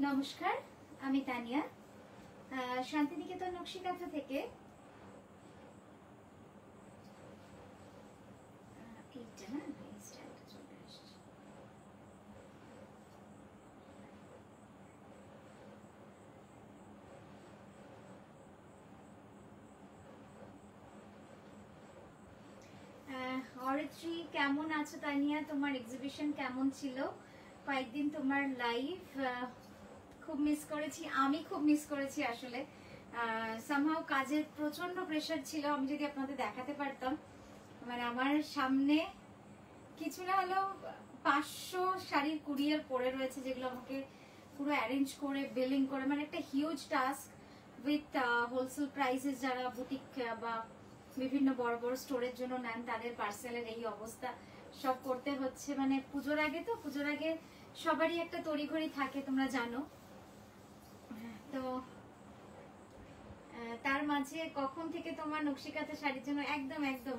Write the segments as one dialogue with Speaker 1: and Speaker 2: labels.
Speaker 1: নমস্কার, আমি তানিয়া শান্তিনিকেতন নকশিকাঁথা থেকে। অরিত্রী, কেমন আছো তানিয়া? তোমার এক্সিবিশন কেমন ছিল? কয়েকদিন তোমার লাইভ খুব মিস করেছি, আমি খুব মিস করেছি। আসলে সামহাও কাজের প্রচন্ড প্রেশার ছিল। আমি যদি আপনাদের দেখাতে পারতাম, মানে আমার সামনে কিছু না হলেও 500 শাড়ির কুরিয়ার পড়ে রয়েছে, যেগুলো আমাকে পুরো অ্যারেঞ্জ করে বিলিং করে, মানে একটা huge task with wholesale prices. যারা বুটিক বা বিভিন্ন বড় বড় স্টোরের জন্য নেন, তাদের পার্সেলের এই অবস্থা সব করতে হচ্ছে। মানে পুজোর আগে তো, পুজোর আগে সবারই একটা তড়িঘড়ি থাকে, তোমরা জানো। তো তার মাঝে কখন থেকে তোমার নকশিকাঁথা শাড়ির জন্য একদম একদম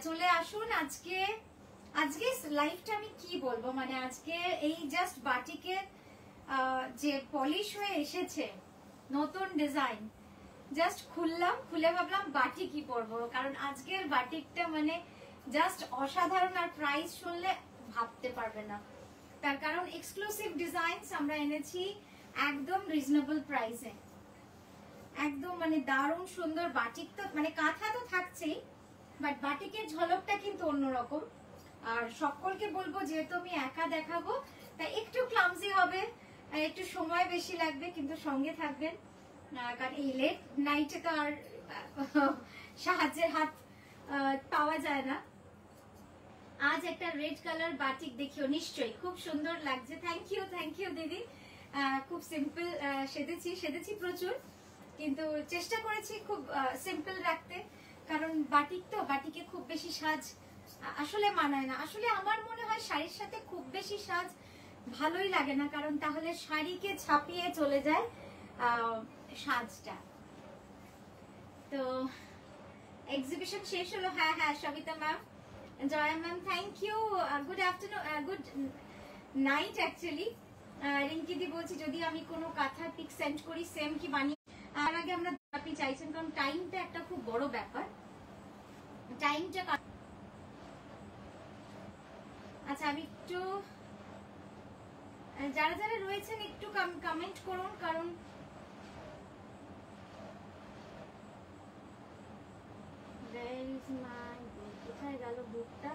Speaker 1: চলে আসুন। আজকে লাইভটা আমি কি বলবো, মানে আজকে এই জাস্ট বাটিকের যে পলিশ হয়ে এসেছে নতুন ডিজাইন, জাস্ট খুলে ভাবলাম বাটিক কি পরবো, কারণ আজকের বাটিকটা মানে জাস্ট অসাধারণ। আর প্রাইস শুনলে ভাবতে পারবে না, তার কারণ এক্সক্লুসিভ ডিজাইনস আমরা এনেছি একদম রিজনেবল প্রাইসে, একদম মানে দারুণ সুন্দর। বাটিক তো মানে কাঁথা তো থাকছেই, বাট বাটিকের ঝলকটা কিন্তু অন্যরকম। আর সকলকে বলবো, যেহেতু আমি একা দেখাবো তাই একটু ক্লামজি হবে, একটু সময় বেশি লাগবে, কিন্তু সঙ্গে থাকবেন, কারণ এই লেট নাইটে তো আর সাহায্যের হাত পাওয়া যায় না। আজ একটা রেড কালার বাটিক দেখিও, নিশ্চয়ই খুব সুন্দর লাগছে। থ্যাংক ইউ দিদি। খুব সিম্পল সেজেছি প্রচুর, কিন্তু চেষ্টা করেছি খুব সিম্পল রাখতে, কারণ বাটিক তো, বাটিকে খুব বেশি সাজ আসলে মানায় না। আসলে আমার মনে হয় শাড়ির সাথে খুব বেশি সাজ ভালোই লাগে না, কারণ তাহলে শাড়িকে ছাপিয়ে চলে যায় সাজটা। তো এক্সিবিশন শেষ হলো। হ্যাঁ Sabita ma'am, Jaya ma'am, thank you. Good afternoon, good night actually. রিঙ্কিদি বলছি, যদি আমি কোনো কাঁথার পিক সেন্ড করি সেম কি বানিয়ে, আর আগে আমরা আপনি চাইছেন, কারণ টাইমটা একটা খুব বড় ব্যাপার, টাইমটা। আচ্ছা, আমি একটু যারা যারা রয়েছেন একটু কমেন্ট করুন, কারণ কোথায় গেল বুকটা?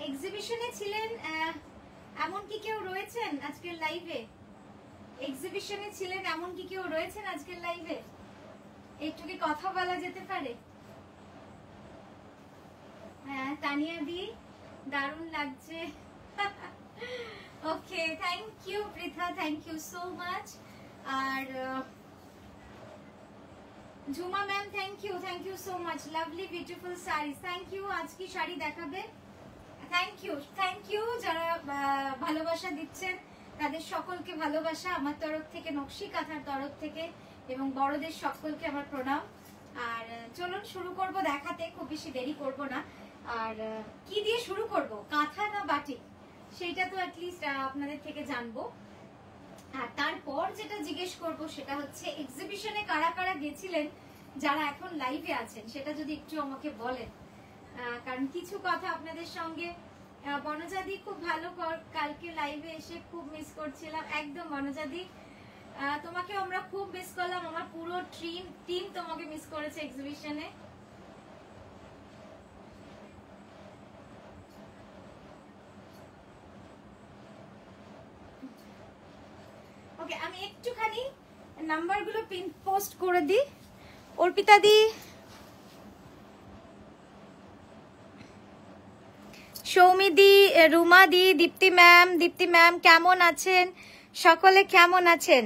Speaker 1: এক্সিবিশনে ছিলেন এমন কি কেউ রয়েছেন আজকের লাইভে? এক্সিবিশনে ছিলেন এমন কি কেউ রয়েছেন আজকের লাইভে? একটু কি কথা বলা যেতে পারে? হ্যাঁ, তানিয়া দি, দারুণ লাগছে। Okay, thank you Pritha, thank you so much. আর Jhuma ma'am, thank you so much. Lovely beautiful sari, thank you. আজ কি শাড়ি দেখাবে? থ্যাংক ইউ যারা ভালোবাসা দিচ্ছেন, তাদের সকলকে ভালোবাসা আমার তরফ থেকে, নকশিকাঁথার তরফ থেকে, এবং বড়দের সকলকে আমার প্রণাম। আর চলুন শুরু করব দেখাতে, খুব বেশি দেরি করব না। আর কি দিয়ে শুরু করব, কাঁথা না বাটিক, সেইটা তো অ্যাটলিস্ট আপনাদের থেকে জানবো। আর তারপর যেটা জিজ্ঞেস করব সেটা হচ্ছে, এক্সিবিশনে কারা কারা গেছিলেন যারা এখন লাইভে আছেন, সেটা যদি একটু আমাকে বলেন, কারণ কিছু কথা আপনাদের সঙ্গে। বনজাদি, খুব ভালো, কালকে লাইভে এসে খুব মিস করছিলাম। একদম বনজাদি, তোমাকে আমরা খুব মিস করলাম, আমার পুরো টিম তোমাকে মিস করেছে এক্সিবিশনে। ওকে, আমি একটুখানি নাম্বারগুলো পিন পোস্ট করে দিই। অর্পিতা দি, সৌমিদি, রুমাদি, দীপ্তি ম্যাম কেমন আছেন? সকলে কেমন আছেন?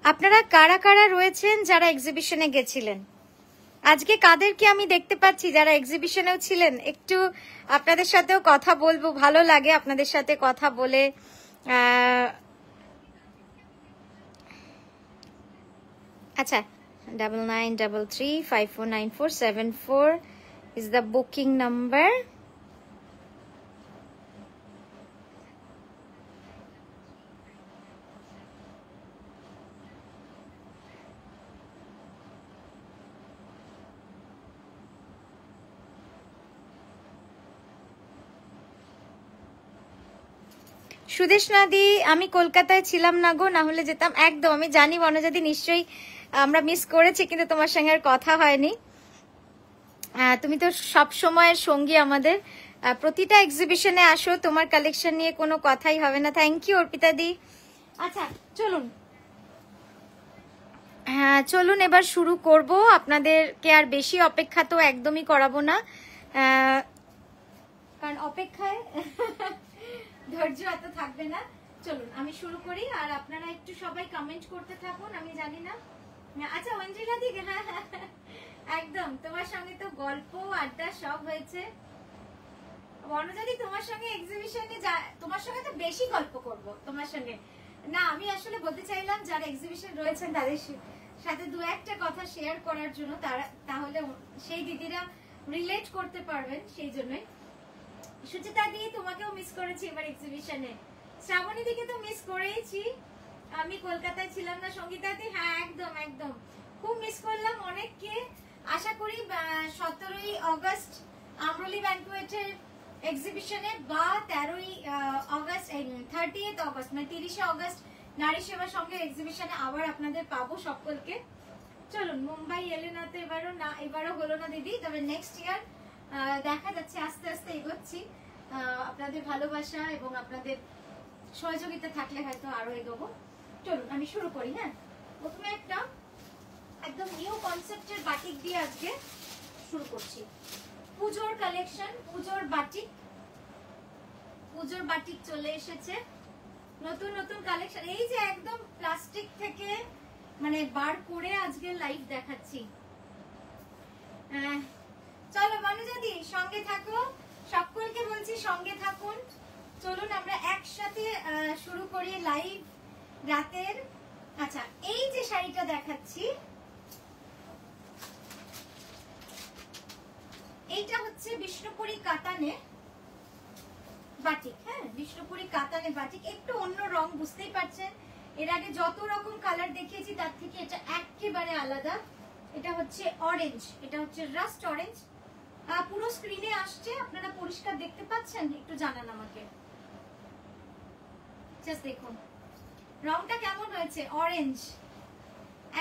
Speaker 1: আপনারা কারা কারা রয়েছেন যারা এক্সিবিশনে গেছিলেন? আজকে কাদেরকে আমি দেখতে পাচ্ছি যারা এক্সিবিশনেও ছিলেন? একটু আপনাদের সাথেও কথা বলবো, ভালো লাগে আপনাদের সাথে কথা বলে। আচ্ছা, 9933549474 is the booking number. সুদেশনাদি, আমি কলকাতায় ছিলাম না গো, না হলে যেতাম। একদম, আমি জানি বনজাদি নিশ্চয়ই আমরা মিস করেছি, কিন্তু তোমার সঙ্গে আর কথা হয়নি। তুমি তো সব সময়ের সঙ্গী আমাদের, প্রতিটা এক্সিবিশনে আসো, তোমার কালেকশন নিয়ে কোনো কথাই হবে না। থ্যাংক ইউ অর্পিতা দি। আচ্ছা চলুন, হ্যাঁ চলুন এবার শুরু করব। আপনাদেরকে আর বেশি অপেক্ষা তো একদমই করাবো না, কারণ অপেক্ষায় ধৈর্য এত থাকবে না। চলুন আমি শুরু করি, আর আপনারা একটু সবাই কমেন্ট করতে থাকুন। আমি জানি না, আচ্ছা অঞ্জলা দি, হ্যাঁ একদম, তোমার সঙ্গে তো গল্প আড্ডা সব হয়েছে। বনজাদি, তোমার সঙ্গে এক্সিবিশনে তোমার সঙ্গে তো বেশি গল্প করব তোমার সঙ্গে। না, আমি আসলে বলতে চাইলাম যারা এক্সিবিশন রয়েছেন তাদের সাথে দু একটা কথা শেয়ার করার জন্য, তাহলে সেই দিদিরা রিলেট করতে পারবেন, সেই জন্যই। সুচিতা দি, তোমাকেও মিস করেছি এবার এক্সিবিশনে। শ্রাবণী দিকে তো মিস করেইছি, আমি কলকাতায় ছিলাম না। সঙ্গীতা দি, হ্যাঁ একদম একদম, খুব মিস করলাম অনেককে। আশা করি 17ই অগস্ট আমরলি ব্যাংকুয়েটের এক্সিবিশনে বা 13ই অগস্ট 30th অগস্ট মানে 30শে অগস্ট নারী সেবা সংঘের এক্সিবিশনে আবার আপনাদের পাবো সকলকে। চলুন, মুম্বাই এলে না তো এবারও হলো না দিদি, তবে নেক্সট ইয়ার দেখা যাচ্ছে, আস্তে আস্তে এগোচ্ছি। আপনাদের ভালোবাসা এবং আপনাদের সহযোগিতা থাকলে হয়তো আরো এগোবো। চলুন আমি শুরু করি। হ্যাঁ, প্রথমে একটা একদম নিউ কনসেপ্টের বাটিক দিয়ে আজকে শুরু করছি। পুজোর কালেকশন, পুজোর বাটিক চলে এসেছে, নতুন নতুন কালেকশন। এই যে একদম প্লাস্টিক থেকে মানে বার করে আজকে লাইভ দেখাচ্ছি। চলো মনোজাদি সঙ্গে থাকো, সকলকে বলছি সঙ্গে থাকুন। চলুন আমরা একসাথে শুরু করি লাইভ রাতের। আচ্ছা, এই যে শাড়িটা দেখাচ্ছি, এইটা হচ্ছে বিষ্ণুপুরি কাতানে বাটিক। হ্যাঁ, বিষ্ণুপুরি কাতানে বাটিক, একটু অন্য রং, বুঝতেই পারছেন। এর আগে যত রকম কালার দেখিয়েছি তার থেকে এটা একেবারে আলাদা। এটা হচ্ছে অরেঞ্জ, এটা হচ্ছে রাস্ট অরেঞ্জ। পুরো স্ক্রিনে আসছে, আপনারা পরিষ্কার দেখতে পাচ্ছেন? একটু জানান আমাকে, জাস্ট দেখুন রংটা কেমন হয়েছে। অরেঞ্জ,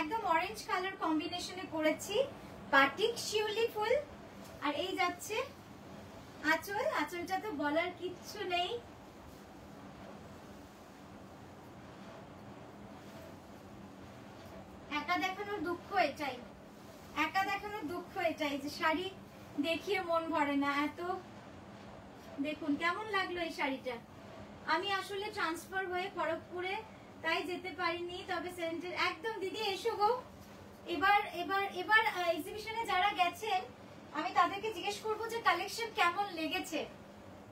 Speaker 1: একদম অরেঞ্জ কালার কম্বিনেশনে করেছি বাটিক, শিউলি ফুল। আর এই যাচ্ছে আঁচল, আঁচলটা তো বলার কিচ্ছু নেই। একা দেখানোর দুঃখ এটাই, একা দেখানোর দুঃখ এটাই যে শাড়ি দেখিয়ে মন ভরে না এত। দেখুন কেমন লাগলো এই শাড়িটা। আমি আসলে ট্রান্সফার হয়ে খড়গপুরে, তাই যেতে পারিনি, তবে সেন্টার একদম দিদি এসো গো। এবার এবার এবার এক্সিবিশনে যারা গেছেন আমি তাদেরকে জিজ্ঞেস করবো যে কালেকশন কেমন লেগেছে।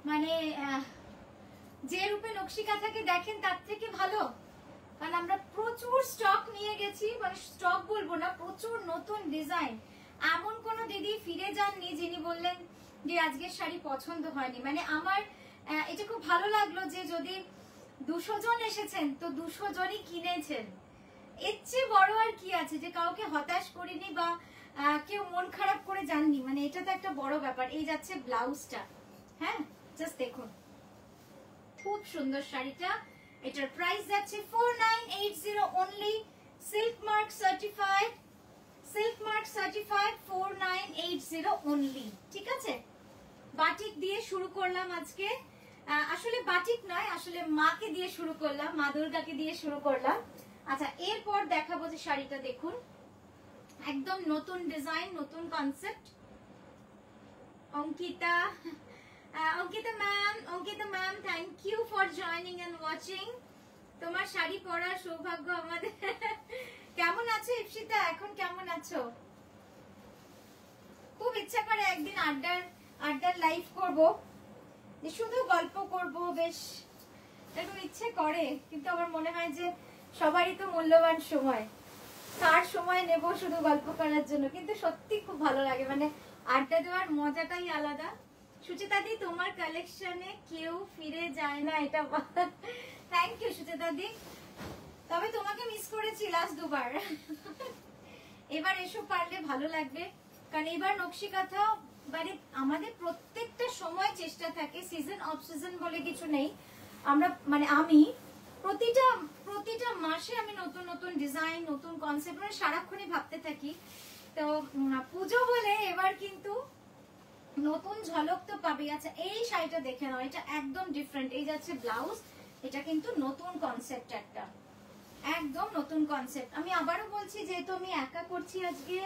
Speaker 1: মানে যে রূপে নকশিকাঁথাকে দেখেন তার থেকে ভালো, কারণ আমরা প্রচুর স্টক নিয়ে গেছি। মানে স্টক বলবো না, প্রচুর নতুন ডিজাইন। এমন কোন দিদি ফিরে যাননি যিনি বললেন যে আজকের শাড়ি পছন্দ হয়নি। মানে আমার এটা খুব ভালো লাগলো যে যদি 200 জন এসেছেন তো 200 জনই কিনেছেন। এর চেয়ে বড় আর কি আছে, যে কাউকে হতাশ করিনি বা কেউ মন খারাপ করে যাননি। মানে এটা তো একটা বড় ব্যাপার। এই যাচ্ছে ব্লাউজটা, হ্যাঁ জাস্ট দেখুন, খুব সুন্দর শাড়িটা। এটার প্রাইস যাচ্ছে 4980 only, silk mark certified, silk mark certified 4980 only. ঠিক আছে, বাটিক দিয়ে শুরু করলাম আজকে। আসলে বাটিক নয়, আসলে মাকে দিয়ে শুরু করলাম, মা দুর্গাকে দিয়ে শুরু করলাম। আচ্ছা এরপর দেখাবো যে শাড়িটা দেখুন, একদম নতুন ডিজাইন, নতুন concept. Ankita, Ankita ma'am thank you for joining and watching. তোমার শাড়ি পরার সৌভাগ্য আমাদের। কেমন আছো ইপসিতা, এখন কেমন আছো? খুব ইচ্ছা করে একদিন আড্ডার লাইভ করব, যে শুধু গল্প করব, বেশ এরকম ইচ্ছে করে, কিন্তু আমার মনে হয় যে সবারই তো মূল্যবান সময়, তার সময় নেব শুধু গল্প করার জন্য। কিন্তু সত্যি খুব ভালো লাগে, মানে আড্ডা দেওয়ার মজাটাই আলাদা। সুচিতা দি, তোমার কালেকশনে কেউ ফিরে যায় না, এটা থ্যাংক ইউ সুচিতা দি। তবে তোমাকে মিস করেছি লাস্ট দুবার। এবার এসো, পারলে ভালো লাগবে, কারণ এবার নকশি কাঁথা মানে আমাদের প্রত্যেকটা সময় চেষ্টা থাকে, সিজন অফ সিজন বলে কিছু নেই। আমরা মানে আমি প্রতিটা মাসে আমি নতুন নতুন ডিজাইন, নতুন কনসেপ্ট, মানে সারাক্ষণই ভাবতে থাকি। তো পুজো বলে এবার কিন্তু নতুন ঝলক তো পাবে। আচ্ছা এই শাড়িটা দেখে নাও, এটা একদম ডিফারেন্ট। এই যাচ্ছে ব্লাউজ, এটা কিন্তু নতুন কনসেপ্ট, একটা একদম নতুন কনসেপ্ট। আমি আবারও বলছি, যেহেতু আমি একা করছি আজকে,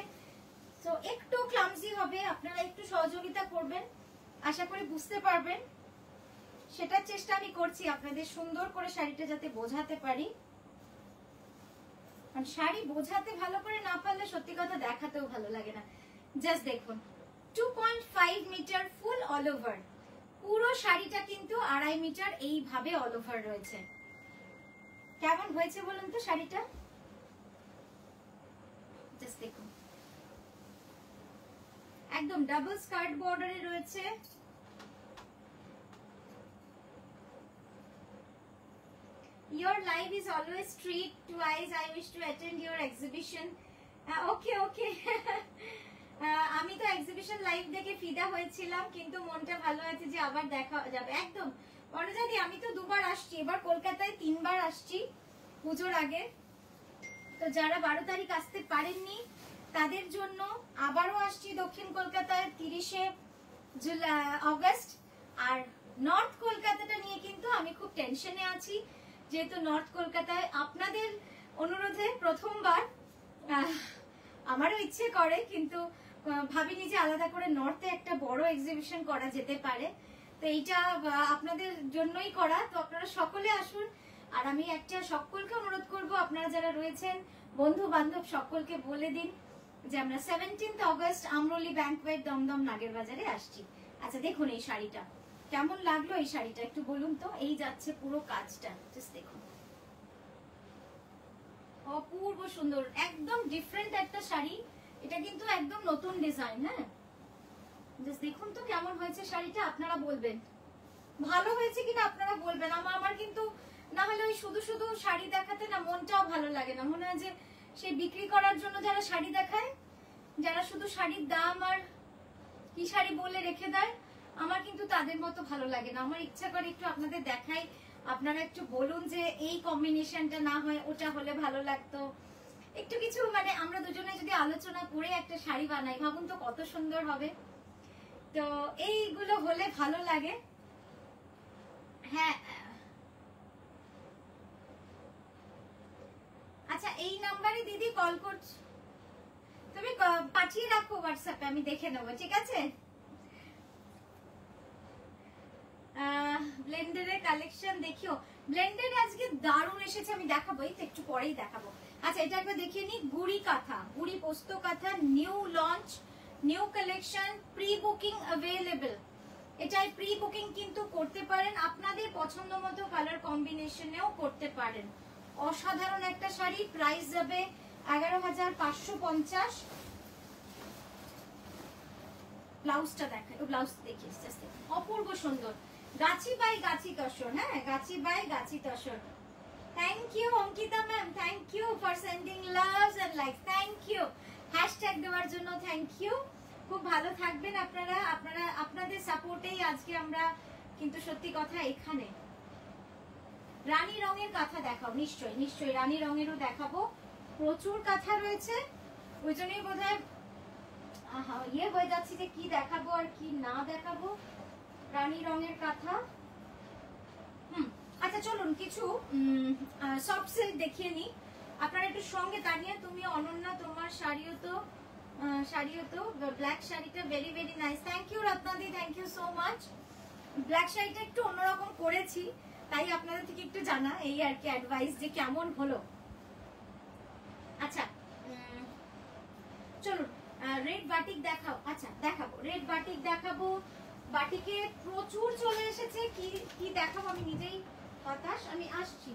Speaker 1: তো একটু ক্লামজি হবে, আপনারা একটু সহযোগিতা করবেন, আশা করি বুঝতে পারবেন। সেটার চেষ্টা আমি করছি আপনাদের সুন্দর করে শাড়িটা যাতে বোঝাতে পারি। কারণ শাড়ি বোঝাতে ভালো করে না পারলে সত্যি কথা দেখাতেও ভালো লাগে না। জাস্ট দেখুন 2.5 মিটার ফুল অল ওভার, পুরো শাড়িটা কিন্তু 2.5 মিটার এইভাবে অল ওভার রয়েছে। কেমন হয়েছে বলুন তো শাড়িটা? জাস্ট দেখুন, একদম ডাবল স্কার্ট বর্ডারে রয়েছে। Your life is always treat twice. I wish to attend your exhibition. Okay. আমি তো এক্সিবিশন লাইভ দেখে ফিদা হয়েছিলাম, কিন্তু মনটা ভালো আছে যে আবার দেখা যাবে। একদম বনজাদি, আমি তো দুবার আসছি, এবার কলকাতায় 3 বার আসছি পুজোর আগে। তো যারা 12 তারিখ আসতে পারেননি তাদের জন্য আবারও আসছি দক্ষিণ কলকাতায় 30শে অগস্ট। আর নর্থ কলকাতাটা নিয়ে কিন্তু আমি খুব টেনশনে আছি, যেহেতু নর্থ কলকাতায় আপনাদের অনুরোধে প্রথমবার, আমারও ইচ্ছে করে, কিন্তু ভাবিনি যে আলাদা করে নর্থে একটা বড় এক্সিবিশন করা যেতে পারে। তো এইটা আপনাদের জন্যই করা, তো আপনারা সকলে আসুন। আর আমি একটা সকলকে অনুরোধ করব, আপনারা যারা রয়েছেন বন্ধু বান্ধব সকলকে বলে দিন যে আমরা 17 অগস্ট আমরলি ব্যাংকোয়েট দমদম নাগের বাজারে আসছি। আচ্ছা দেখুন এই শাড়িটা কেমন লাগলো, এই শাড়িটা একটু বলুন তো। এই যাচ্ছে পুরো কাজটা, জাস্ট দেখুন, অপূর্ব সুন্দর, একদম ডিফারেন্ট একটা শাড়ি। এটা কিন্তু একদম নতুন ডিজাইন। হ্যাঁ জাস্ট দেখুন তো কেমন হয়েছে শাড়িটা, আপনারা বলবেন ভালো হয়েছে কিনা, আপনারা বলবেন। আমার কিন্তু না হলে ওই শুধু শুধু শাড়ি দেখাতে না মনটাও ভালো লাগে না, মনে হয় যে সেই বিক্রি করার জন্য যারা শাড়ি দেখায়, যারা শুধু শাড়ির দাম আর কি শাড়ি বলে রেখে দেয়, আমার কিন্তু তাদের মতো ভালো লাগে না। আমার ইচ্ছা করে একটু আপনাদের দেখাই, আপনারা একটু বলুন যে এই কম্বিনেশনটা না হয় ওটা হলে ভালো লাগতো, একটু কিছু মানে আমরা দুজনে যদি আলোচনা করে একটা শাড়ি বানাই, ভাবুন তো কত সুন্দর হবে। তো এইগুলো হলে ভালো লাগে। হ্যাঁ আচ্ছা এই নাম্বারে দিদি কল করছো, তুমি পাঠিয়ে রাখো হোয়াটসঅ্যাপে, আমি দেখে নেবো, ঠিক আছে? ব্লেন্ডারের কালেকশন দেখিও, ব্লেন্ডারে আজকে দারুণ এসেছে, আমি দেখাবো, এই তো একটু পরেই দেখাবো। আচ্ছা এটা একবার দেখিয়ে নি, গুড়ি কাঁথা, গুড়ি পোস্ত কাঁথা, new launch, new collection, pre booking available. এটাই প্রি বুকিং কিন্তু করতে পারেন, আপনাদের পছন্দ মতো কালার কম্বিনেশনেও করতে পারেন। অসাধারণ একটা শাড়ি, প্রাইস যাবে 11,550। ব্লাউজটা দেখাই, ব্লাউজ দেখিয়ে অপূর্ব সুন্দর, গাছি বাই গাছি তসর। হ্যাঁ গাছি বাই গাছি তসর। Thank you Ankita ma'am, thank you for sending loves and likes, thank you hashtag দেওয়ার জন্য, থ্যাংক ইউ। খুব ভালো থাকবেন আপনারা, আপনাদের সাপোর্টেই আজকে আমরা কিন্তু সত্যি কথা এখানে। রানী রঙের কাঁথা দেখাও, নিশ্চয়ই নিশ্চয়ই রানী রঙেরও দেখাবো, প্রচুর কাঁথা রয়েছে, ওই জন্যই বোধহয় ইয়ে হয়ে যাচ্ছে যে কি দেখাবো আর কি না দেখাবো। রানী রঙের কাঁথা। আচ্ছা চলুন কিছু সফট সিল্ক দেখিয়ে নি। আপনারা একটু সঙ্গে দাঁড়িয়ে, তুমি অনন্যা তোমার শাড়িও তো ব্ল্যাক শাড়িটা very very nice. Thank you রত্নাদি, thank you so much. Black শাড়িটা একটু অন্যরকম করেছি, তাই আপনাদের থেকে একটু জানা, এই আর কি অ্যাডভাইস যে কেমন হলো। আচ্ছা চলুন রেড বাটিক দেখাও। আচ্ছা দেখাবো, রেড বাটিক দেখাবো। বাটিকে প্রচুর চলে এসেছে, কি কি দেখাবো আমি নিজেই হতাশ। আমি আসছি।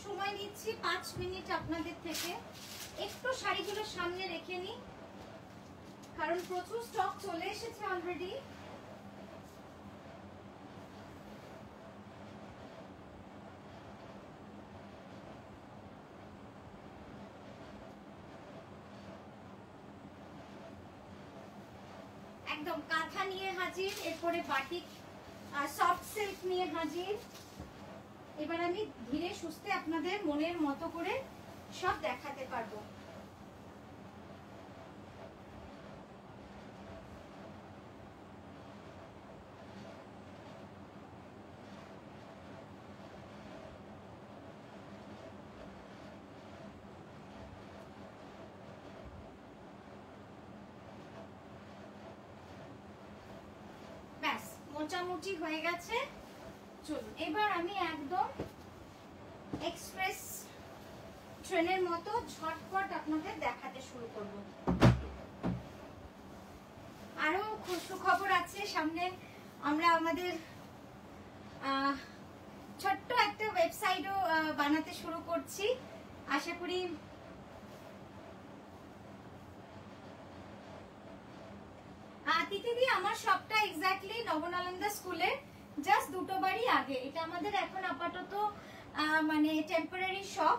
Speaker 1: সময় নিচ্ছি 5 মিনিট আপনাদের থেকে, একটু শাড়িগুলো সামনে রেখে নি, কারণ প্রচুর স্টক চলে এসেছে অলরেডি। একদম কাঁথা নিয়ে হাজির, এরপরে বাটিক সফট সিল্ক নিয়ে হাজির। এবার আমি ধীরে সুস্থে আপনাদের মনের মতো করে সব দেখাতে পারবো। ব্যাস মোটামুটি হয়ে গেছে। চলুন এবার আমি একদম এক্সপ্রেস ট্রেনের মতো ঝটপট আপনাদের দেখাতে শুরু করব। আরো সুখবর আছে সামনে। আমরা আমাদের ছোট্ট একটা ওয়েবসাইটও বানাতে শুরু করছি, আশা করি তিতিদি আমার সবটা এক্স্যাক্টলি নবনালন্দা স্কুলে জাস্ট দুটো বাড়ি আগে। এটা আমাদের এখন আপাতত মানে টেম্পোরারি শপ,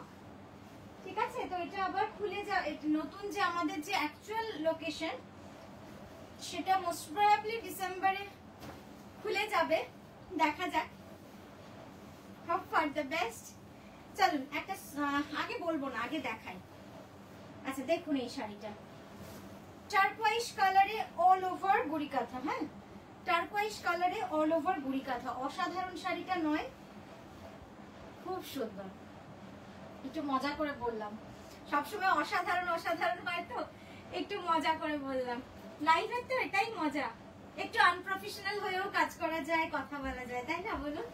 Speaker 1: ঠিক আছে? তো এটা আবার খুলে নতুন যে আমাদের যে অ্যাকচুয়াল লোকেশন সেটা মোস্ট প্রবাবলি ডিসেম্বরে খুলে যাবে, দেখা যাক, হোপ ফর দ্য বেস্ট। চলুন একটা আগে বলবো না, আগে দেখাই। আচ্ছা দেখুন এই শাড়িটা টার্কোয়াইজ কালারে অল ওভার গুড়ি কাঁথা। হ্যাঁ টার্কোয়াইজ কালারে অল ওভার গুড়ি কাঁথা, অসাধারণ শাড়িটা নয়? খুব সুন্দর। একটু মজা করে বললাম, সবসময় অসাধারণ অসাধারণ হয় তো একটু মজা করে বললাম। লাইভে তো এটাই মজা, একটু আনপ্রফেশনাল হয়েও কাজ করা যায়, কথা বলা যায়, তাই না বলুন?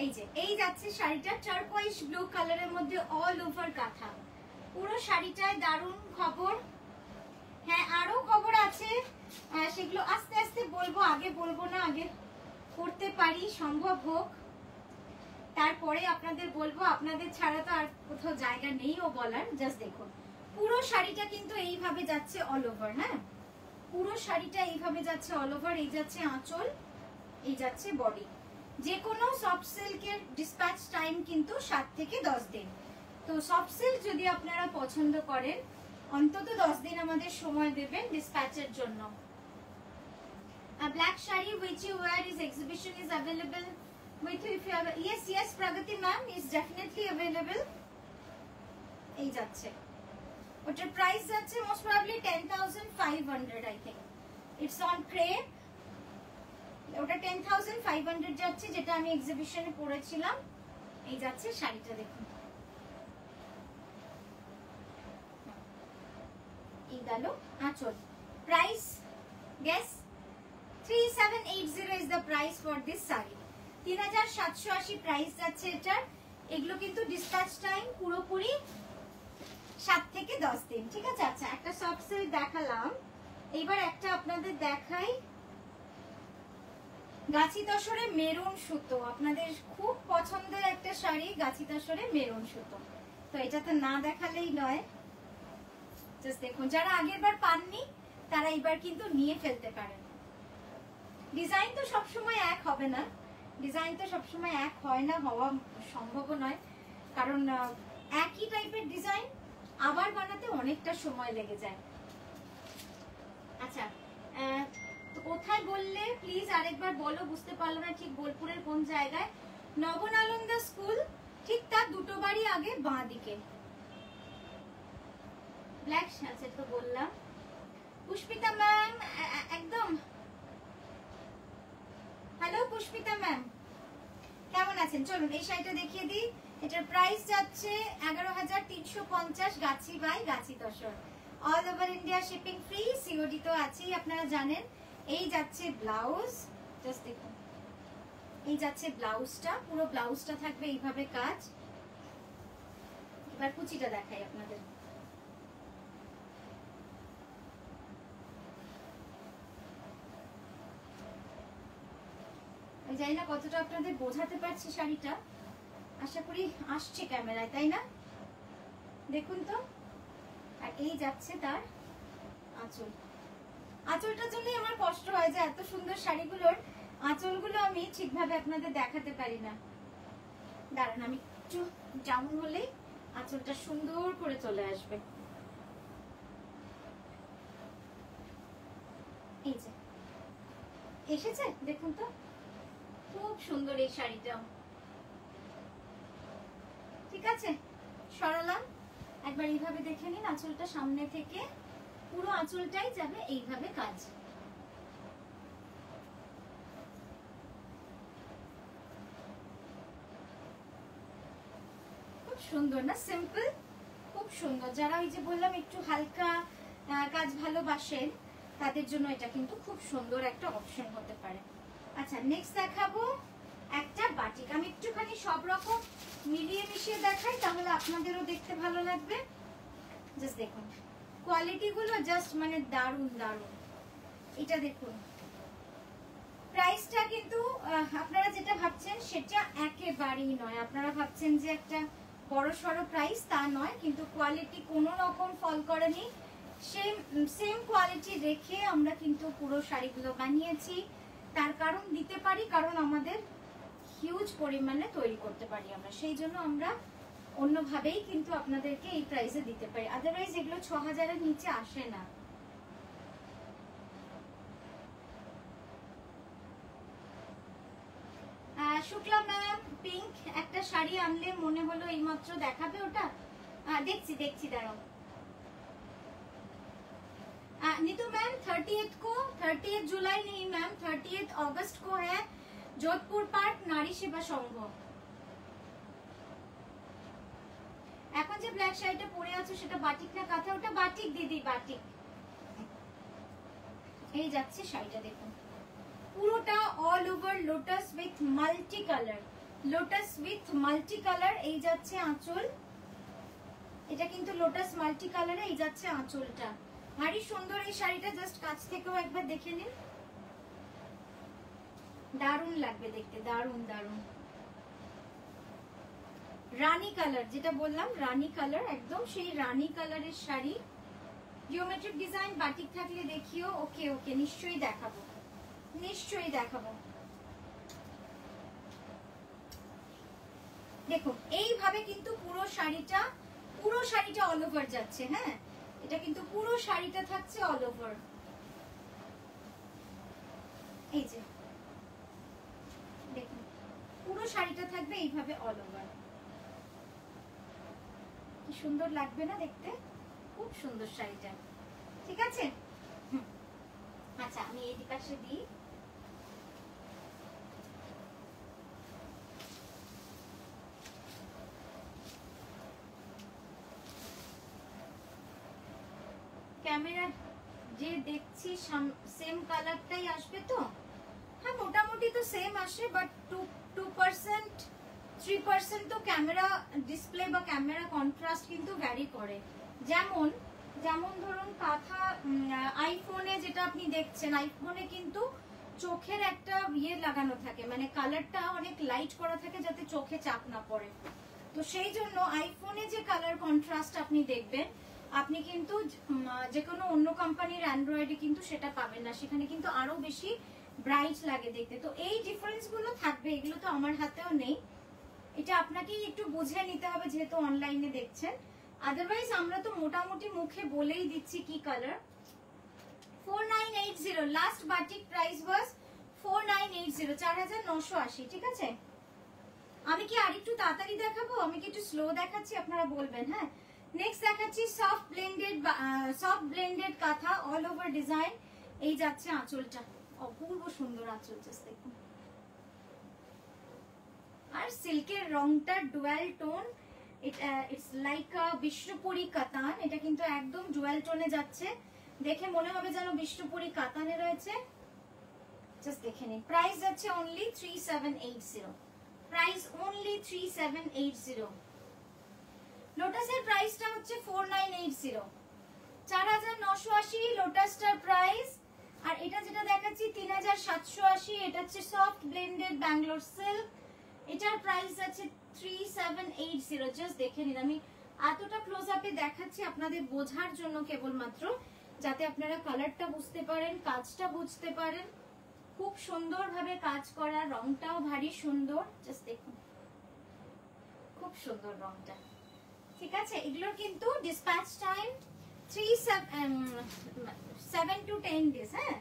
Speaker 1: এই যে এই যাচ্ছে শাড়িটা টার্কোয়াইজ ব্লু কালারের মধ্যে অল ওভার কাঁথা। পুরো শাড়িটায় দারুণ খবর। হ্যাঁ আরো খবর আছে, সেগুলো আস্তে আস্তে বলবো, আগে বলবো না, আগে করতে পারি সম্ভব হোক, তারপরে আপনাদের বলবো। আপনাদের ছাড়া তো আর কোথাও জায়গা নেই ও বলার। জাস্ট দেখুন পুরো শাড়িটা কিন্তু এইভাবে যাচ্ছে অল ওভার। হ্যাঁ পুরো শাড়িটা এইভাবে যাচ্ছে অল ওভার। এই যাচ্ছে আঁচল, এই যাচ্ছে বডি। যে কোনো সফট সিল্কের ডিসপ্যাচ টাইম কিন্তু 7 থেকে 10 দিন। তো সফট সিল্ক যদি আপনারা পছন্দ করেন অন্তত 10 দিন আমাদের সময় দেবেন ডিসপ্যাচের জন্য। Black sari which you wear is exhibition is available with you if you have. Yes Pragati ma'am is definitely available. এই যাচ্ছে, ওটার প্রাইস যাচ্ছে most probably 10,500 I think. It's on crepe. ওটা 10,500 যাচ্ছে, যেটা আমি এক্সিবিশনে পরেছিলাম। এই যাচ্ছে শাড়িটা, দেখুন এই গেল আঁচল। Price guess 3780 is the price for this saree. 3780 price যাচ্ছে এটার। এগুলো কিন্তু ডিসপ্যাচ টাইম পুরোপুরি 7 থেকে 10 দিন, ঠিক আছে? আচ্ছা একটা সফট সিল্ক দেখালাম, এবার একটা আপনাদের দেখাই গাছি তসরে মেরুন সুতো। আপনাদের খুব পছন্দের একটা শাড়ি, গাছি তসরে মেরুন সুতো। তো এটা তো না দেখালেই নয়। জাস্ট দেখুন, যারা আগের বার পাননি তারা এবার কিন্তু নিয়ে ফেলতে পারেন। ডিজাইন তো সবসময় এক হবে না, ডিজাইন তো সবসময় এক হয় না, হওয়া সম্ভব নয়, কারণ একই টাইপের ডিজাইন আবার বানাতে অনেকটা সময় লেগে যায়। আচ্ছা তো কোথায় বললে প্লিজ আরেকবার বলো, বুঝতে পারলো না ঠিক বোলপুরের কোন জায়গায়। নবনালন্দা স্কুল ঠিক তার দুটো বাড়ি আগে বাঁ দিকে। ব্ল্যাক আছে তো বললাম। পুষ্পিতা ম্যাম একদম, হ্যালো পুষ্পিতা ম্যাম কেমন আছেন? চলুন এই শাড়িটা দেখিয়ে দিই। এটার প্রাইস যাচ্ছে 11,350 গাছি বাই গাছি দশর, all over India shipping free, COD তো আছেই আপনারা জানেন। এই যাচ্ছে ব্লাউজ, জাস্ট দেখুন এই যাচ্ছে ব্লাউজটা, পুরো ব্লাউজটা থাকবে এইভাবে কাজ। এবার কুচিটা দেখাই আপনাদের। জানি না কতটা আপনাদের বোঝাতে পারছি শাড়িটা, আশা করি আসছে ক্যামেরায়, তাই না? দেখুন তো। আর এই যাচ্ছে তার আঁচল। আঁচলটার জন্যই আমার কষ্ট হয় যে এত সুন্দর শাড়িগুলোর আঁচলগুলো আমি ঠিকভাবে আপনাদের দেখাতে পারি না। দাঁড়ান আমি একটু ডাউন হলেই আঁচলটা সুন্দর করে চলে আসবে। এই যে এসেছে, দেখুন তো খুব সুন্দর এই শাড়িটা। ঠিক আছে, সরালাম। একবার এইভাবে দেখে নিন আঁচলটা সামনে থেকে, পুরো আঁচলটাই যাবে এইভাবে কাজ। খুব সুন্দর না? সিম্পল, খুব সুন্দর। যারা ওই যে বললাম একটু হালকা কাজ ভালোবাসেন তাদের জন্য এটা কিন্তু খুব সুন্দর একটা অপশন হতে পারে। আচ্ছা নেক্সট দেখাবো একটা বাটিক। আমি একটুখানি সব রকম মিলিয়ে মিশিয়ে দেখাই, তাহলে আপনাদেরও দেখতে ভালো লাগবে। জাস্ট দেখুন কোয়ালিটি গুলো, জাস্ট মানে দারুণ দারুণ। এটা দেখুন প্রাইসটা কিন্তু আপনারা যেটা ভাবছেন সেটা একেবারেই নয়। আপনারা ভাবছেন যে একটা বড় সড়ো প্রাইস, তা নয়, কিন্তু কোয়ালিটি কোনো রকম ফল করেনি। সেম কোয়ালিটি রেখে আমরা কিন্তু পুরো শাড়িগুলো বানিয়েছি। তার কারণ দিতে পারি, কারণ আমাদের হিউজ পরিমাণে তৈরি করতে পারি আমরা, সেই জন্য আমরা অন্যভাবেই কিন্তু আপনাদেরকে এই প্রাইসে দিতে পারি। আদারওয়াইজ এগুলো 6000-এর নিচে আসে না। শুক্লা ম্যাম পিঙ্ক একটা শাড়ি আনলে মনে হলো এইমাত্র দেখাবে, ওটা দেখছি দেখছি দাঁড়াও। नीतू मैम 30 जुलाई नहीं मैम, 30 अगस्त को है जोधपुर पार्क नारी सेवा संघ। এখন যে ব্ল্যাক শাড়িটা পরে আছো সেটা বাটিক না কাঁথা? ওটা বাটিক দিদি, বাটিক। এই যাচ্ছে শাড়িটা দেখুন, পুরোটা all over lotus with multi colour, lotus with multi colour. এই যাচ্ছে আঁচল, এটা কিন্তু লোটাস মাল্টি কালারে। এই যাচ্ছে আঁচলটা, ভারী সুন্দর এই শাড়িটা। জাস্ট কাছ থেকেও একবার দেখে নিন, দারুণ লাগবে দেখতে, দারুণ দারুণ। রানী কালার, যেটা বললাম রানী কালার, একদম সেই রানী কালারের শাড়ি। জিওমেট্রিক ডিজাইন বাটিক থাকলে দেখিও। ওকে ওকে, নিশ্চয়ই দেখাবো, নিশ্চয়ই দেখাবো। দেখুন এইভাবে কিন্তু পুরো শাড়িটা অল ওভার যাচ্ছে। হ্যাঁ, এটা কিন্তু পুরো শাড়িটা থাকছে অল ওভার। এই যে দেখুন পুরো শাড়িটা থাকবে এইভাবে অল ওভার। কি সুন্দর লাগবে না দেখতে? খুব সুন্দর শাড়িটা। ঠিক আছে, আচ্ছা আমি এই পাশে দিই। ক্যামেরা যে দেখছি সেম কালারটাই আসবে তো? হ্যাঁ মোটামুটি তো সেম আসে, বাট 2% 3% তো ক্যামেরা ডিসপ্লে বা ক্যামেরা কন্ট্রাস্ট কিন্তু ভ্যারি করে। যেমন ধরুন কাঁথা আইফোনে যেটা আপনি দেখছেন, আইফোনে কিন্তু চোখের একটা ইয়ে লাগানো থাকে, মানে কালারটা অনেক লাইট করা থাকে যাতে চোখে চাপ না পড়ে। তো সেই জন্য আইফোনে যে কালার কন্ট্রাস্ট আপনি দেখবেন, আপনি কিন্তু যে কোনো অন্য কোম্পানির অ্যান্ড্রয়েডে কিন্তু সেটা পাবেন না। সেখানে কিন্তু আরো বেশি ব্রাইট লাগে দেখতে। তো এই ডিফারেন্স গুলো থাকবে, এগুলো তো আমার হাতেও নেই, এটা আপনাকেই একটু বুঝে নিতে হবে যেহেতু অনলাইনে দেখছেন। আদারওয়াইজ আমরা তো মোটামুটি মুখে বলেই দিচ্ছি কি কালার। 4980 লাস্ট বাটিক প্রাইস ওয়াজ 4980, 4980, ঠিক আছে। আমি কি আরেকটু তাড়াতাড়ি দেখাবো, আমি কি একটু স্লো দেখাচ্ছি, আপনারা বলবেন। হ্যাঁ, নেক্সট দেখাচ্ছি সফট ব্লেন্ডেড কাঁথা অল ওভার ডিজাইন। এই যাচ্ছে আঁচলটা, অপূর্ব সুন্দর আঁচল, জাস্ট দেখুন। আর সিল্কের রংটা ডুয়াল টোন, ইটস লাইক আ বিষ্ণুপুরি কাতান। এটা কিন্তু একদম ডুয়াল টোনে যাচ্ছে, দেখে মনে হবে যেন বিষ্ণুপুরি কাতানে রয়েছে। জাস্ট দেখে নিন। প্রাইস যাচ্ছে অনলি 3780, প্রাইস অনলি 3780। লোটাসের প্রাইসটা হচ্ছে 4980, 4980 লোটাসটার প্রাইস। আর এটা যেটা দেখাচ্ছি 3780, এটা হচ্ছে সফট ব্লেন্ডেড ব্যাঙ্গালোর সিল্ক, এটার প্রাইস আছে 3780। জাস্ট দেখে নিন, আমি এতটা ক্লোজ আপে দেখাচ্ছি আপনাদের বোঝার জন্য কেবলমাত্র, যাতে আপনারা কালারটা বুঝতে পারেন, কাজটা বুঝতে পারেন। খুব সুন্দরভাবে কাজ করা, রংটাও ভারী সুন্দর, জাস্ট দেখুন খুব সুন্দর রংটা, ঠিক আছে। এগুলোর কিন্তু ডিসপ্যাচ টাইম 7 to 10 ডেজ, হ্যাঁ,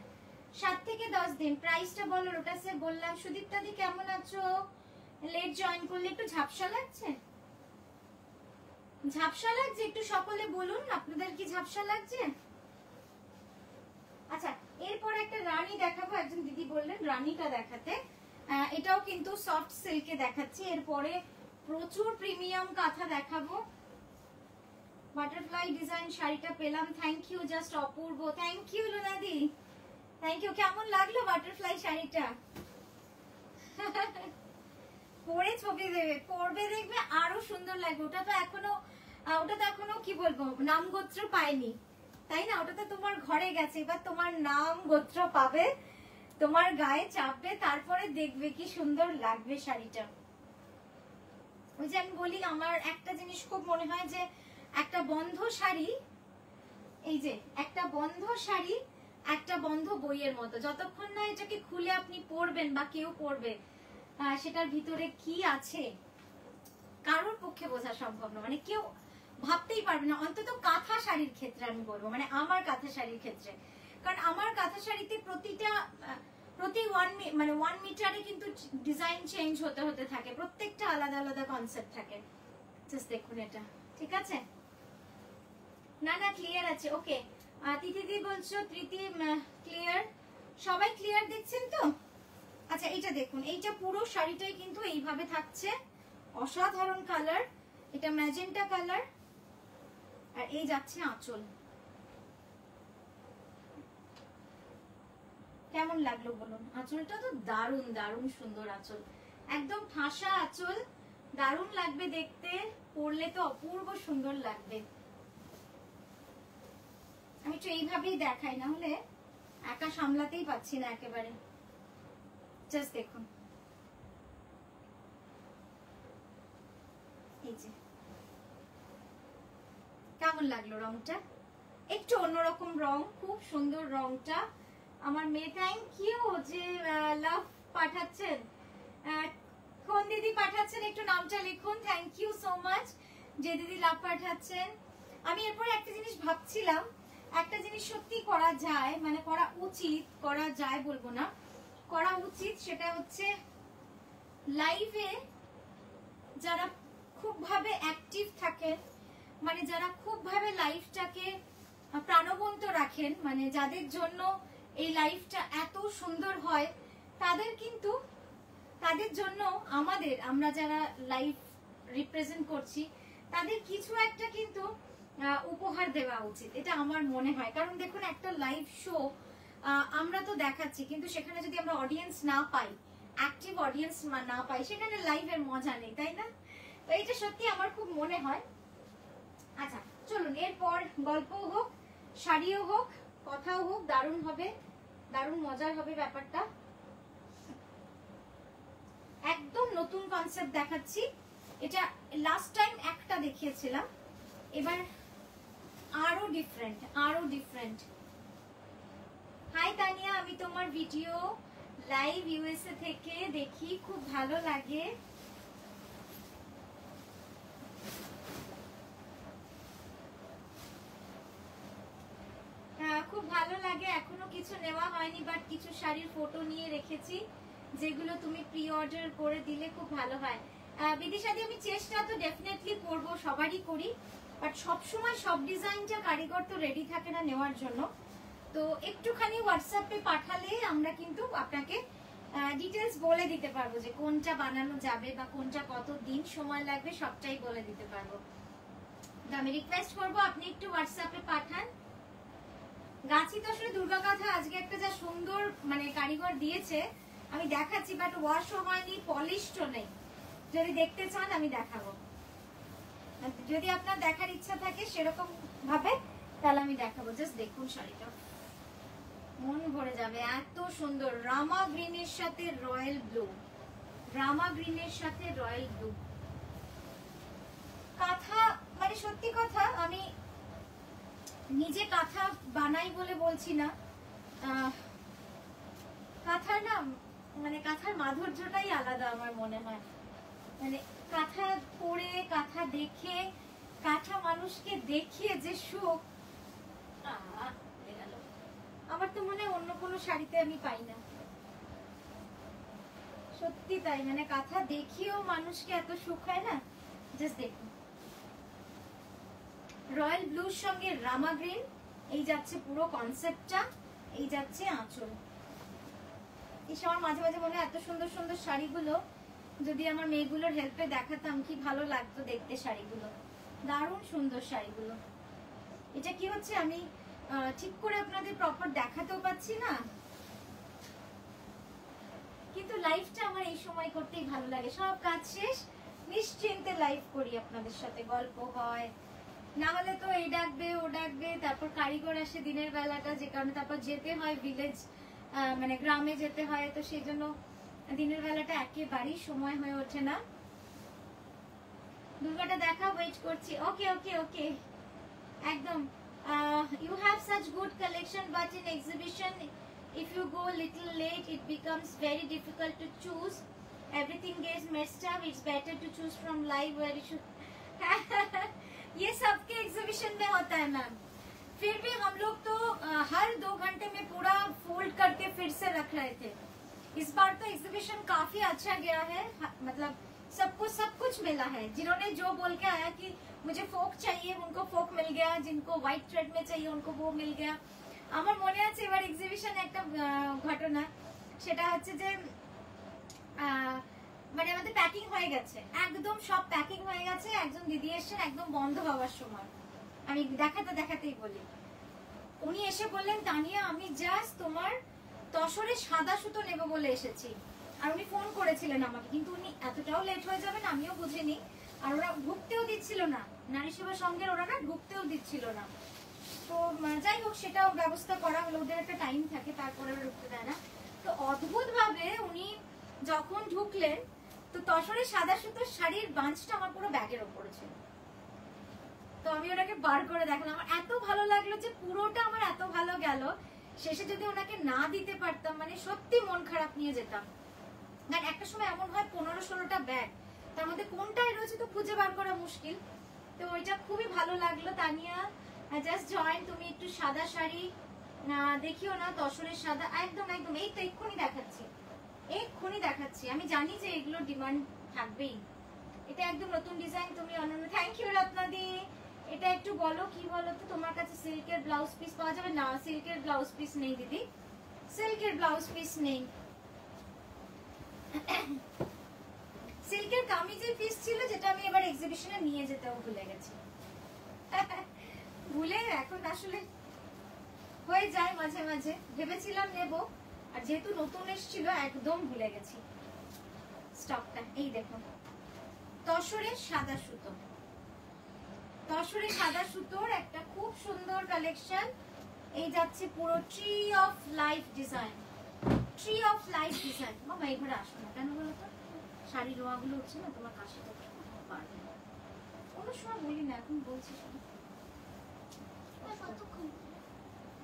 Speaker 1: 7 থেকে 10 দিন। প্রাইসটা বলো লোটাসের, বললাম। সুদীপ্তা দি কেমন আছো? লেট জয়েন করলে একটু ঝাপসা লাগছে, ঝাপসা লাগছে একটু, সকলে বলুন আপনাদের কি ঝাপসা লাগছে। আচ্ছা, এরপর একটা রানী দেখাবো, একজন দিদি বললেন রানীটা দেখাতে। এটাও কিন্তু সফট সিল্কে দেখাচ্ছি। এরপরে প্রচুর প্রিমিয়াম কাঁথা দেখাবো। বাটারফ্লাই ডিজাইন শাড়িটা পেলাম, থ্যাংক ইউ, জাস্ট অপূর্ব, থ্যাংক ইউ লোনাদি, থ্যাংক ইউ। কেমন লাগলো বাটারফ্লাই শাড়িটা? পরে ছবি দেবে, পরবে দেখবে আরো সুন্দর লাগবে। ওটা তো এখনো কি বলবো, নাম গোত্র পায়নি, তাই না? ওটা তো তোমার ঘরে গেছে, এবার তোমার নাম গোত্র পাবে, তোমার গায়ে চাপবে, তারপরে দেখবে কি সুন্দর লাগবে শাড়িটা। ওই যে আমি বলি, আমার একটা জিনিস খুব মনে হয় যে একটা বন্ধ শাড়ি, এই যে একটা বন্ধ শাড়ি একটা বন্ধ বইয়ের মতো, যতক্ষণ না এটাকে খুলে আপনি পড়বেন বা কেউ পড়বে, সেটার ভিতরে কি আছে কারোর পক্ষে বোঝা সম্ভব না, মানে কেউ ভাবতেই পারবে না। অন্তত কাঁথা শাড়ির ক্ষেত্রে আমি বলবো, মানে আমার কাঁথা শাড়ির ক্ষেত্রে, কারণ আমার কাঁথা শাড়িতে প্রতি 1 মিটারে কিন্তু ডিজাইন চেঞ্জ হতে থাকে, প্রত্যেকটা আলাদা আলাদা কনসেপ্ট থাকে। জাস্ট দেখুন এটা, ঠিক আছে। না ক্লিয়ার আছে, ওকে। তিথিদি বলছো, তৃতি ক্লিয়ার, সবাই ক্লিয়ার দেখছেন তো? আচ্ছা, এইটা দেখুন, এইটা পুরো শাড়িটাই কিন্তু এইভাবে থাকছে, অসাধারণ কালার, এটা ম্যাজেন্টা কালার। আর এই যাচ্ছে আঁচল, কেমন লাগলো বলুন? আঁচলটা তো দারুণ দারুণ সুন্দর আঁচল, একদম ঠাসা আঁচল, দারুণ লাগবে দেখতে, পরলে তো অপূর্ব সুন্দর লাগবে। আমি একটু এইভাবেই দেখাই, না হলে একা সামলাতেই পাচ্ছি না একেবারে। জাস্ট দেখুন, এই যে কেমন লাগলো রংটা, একটু অন্যরকম রং, খুব সুন্দর রংটা। আমার মেয়ে, থ্যাংক ইউ যে লাভ পাঠাচ্ছেন, কোন দিদি পাঠাচ্ছেন একটু নামটা লিখুন, থ্যাংক ইউ সো মাচ যে দিদি লাভ পাঠাচ্ছেন। আমি এরপরে একটা জিনিস ভাবছিলাম, একটা জিনিস সত্যি করা যায়, মানে করা উচিত, করা যায় বলবো না, করা উচিত, সেটা হচ্ছে লাইভে যারা খুব ভাবে অ্যাক্টিভ থাকেন, মানে যারা খুব ভাবে লাইফটাকে প্রাণবন্ত রাখেন, মানে যাদের জন্য এই লাইফটা এত সুন্দর হয়, তাদের জন্য আমরা যারা লাইফ রিপ্রেজেন্ট করছি, তাদের কিছু একটা কিন্তু উপহার দেওয়া উচিত, এটা আমার মনে হয়। কারণ দেখুন, একটা লাইভ শো আমরা তো দেখাচ্ছি, কিন্তু সেখানে যদি আমরা অডিয়েন্স না পাই, অ্যাক্টিভ অডিয়েন্স না পাই, সেখানে লাইভের মজা নেই, তাই না? তো এটা সত্যি আমার খুব মনে হয়। আচ্ছা চলুন, এরপর গল্পও হোক, শাড়িও হোক, কথাও হোক, দারুণ হবে, দারুণ মজার হবে ব্যাপারটা। একদম নতুন কনসেপ্ট দেখাচ্ছি, এটা লাস্ট টাইম একটা দেখিয়েছিলাম, এবার আরো ডিফারেন্ট। হাই তানিয়া, আমি তোমার ভিডিও লাইভ ইউএসএ থেকে দেখি, খুব ভালো লাগে। খুব ভালো লাগে। এখনো কিছু নেওয়া হয়নি, বাট কিছু শাড়ির ফটো নিয়ে রেখেছি যেগুলো তুমি প্রি অর্ডার করে দিলে খুব ভালো হয়। বিদিশাদি আমি চেষ্টা তো ডেফিনেটলি করব, সবারই করি, বাট সবসময় সব ডিজাইনটা কারিগর তো রেডি থাকে না নেওয়ার জন্য। তো একটুখানি হোয়াটসঅ্যাপে পাঠালে আমরা কিন্তু আপনাকে ডিটেলস বলে দিতে পারবো যে কোনটা বানানো যাবে বা কোনটা কত দিন সময় লাগবে, সবটাই বলে দিতে পারবো। তো আমি রিকোয়েস্ট করবো আপনি একটু হোয়াটসঅ্যাপে পাঠান। গাছি তসরে দুর্গা কথা আজকে একটা যা সুন্দর মানে কারিগর দিয়েছে আমি দেখাচ্ছি, বাট ওয়াশও হয়নি, পলিশও নেই। যদি দেখতে চান আমি দেখাবো, যদি আপনার দেখার ইচ্ছা থাকে সেরকম ভাবে তাহলে আমি দেখাবো। জাস্ট দেখুন শাড়িটা, মন ভরে যাবে, এত সুন্দর। রামা গ্রিনের সাথে রয়্যাল ব্লু, রামা গ্রিনের সাথে রয়্যাল ব্লু কাঁথা। মানে সত্যি কথা, আমি নিজে কাঁথা বানাই বলে বলছি না, কাঁথার না মানে কাঁথার মাধুর্যটাই আলাদা আমার মনে হয়। মানে কাঁথা পরে, কাঁথা দেখে, কাঁথা মানুষকে দেখিয়ে যে সুখ, আমার তো মনে হয় অন্য কোনো শাড়িতে আমি পাই না। সত্যি তাই, মানে কাঁথা দেখিয়েও মানুষকে এত সুখ হয় না। জাস্ট দেখুন, রয়্যাল ব্লুর সঙ্গে রামা গ্রিন, এই যাচ্ছে পুরো কনসেপ্টটা, এই যাচ্ছে আঁচল। এই আমার মাঝে মাঝে মনে হয় এত সুন্দর সুন্দর শাড়িগুলো যদি আমার মেয়েগুলোর হেল্পে দেখাতাম কি ভালো লাগতো দেখতে। শাড়িগুলো দারুণ সুন্দর শাড়িগুলো। এটা কি হচ্ছে আমি ঠিক করে আপনাদের প্রপার দেখাতেও পাচ্ছি না, কিন্তু লাইফটা আমার এই সময় করতেই ভালো লাগে। সব কাজ শেষ, নিশ্চিন্তে লাইভ করি আপনাদের সাথে, গল্প হয়, না হলে তো এই ডাকবে ও ডাকবে, তারপর কারিগর আসে দিনের বেলাটা, যে কারণে তারপর যেতে হয় ভিলেজ, মানে গ্রামে যেতে হয়, তো সেই জন্য দিনের বেলাটা একেবারেই সময় হয়ে ওঠে না। দুর্গাটা দেখা, ওয়েট করছি। ওকে ওকে ওকে, একদম। You have such good collection, but in exhibition if you go little late it becomes very difficult to choose, everything gets messed up, it's better to choose from live where you should ये सबके exhibition में होता है ma'am, फिर भी हम लोग तो हर 2 घंटे में पूरा फोल्ड करके फिर से रख रहे थे। इस बार तो एग्जीबिशन काफी अच्छा गया है, मतलब सबको सब कुछ मिला है। जिन्होंने जो बोल के आया कि मुझे फोक चाहिए उनको फोक मिल गया, जिनको व्हाइट थ्रेड में चाहिए उनको वो मिल गया। আমার মনে আছে এবার এক্সিবিশনে একটা ঘটনা, সেটা হচ্ছে যে মানে আমাদের প্যাকিং হয়ে গেছে, একদম সব প্যাকিং হয়ে গেছে, একজন দিদি এসেছেন একদম বন্ধ হওয়ার সময়, আমি দেখাতে দেখাতেই বলি, উনি এসে বললেন তানিয়া আমি জাস্ট তোমার তসরে সাদা সুতো নেব বলে এসেছি। আর উনি ফোন করেছিলেন আমাকে, কিন্তু উনি এতটাও লেট হয়ে যাবেন আমিও বুঝিনি, আর ওরা ঢুকতেও দিচ্ছিল না, নারী সেবা সঙ্গের ওরা না ঢুকতেও দিচ্ছিল না। তো যাই হোক সেটাও ব্যবস্থা করা হলো, ওদের একটা টাইম থাকে, তারপরে ওরা ঢুকতে দেয় না। তো অদ্ভুত ভাবে উনি যখন ঢুকলেন, তো তসরে সাদা সুতোর শাড়ির বাঁচটা আমার পুরো ব্যাগের ওপরে ছিল। তো আমি ওনাকে বার করে দেখলাম, আমার এত ভালো লাগলো যে পুরোটা আমার এত ভালো গেল, শেষে যদি ওনাকে না দিতে পারতাম মানে সত্যি মন খারাপ নিয়ে যেতাম। কারণ একটা সময় এমন হয় 15-16টা ব্যাগ, তার মধ্যে কোনটাই রয়েছে তো খুঁজে বার করা মুশকিল। তো ওইটা খুবই ভালো লাগলো। তানিয়া জাস্ট জয়েন, তুমি একটু সাদা শাড়ি দেখিও না, তসরের সাদা, একদম একদম এই তো এক্ষুনি দেখাচ্ছি, এক্ষুনি দেখাচ্ছি। আমি জানি যে এগুলোর ডিমান্ড থাকবেই, এটা একদম নতুন ডিজাইন, তুমি অনন্য। থ্যাংক ইউ রত্নাদি। এটা একটু বলো কি বলো তো, তোমার কাছে সিল্কের ব্লাউজ পিস পাওয়া যাবে? না, সিল্কের ব্লাউজ পিস নেই দিদি, সিল্কের ব্লাউজ পিস নেই। সিল্কের কামিজের পিস ছিল যেটা আমি এবার এক্সিবিশনে নিয়ে যেতেও ভুলে গেছি। ভুলে এখন আসলে হয়ে যায় মাঝে মাঝে, ভেবেছিলাম নেব, আর যেহেতু নতুন এসেছিল একদম ভুলে গেছি স্টকটা। এই দেখো তসরে সাদা সুতো, তসরে সাদা সুতোর একটা খুব সুন্দর কালেকশন। এই যাচ্ছে পুরো tree of life design, tree of life design. মামা এই ঘরে আসো না কেন বলো তো, শাড়ি রোয়াগুলো উঠছে না, তোমার কাশিটা পারবে না। কোনো সময় বলি না, এখন বলছি শুধু।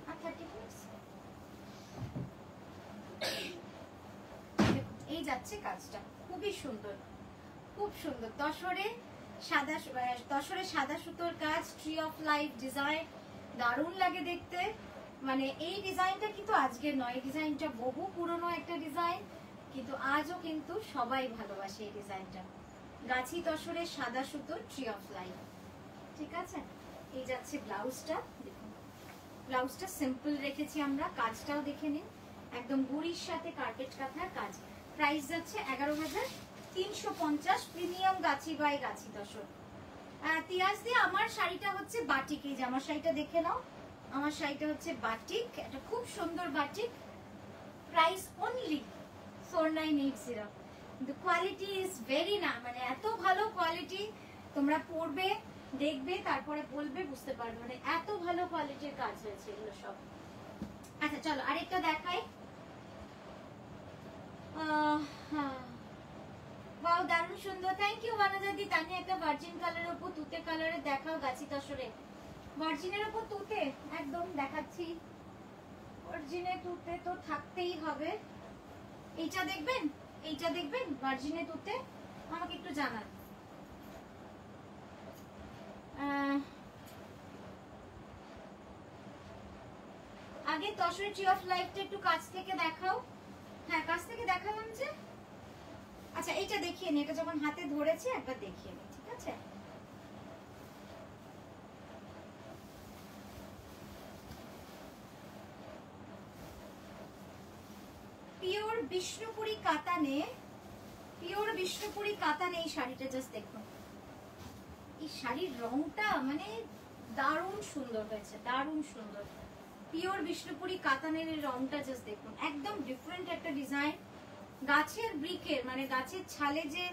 Speaker 1: আর 30 মিনিটস যাচ্ছে কাজটা, খুবই সুন্দর, খুব সুন্দর। তসরে সাদা সুতোর কাজ, ট্রি অফ লাইফ ডিজাইন, দারুণ লাগে দেখতে। মানে এই ডিজাইনটা কিন্তু আজকের নয়, এই ডিজাইনটা বহু পুরনো একটা ডিজাইন, কিন্তু আজও কিন্তু সবাই ভালোবাসে এই ডিজাইনটা। গাছি তসরের সাদা সুতোর ট্রি অফ লাইফ, ঠিক আছে। এই যাচ্ছে ব্লাউজটা, দেখুন ব্লাউজটা সিম্পল রেখেছি আমরা, কাজটাও দেখে নিন, একদম গুড়ির সাথে কার্পেট কাঁথার কাজ। প্রাইস যাচ্ছে 11,350, প্রিমিয়াম গাছি বাই গাছি তসর। তিয়াস দিয়ে আমার শাড়িটা হচ্ছে বাটিক, এই যে আমার শাড়িটা দেখে নাও, আমার শাড়িটা হচ্ছে বাটিক, এটা খুব সুন্দর বাটিক। প্রাইস অনলি 4980, কিন্তু কোয়ালিটি ইজ ভেরি না, মানে এত ভালো কোয়ালিটি, তোমরা পরবে দেখবে তারপরে বলবে, বুঝতে পারবে, মানে এত ভালো কোয়ালিটির কাজ হয়েছে এগুলো সব। আচ্ছা চলো আরেকটা দেখাই। বাহ দারুণ সুন্দর, থ্যাংক ইউ বানাদাদি। তানিয়া একটা ভার্জিন কালারের উপর তুতে কালারের দেখাও গাছি তসরে। ভার্জিনের উপর তুতে একদম দেখাচ্ছি, ভার্জিনে তুতে তো থাকতেই হবে। এইটা দেখবেন, এইটা দেখবেন ভার্জিনে তুতে, আমাকে একটু জানান। আগে তসরের ট্রি অফ লাইফটা একটু কাছ থেকে দেখাও। হ্যাঁ কাছ থেকে দেখালাম যে, আচ্ছা এইটা দেখিয়ে নি, এটা যখন হাতে ধরেছি একবার দেখিয়ে নি, ঠিক আছে। পিওর বিষ্ণুপুরি কাতানে, পিওর বিষ্ণুপুরি কাতানে এই শাড়িটা জাস্ট দেখুন, এই শাড়ির রংটা মানে দারুণ সুন্দর হয়েছে, দারুণ সুন্দর। পিওর বিষ্ণুপুরি কাতানের এই রংটা জাস্ট দেখুন, একদম ডিফারেন্ট একটা ডিজাইন। গাছের ব্রিকের মানে গাছের ছালে যে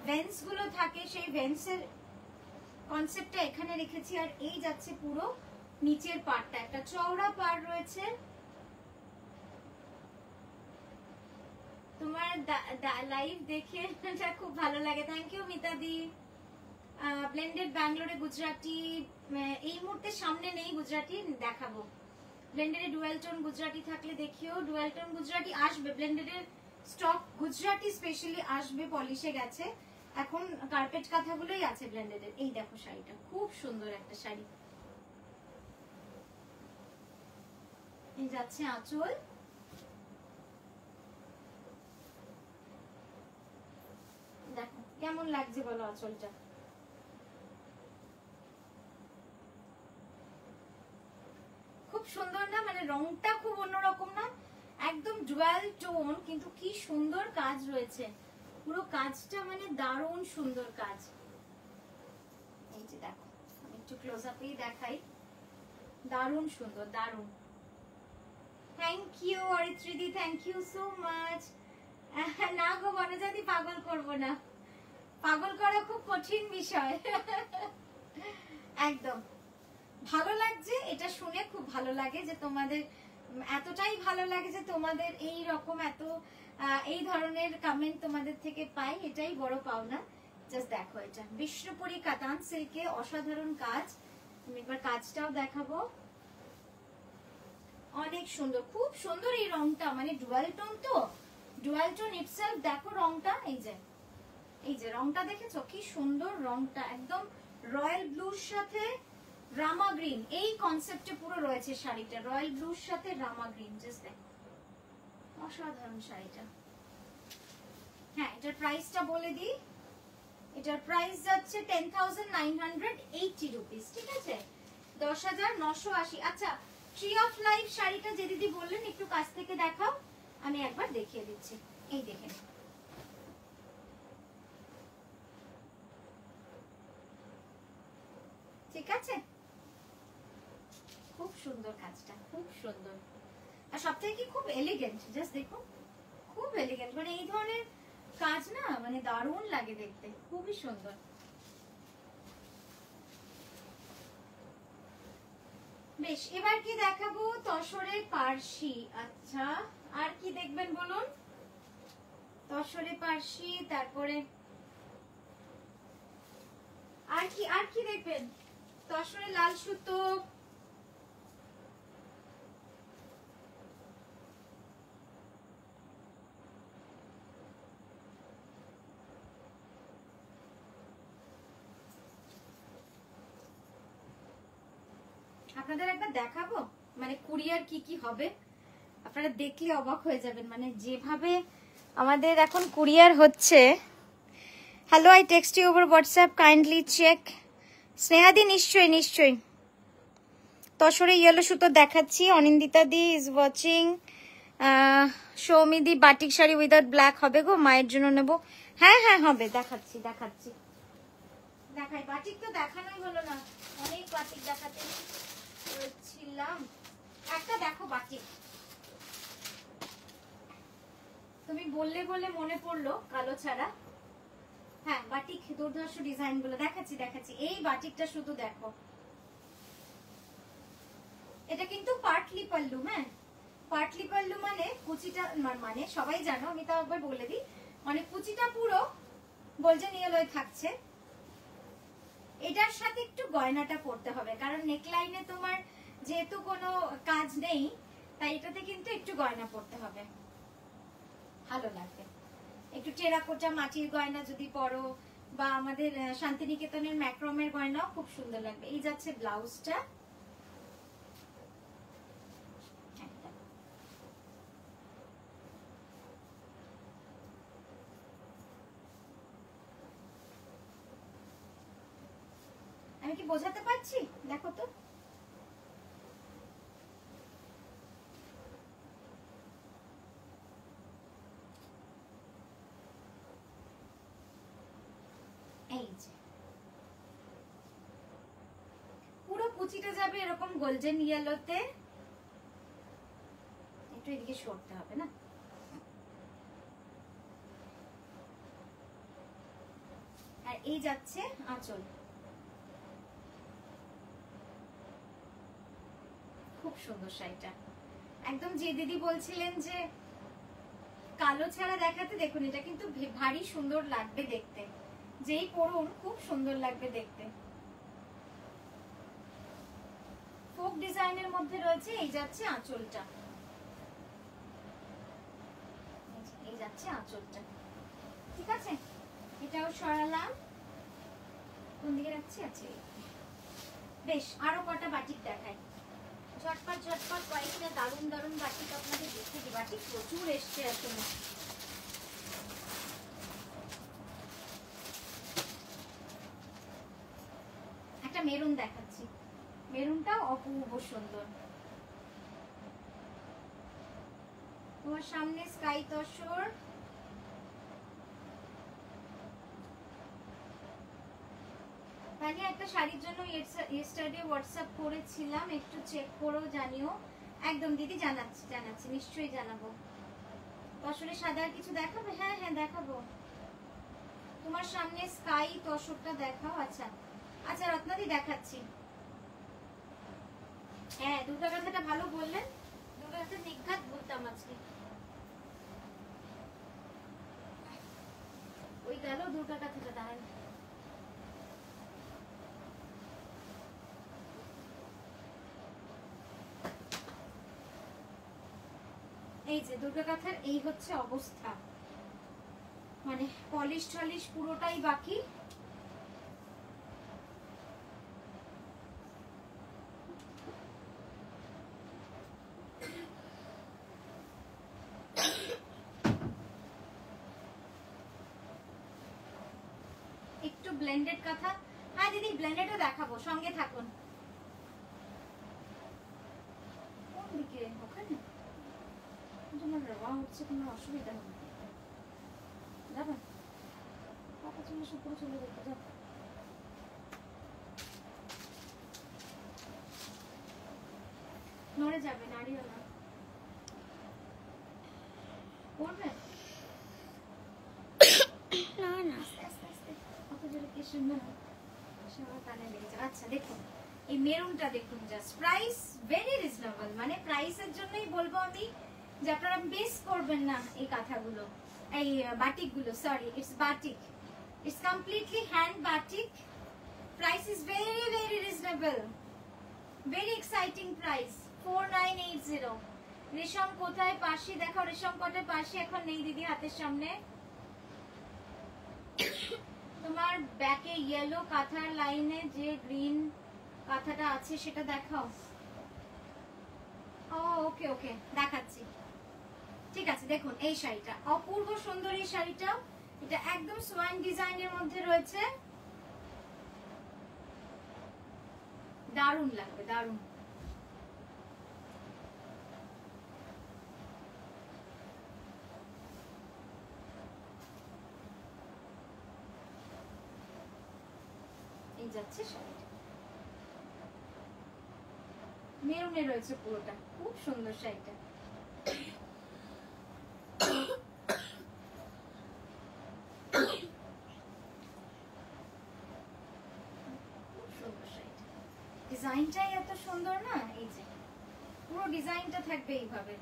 Speaker 1: ভেন্স গুলো থাকে, সেই ভেন্সের কনসেপ্টটা এখানে রেখেছি। আর এই যাচ্ছে পুরো নিচের পাড়টা, একটা চওড়া পাড় রয়েছে। তোমার লাইভ দেখে খুব ভালো লাগে, থ্যাংক ইউ মিতাদি। ব্লেন্ডেড ব্যাঙ্গালোরে গুজরাটি এই মুহূর্তে সামনে নেই, গুজরাটি দেখাবো। ব্লেন্ডেডে ডুয়াল টোন গুজরাটি থাকলে দেখিও, ডুয়াল টোন গুজরাটি আসবে, ব্লেন্ডেডের স্টক গুজরাটি স্পেশালি আসবে, পলিশে গেছে, এখন কার্পেট কাঁথাগুলোই আছে ব্লেন্ডেডের। এই দেখো শাড়িটা খুব সুন্দর একটা শাড়ি, এই যাচ্ছে আঁচল, দেখো কেমন লাগছে বলো আঁচলটা। খুব সুন্দর না, মানে রংটা খুব অন্যরকম না, একদম ডুয়াল টোন, কিন্তু কি সুন্দর কাজ রয়েছে, পুরো কাজটা মানে দারুণ সুন্দর কাজ। এই যে দেখো, আমি একটু ক্লোজ আপেই দেখাই, দারুণ সুন্দর, দারুণ। থ্যাংক ইউ অরিত্রিদি, থ্যাংক ইউ সো মাচ। না গো বনজাতি, পাগল করব না, পাগল করা খুব কঠিন বিষয়। একদম ভালো লাগছে, এটা শুনে খুব ভালো লাগে যে তোমাদের এতটাই ভালো লাগে যে তোমাদের এই রকম এত এই ধরনের কমেন্ট তোমাদের থেকে পাই, এটাই বড় পাওনা। জাস্ট দেখো, এটা বিষ্ণুপুরি কাতান সিল্কে অসাধারণ কাজ, আমি একবার কাজটাও দেখাবো, অনেক সুন্দর, খুব সুন্দর এই রংটা, মানে ডুয়াল টোন তো, ডুয়াল টোন ইটসেলফ দেখো রংটা, এই যে রংটা দেখেছো কি সুন্দর রংটা, একদম রয়্যাল ব্লুর সাথে রামা গ্রিন, এই কনসেপ্টে পুরো রয়েছে শাড়িটা, রয়্যাল ব্লুর সাথে রামা গ্রিন, জাস্ট দেখো অসাধারণ শাড়িটা। হ্যাঁ এটার প্রাইসটা বলে দিই, এটার প্রাইস যাচ্ছে 10,980 রুপিস, ঠিক আছে, 10,980। আচ্ছা ট্রি অফ লাইফ শাড়িটা যে দিদি বললেন একটু কাছ থেকে দেখাও, আমি একবার দেখিয়ে দিচ্ছি, এই দেখেন, ঠিক আছে, খুব সুন্দর কাজটা, খুব সুন্দর, আর সবথেকে কি খুব এলিগেন্ট, জাস্ট দেখুন খুব এলিগেন্ট, মানে এই ধরনের কাজ না মানে দারুণ লাগে দেখতে, খুবই সুন্দর। বেশ, এবার কি দেখাবো, তসরের পার্সি। আচ্ছা আর কি দেখবেন বলুন, তসরে পার্সি, তারপরে আর কি দেখবেন, তসরে লাল সুতো, আপনাদের একবার দেখাবো মানে কুরিয়ার কি কি হবে, আপনারা দেখলে অবাক হয়ে যাবেন, মানে যেভাবে আমাদের এখন কুরিয়ার হচ্ছে। Hello, I text you over WhatsApp, kindly check. স্নেহাদি নিশ্চয়ই নিশ্চয়ই। তসরে ইয়েলো সুতো দেখাচ্ছি। Anindita di is watching. সৌমিদি বাটিক শাড়ি উইদাউট ব্ল্যাক হবে গো, মায়ের জন্য নেব। হ্যাঁ হ্যাঁ হবে, দেখাচ্ছি দেখাচ্ছি দেখাই। বাটিক তো দেখানোই হলো না, অনেক বাটিক দেখাতে ছিলাম। একটা দেখো বাটিক, তুমি বললে বলে মনে পড়লো কালো ছাড়া। হ্যাঁ বাটিক দুর্ধর্ষ ডিজাইন গুলো দেখাচ্ছি দেখাচ্ছি। এই বাটিকটা শুধু দেখো, এটা কিন্তু পার্টলি পাল্লু। হ্যাঁ পার্টলি পাল্লু মানে কুচিটা, মানে সবাই জানো, আমি তাও একবার বলে দিই, মানে কুচিটা পুরো গোল্ডেন ইয়েলোয় থাকছে। এটার সাথে একটু গয়নাটা পড়তে হবে, কারণ নেকলাইনে তোমার যেহেতু কোনো কাজ নেই, তাই এটাতে কিন্তু একটু গয়না পড়তে হবে, ভালো লাগবে। একটু টেরাকোটা মাটির গয়না যদি পরো, বা আমাদের শান্তিনিকেতনের ম্যাক্রমের গয়নাও খুব সুন্দর লাগবে। এই যাচ্ছে ব্লাউজটা। আমি কি বোঝাতে পারছি? দেখো তো, এই যে পুরো কুচিটা যাবে এরকম গোল্ডেন ইয়েলোতে। একটু এদিকে সরতে হবে না। আর এই যাচ্ছে আঁচল, খুব সুন্দর শাড়িটা। একদম যে দিদি বলছিলেন যে কালো ছাড়া দেখাতে, দেখুন এটা কিন্তু ভারী সুন্দর লাগবে দেখতে, যেই পরুন খুব সুন্দর লাগবে দেখতে। ফোক ডিজাইনের মধ্যে রয়েছে। এই যাচ্ছে আঁচলটা, এই যাচ্ছে আঁচলটা। ঠিক আছে, এটাও সরালাম। কোন দিকে রাখছি? আছে বেশ। আরো কটা বাটিক দেখাই, ঝটপট ঝটপট কয়েকটা দারুণ দারুণ বাটিক আপনাদের দেখে দিই। বাটিক প্রচুর এসছে আসলে। একটা মেরুন দেখাচ্ছি, মেরুনটাও অপূর্ব সুন্দর। তোমার সামনে স্কাই তসর, তাহলে একটা শাড়ির জন্য ইয়েস্টারডে হোয়াটসঅ্যাপ করেছিলাম, একটু চেক করো জানিও। একদম দিদি জানাচ্ছি জানাচ্ছি, নিশ্চয়ই জানাবো। তসরে সাদা আর কিছু দেখাবে? হ্যাঁ হ্যাঁ দেখাবো। তোমার সামনে স্কাই তসরটা দেখাও। আচ্ছা আচ্ছা রত্নাদি দেখাচ্ছি। হ্যাঁ দুর্গা কথাটা ভালো বললেন, দুর্গা কথা নিঘাত বলতাম আজকে। ওই গেল দুর্গা কথাটা। দাঁড়ান, এই যে দুর্গা কথার এই হচ্ছে অবস্থা, মানে পলিশ টলিশ পুরোটাই বাকি। একটু ব্লেন্ডেড কথা। হ্যাঁ দিদি ব্লেন্ডেডও দেখাবো, সঙ্গে থাকুন। কোন দিকে? ওখানে তোমার রওয়া হচ্ছে, কোনো অসুবিধা হবে যাবেন? পাতা চলে শুক্র চলে যেতে যাও। নড়ে যাবে, নাড়িও না। করবে না না, আস্তে আস্তে কত জোরে কি সুন্দর সবার কানে লেগেছে। আচ্ছা দেখুন এই মেরুনটা দেখুন, জাস্ট প্রাইস ভেরি রিজনেবল, মানে প্রাইসের জন্যই বলবো আমি যে আপনারা মিস করবেন না এই কাঁথাগুলো, এই বাটিক গুলো। Sorry, it's batik, it's completely hand batik. Price is very very reasonable, very exciting price 4980। রেশম কোথায়? পাশে দেখো, রেশম কোথায়? পাশে এখন নেই দিদি হাতের সামনে। তোমার ব্যাকে ইয়েলো কাঁথার লাইনে যে গ্রিন কাঁথাটা আছে সেটা দেখাও। ও ওকে ওকে, দেখাচ্ছি। ঠিক আছে, দেখুন এই শাড়িটা অপূর্ব সুন্দর। এই শাড়িটা এটা একদম সোয়াইন ডিজাইনের মধ্যে রয়েছে, দারুণ লাগবে, দারুণ। এই যাচ্ছে শাড়িটা, মেরুনে রয়েছে পুরোটা, খুব সুন্দর শাড়িটা। ডিজাইনটাই এত সুন্দর না, এই যে পুরো ডিজাইনটা থাকবে এইভাবে।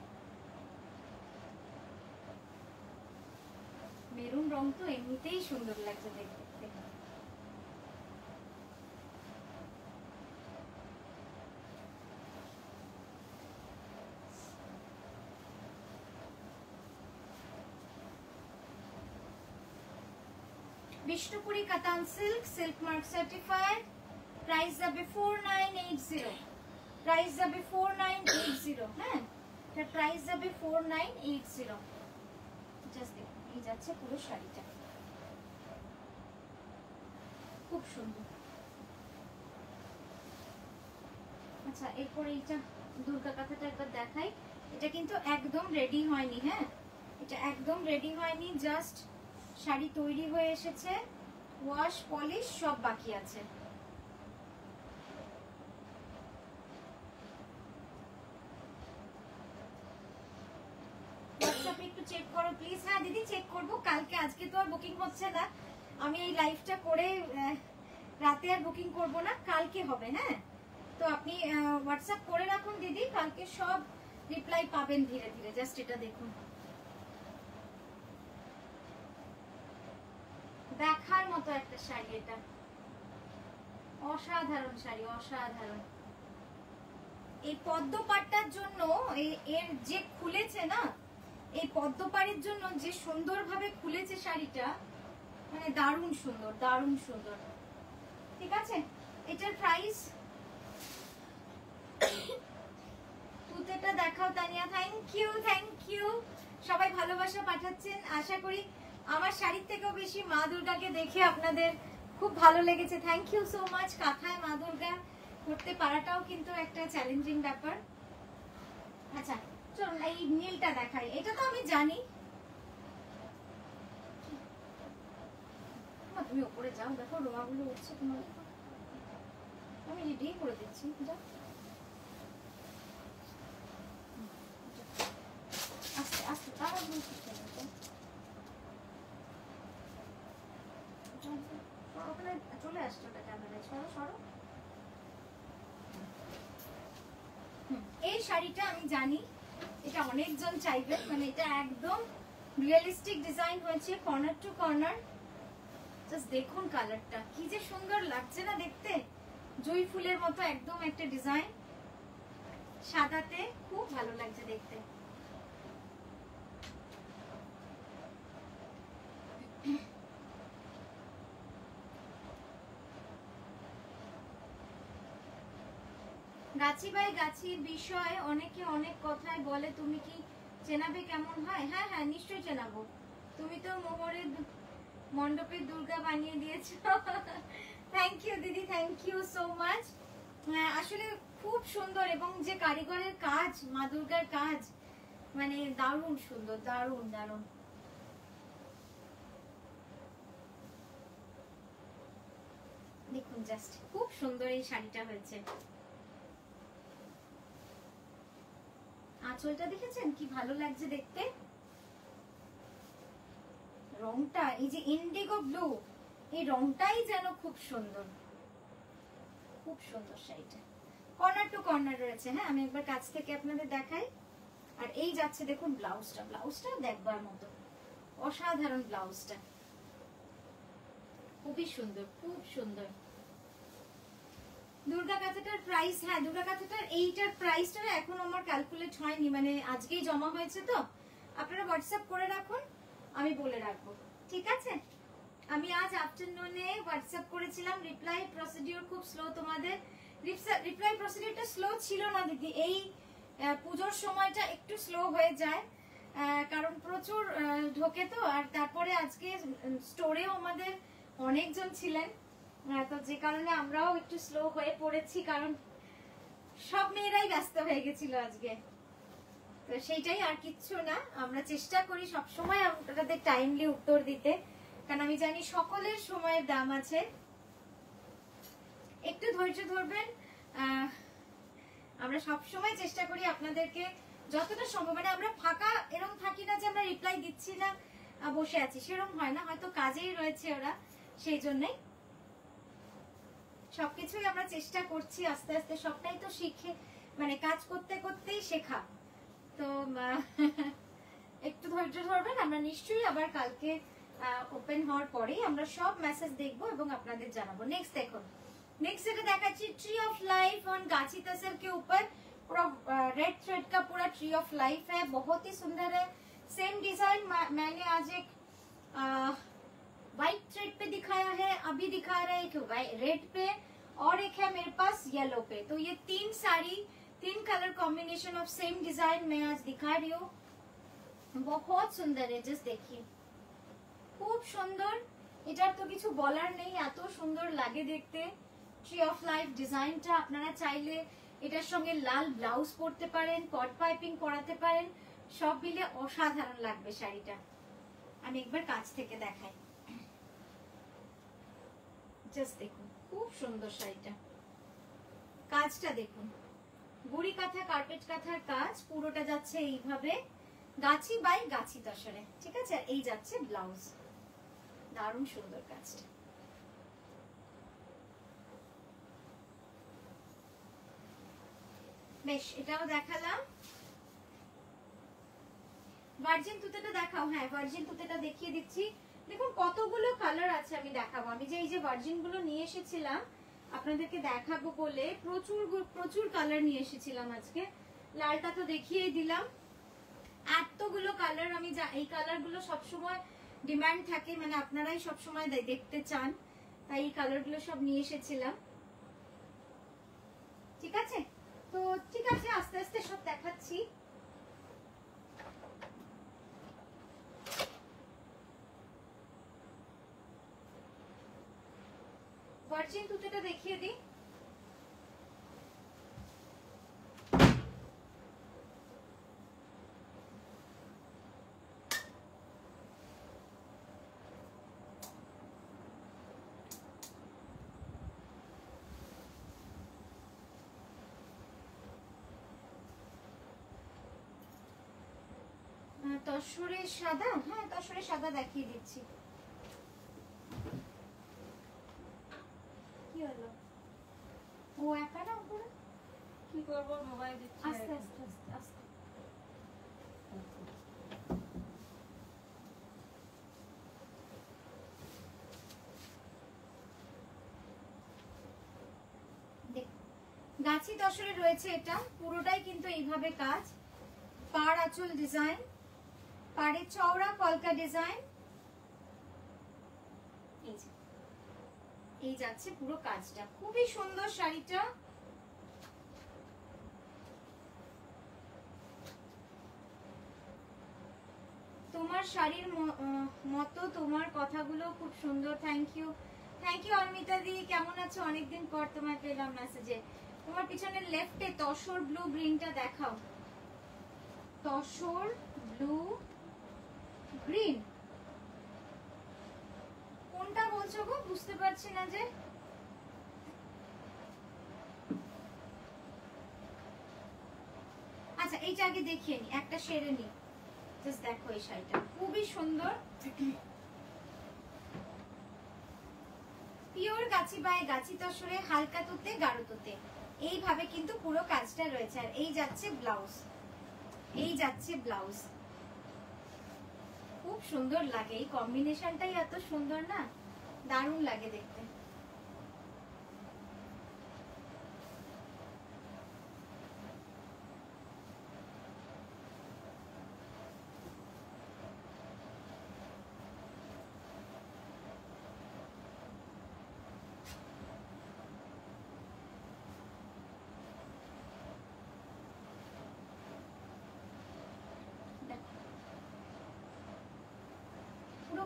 Speaker 1: মেরুন রং তো এমনিতেই সুন্দর লাগছে দেখতে। বিষ্ণুপুরি কাতান silk, silk mark certified. Price যাবে 4980, প্রাইস যাবে 4980। হ্যাঁ, এটা প্রাইস যাবে 4980। জাস্ট দেখুন, এই যাচ্ছে পুরো শাড়িটা, খুব সুন্দর। আচ্ছা, এরপরে এইটা দুর্গা কাঁথাটা একবার দেখাই। এটা কিন্তু একদম রেডি হয়নি, হ্যাঁ এটা একদম রেডি হয়নি, জাস্ট শাড়ি তৈরি হয়ে এসেছে, ওয়াশ পলিশ সব বাকি আছে। হোয়াটসঅ্যাপে একটু চেক করো প্লিজ। হ্যাঁ দিদি চেক করবো কালকে, আজকে তো আর বুকিং হচ্ছে না, আমি এই লাইভটা করে রাতে আর বুকিং করব না, কালকে হবে। হ্যাঁ, তো আপনি হোয়াটসঅ্যাপ করে রাখুন দিদি, কালকে সব রিপ্লাই পাবেন ধীরে ধীরে। জাস্ট এটা দেখুন, দেখার মতো একটা শাড়ি, এটা অসাধারণ শাড়ি, অসাধারণ। এই পদ্মপাটটার জন্য এর যে খুলেছে না, এই পদ্মপাড়ের জন্য যে সুন্দরভাবে খুলেছে শাড়িটা, মানে দারুণ সুন্দর, দারুণ সুন্দর। ঠিক আছে, এটার প্রাইস তুতেটা দেখাও Tania. Thank you, thank you, সবাই ভালোবাসা পাঠাচ্ছেন। আশা করি আমার শাড়ির থেকেও বেশি মা দুর্গাকে দেখে আপনাদের খুব ভালো লেগেছে। Thank you so much. কাঁথায় মা দুর্গা করতে পারাটাও কিন্তু একটা চ্যালেঞ্জিং ব্যাপার। আচ্ছা চলুন এই নীলটা দেখাই, এটা তো আমি জানি। তুমি উপরে যাও, দেখো রোমাগুলো উঠছে তোমার, আমি রেডি করে দিচ্ছি। আস্তে আস্তে তাড়াতাড়ি চলে আসছে ওটা ক্যামেরায়, সরো সরো। এই শাড়িটা আমি জানি এটা অনেকজন চাইবেন, মানে এটা একদম রিয়েলিস্টিক ডিজাইন হয়েছে কর্নার টু কর্নার। জাস্ট দেখুন কালারটা কি যে সুন্দর লাগছে না দেখতে, জুঁই ফুলের মতো একদম একটা ডিজাইন, সাদাতে খুব ভালো লাগছে দেখতে। গাছি ভাই গাছির বিষয়ে অনেকে অনেক কথাই বলে, তুমি কি চেনাবে কেমন হয়? হ্যাঁ হ্যাঁ নিশ্চয়ই চেনাবো, তুমি তো মোহরের মণ্ডপের দুর্গা বানিয়ে দিয়েছো। থ্যাংক ইউ দিদি, থ্যাংক ইউ সো মাচ। আসলে খুব সুন্দর, এবং যে কারিগরের কাজ, মা দুর্গার কাজ মানে দারুণ সুন্দর, দারুণ দারুণ। দেখুন জাস্ট খুব সুন্দর এই শাড়িটা হয়েছে। আঁচলটা দেখেছেন কি ভালো লাগছে দেখতে, রংটা এই যে ইন্ডিগো ব্লু, এই রংটাই যেন খুব সুন্দর, খুব সুন্দর শাড়িটা। কর্নার টু কর্নার রয়েছে। হ্যাঁ আমি একবার কাছ থেকে আপনাদের দেখাই। আর এই যাচ্ছে দেখুন ব্লাউজটা, ব্লাউজটা দেখবার মতো, অসাধারণ ব্লাউজটা, খুবই সুন্দর, খুব সুন্দর। দুর্গা কাঁথাটার প্রাইস, হ্যাঁ দুর্গা কাঁথাটার এইটার প্রাইসটা এখন আমার ক্যালকুলেট হয়নি, মানে আজকেই জমা হয়েছে, তো আপনারা হোয়াটসঅ্যাপ করে রাখুন, আমি বলে রাখবো। ঠিক আছে, আমি আজ আফটারনুনে হোয়াটসঅ্যাপ করেছিলাম, রিপ্লাই প্রসিডিউর খুব স্লো তোমাদের। রিপ্লাই প্রসিডিউরটা স্লো ছিল না দিদি, এই পুজোর সময়টা একটু স্লো হয়ে যায়, কারণ প্রচুর ঢোকে তো। আর তারপরে আজকে স্টোরেও আমাদের অনেকজন ছিলেন, তো যে কারণে আমরাও একটু স্লো হয়ে পড়েছি, কারণ সব মেয়েরাই ব্যস্ত হয়ে গেছিল আজকে। তো সেইটাই, আর কিচ্ছু না। আমরা চেষ্টা করি সবসময় আপনাদের টাইমলি উত্তর দিতে, কারণ আমি জানি সকলের সময়ের দাম আছে। একটু ধৈর্য ধরবেন। আমরা সবসময় চেষ্টা করি আপনাদেরকে যতটা সম্ভব, মানে আমরা ফাঁকা এরকম থাকি না যে আমরা রিপ্লাই দিচ্ছি না, বসে আছি, সেরকম হয় না। হয়তো কাজেই রয়েছে ওরা, সেই জন্যই সবকিছুই আমরা চেষ্টা করছি আস্তে আস্তে। সবটাই তো শিখে, মানে কাজ করতে করতেই শেখা। তো একটু ধৈর্য ধরবেন। আমরা নিশ্চয়ই আবার কালকে ওপেন হওয়ার পরেই আমরা সব মেসেজ দেখবো এবং আপনাদের জানাবো। নেক্সট দেখুন, नेक्स्ट যেটা দেখাচ্ছি ट्री ऑफ लाइफ ऑन गाची तसर के ऊपर पूरा रेड थ्रेड का पूरा ट्री ऑफ लाइफ है, बहुत ही सुंदर है। सेम डिजाइन मैंने आज एक व्हाइट थ्रेड पे दिखाया है, अभी दिखा रहा है एक रेड पे और एक है मेरे पास येलो पे। तो ये 3 sari 3 colour combination of same design मैं आज दिखा रही हूँ। बहुत सुंदर है, जस्ट देखिए, खूब सुंदर। এটার তো কিছু বলার নেই, এত সুন্দর লাগে দেখতে। ট্রি অফ লাইফ ডিজাইনটা আপনারা চাইলে এটার সঙ্গে লাল ব্লাউজ পরতে পারেন, কট পাইপিং পরাতে পারেন, সব মিলে অসাধারণ লাগবে শাড়িটা। আমি একবার কাছ থেকে দেখাই, জাস্ট দেখুন, খুব সুন্দর শাড়িটা। কাজটা দেখুন, গুড়ি কাঁথা কার্পেট কাঁথার কাজ, পুরোটা যাচ্ছে এইভাবে গাছি বাই গাছি তসরে, ঠিক আছে। আর এই যাচ্ছে ব্লাউজ, দারুণ সুন্দর কাজটা। বেশ, এটাও দেখালাম। ভার্জিন তুতেটা দেখাও। হ্যাঁ, ভার্জিন তুতেটা দেখিয়ে দিচ্ছি। দেখুন কতগুলো কালার আছে, আমি দেখাবো। আমি যে এই যে ভার্জিন গুলো নিয়ে এসেছিলাম আপনাদেরকে দেখাবো বলে প্রচুর প্রচুর কালার নিয়ে এসেছিলাম আজকে। লালটা তো দেখিয়েই দিলাম। এতগুলো কালার, আমি এই কালার গুলো সবসময় ডিমান্ড থাকে, মানে আপনারাই সবসময় দেখতে চান, তাই এই কালার গুলো সব নিয়ে এসেছিলাম। ঠিক আছে, তো ঠিক আছে, আস্তে আস্তে সব দেখাচ্ছি। ভার্জিন তুতেটা দেখিয়ে দিই। তসরের সাদা, হ্যাঁ তসরের সাদা দেখিয়ে দিচ্ছি। কি হলো, ও একা না উপরে কি করবো, মোবাইল দিচ্ছি। আস্তে আস্তে আস্তে আস্তে। গাছি তসরে রয়েছে, এটা পুরোটাই কিন্তু এইভাবে কাজ। পাড় আঁচল ডিজাইন, পাড়ে চওড়া কলকা ডিজাইন, এই যাচ্ছে পুরো কাজটা। খুবই সুন্দর শাড়িটা। তোমার শাড়ির মতো তোমার কথাগুলো খুব সুন্দর। Thank you, thank you Armita di, কেমন আছো? অনেকদিন পর তোমায় পেলাম মেসেজে। তোমার পিছনের লেফটে তসর ব্লু গ্রিনটা দেখাও। তসর ব্লু গ্রিন কোনটা বলছো গো, বুঝতে পারছি না যে। আচ্ছা, এইটা আগে দেখিয়ে নি, একটা সেরে নি। জাস্ট দেখো এই শাড়িটা খুবই সুন্দর। পিওর গাছি বাই গাছি তসরে, হালকা তুতে গাঢ় তুতে, এইভাবে কিন্তু পুরো কাজটা রয়েছে। আর এই যাচ্ছে ব্লাউজ, এই যাচ্ছে ব্লাউজ। খুব সুন্দর লাগে, এই কম্বিনেশনটাই এত সুন্দর না, দারুণ লাগে দেখতে।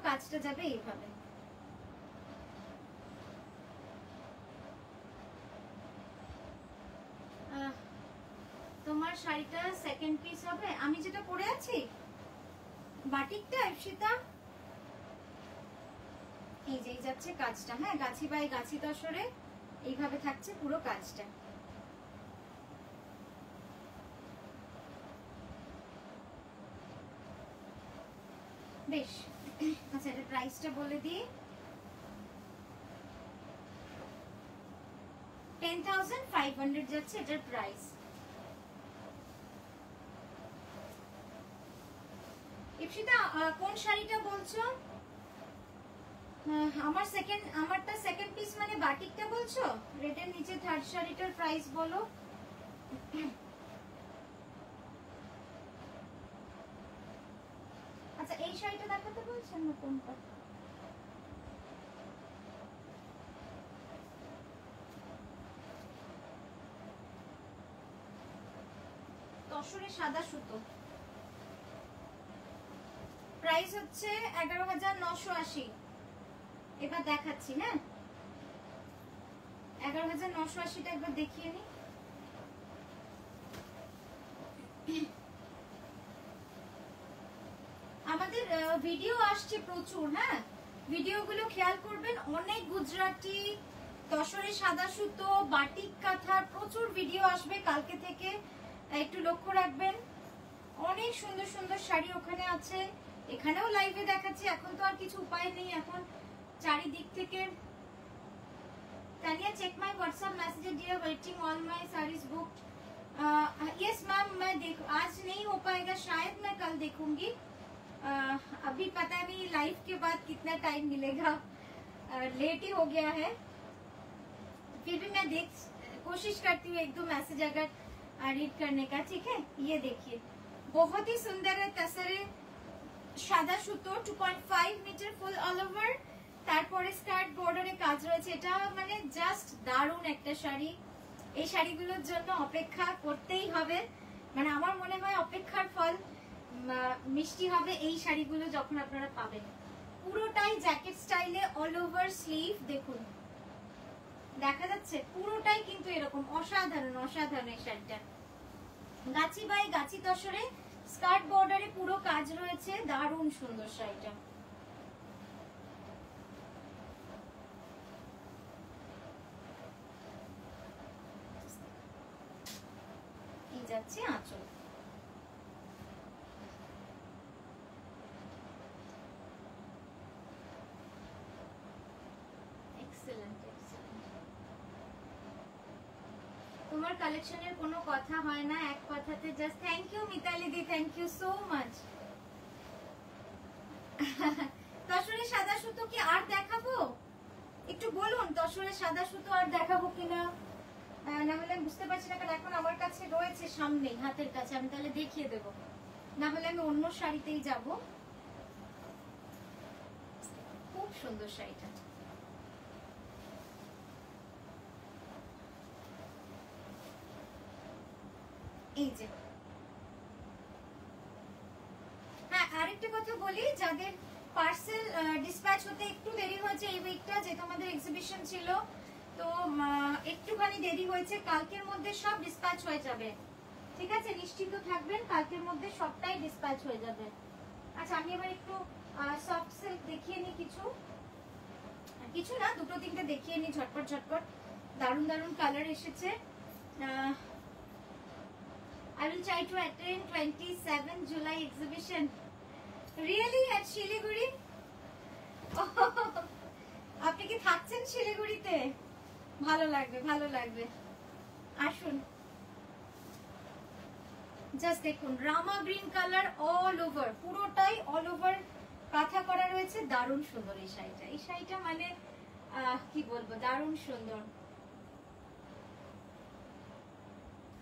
Speaker 1: কাজটা যাবে এইভাবে। তোমার শাড়িটা সেকেন্ড পিস হবে। আমি যেটা পরে আছি বাটিকটা ইপসিতা, এই যে যাচ্ছে কাজটা, হ্যাঁ গাছি বাই গাছি তসরে এইভাবে থাকছে পুরো কাজটা। বেশ, আচ্ছা এটা প্রাইসটা বলে দিই। 10,500 যাচ্ছে এটার প্রাইস। ইপসিতা কোন শাড়িটা বলছো? আমারটা সেকেন্ড পিস মানে বাটিকটা বলছো? রেটের নিচে থার্ড শাড়িটার প্রাইস বলো। আচ্ছা এই শাড়িটা দেখাতে বলছেন না কোনটা? তসরে সাদা সুতো, প্রাইস হচ্ছে 11,980। এবার দেখাচ্ছি, হ্যাঁ 11,980টা একবার দেখিয়ে নি। আমাদের ভিডিও আসছে প্রচুর, হ্যাঁ ভিডিওগুলো খেয়াল করবেন। অনেক গুজরাটি, তসরে সাদা সুতো, বাটিক কাঁথার প্রচুর ভিডিও আসবে কালকে থেকে, একটু লক্ষ্য রাখবেন। অনেক সুন্দর সুন্দর শাড়ি ওখানে আছে, এখানেও লাইভে দেখাচ্ছি। এখন তো আর কিছু উপায় নেই, এখন চারিদিক থেকে। Tania check my WhatsApp message dear, waiting all my saris booked. Yes ma'am, मैं आज नहीं हो पाएगा, शायद मैं कल देखूंगी। अभी पता नहीं लाइव के बाद कितना टाइम मिलेगा, लेट ही हो गया है। फिर भी मैं कोशिश करती हूँ एक दो मैसेज अगर रीड करने का, ठीक है। ये देखिए बहुत ही सुंदर है, तसरे সাদা সুতো 2.5 মিটার ফুল অল ওভার, তারপরে স্কার্ট বর্ডারে কাজ রয়েছে। এটা মানে জাস্ট দারুণ একটা শাড়ি। এই শাড়িগুলোর জন্য অপেক্ষা করতেই হবে, মানে আমার মনে হয় অপেক্ষার ফল মিষ্টি হবে এই শাড়িগুলো যখন আপনারা পাবেন। পুরোটাই জ্যাকেট স্টাইলে অল ওভার স্লিভ, দেখুন দেখা যাচ্ছে পুরোটাই কিন্তু এরকম অসাধারণ অসাধারণ। এই শাড়িটা গাছি বাই গাছি তসরে স্কার্ট বর্ডারে পুরো কাজ রয়েছে, দারুণ সুন্দর শাড়িটা। এই যাচ্ছে আঁচল, এক্সেলেন্ট এক্সেলেন্ট। তোমার কালেকশনের কোনো কথা হয় না, এক কথাতে just thank you Mitali di, thank you so much. তসরে সাদা সুতো কি আর দেখাবো? একটু বলুন তসরে সাদা সুতো আর দেখাবো কিনা, না হলে আমি বুঝতে পারছি না, কারণ এখন আমার কাছে রয়েছে সামনেই হাতের কাছে, আমি তাহলে দেখিয়ে দেবো, না হলে আমি অন্য শাড়িতেই যাব। খুব সুন্দর শাড়িটা, এই যে। হ্যাঁ আরেকটা কথা বলি, যাদের পার্সেল ডিসপ্যাচ হতে একটু দেরি হয়েছে এই উইকটা, যে তোমাদের এক্সিবিশন ছিল তো একটুখানি দেরি হয়েছে, কালকের মধ্যে সব ডিসপ্যাচ হয়ে যাবে, ঠিক আছে, নিশ্চিত থাকবেন কালকের মধ্যে সবটাই ডিসপ্যাচ হয়ে যাবে। আচ্ছা আমি এবার একটু সফট সিল্ক দেখিয়ে নি, কিছু না দুটো তিনটে দেখিয়ে নি ঝটপট ঝটপট, দারুণ দারুণ কালার এসেছে। I will try to attend 27 July exhibition. Really at Shiliguri? আপনি কি থাকছেন শিলিগুড়িতে? ভালো লাগবে ভালো লাগবে, আসুন। জাস্ট দেখুন রামা গ্রিন কালার অল ওভার, পুরোটাই অল ওভার কাঁথা করা রয়েছে, দারুণ সুন্দর এই শাড়িটা। এই শাড়িটা মানে কি বলবো, দারুণ সুন্দর।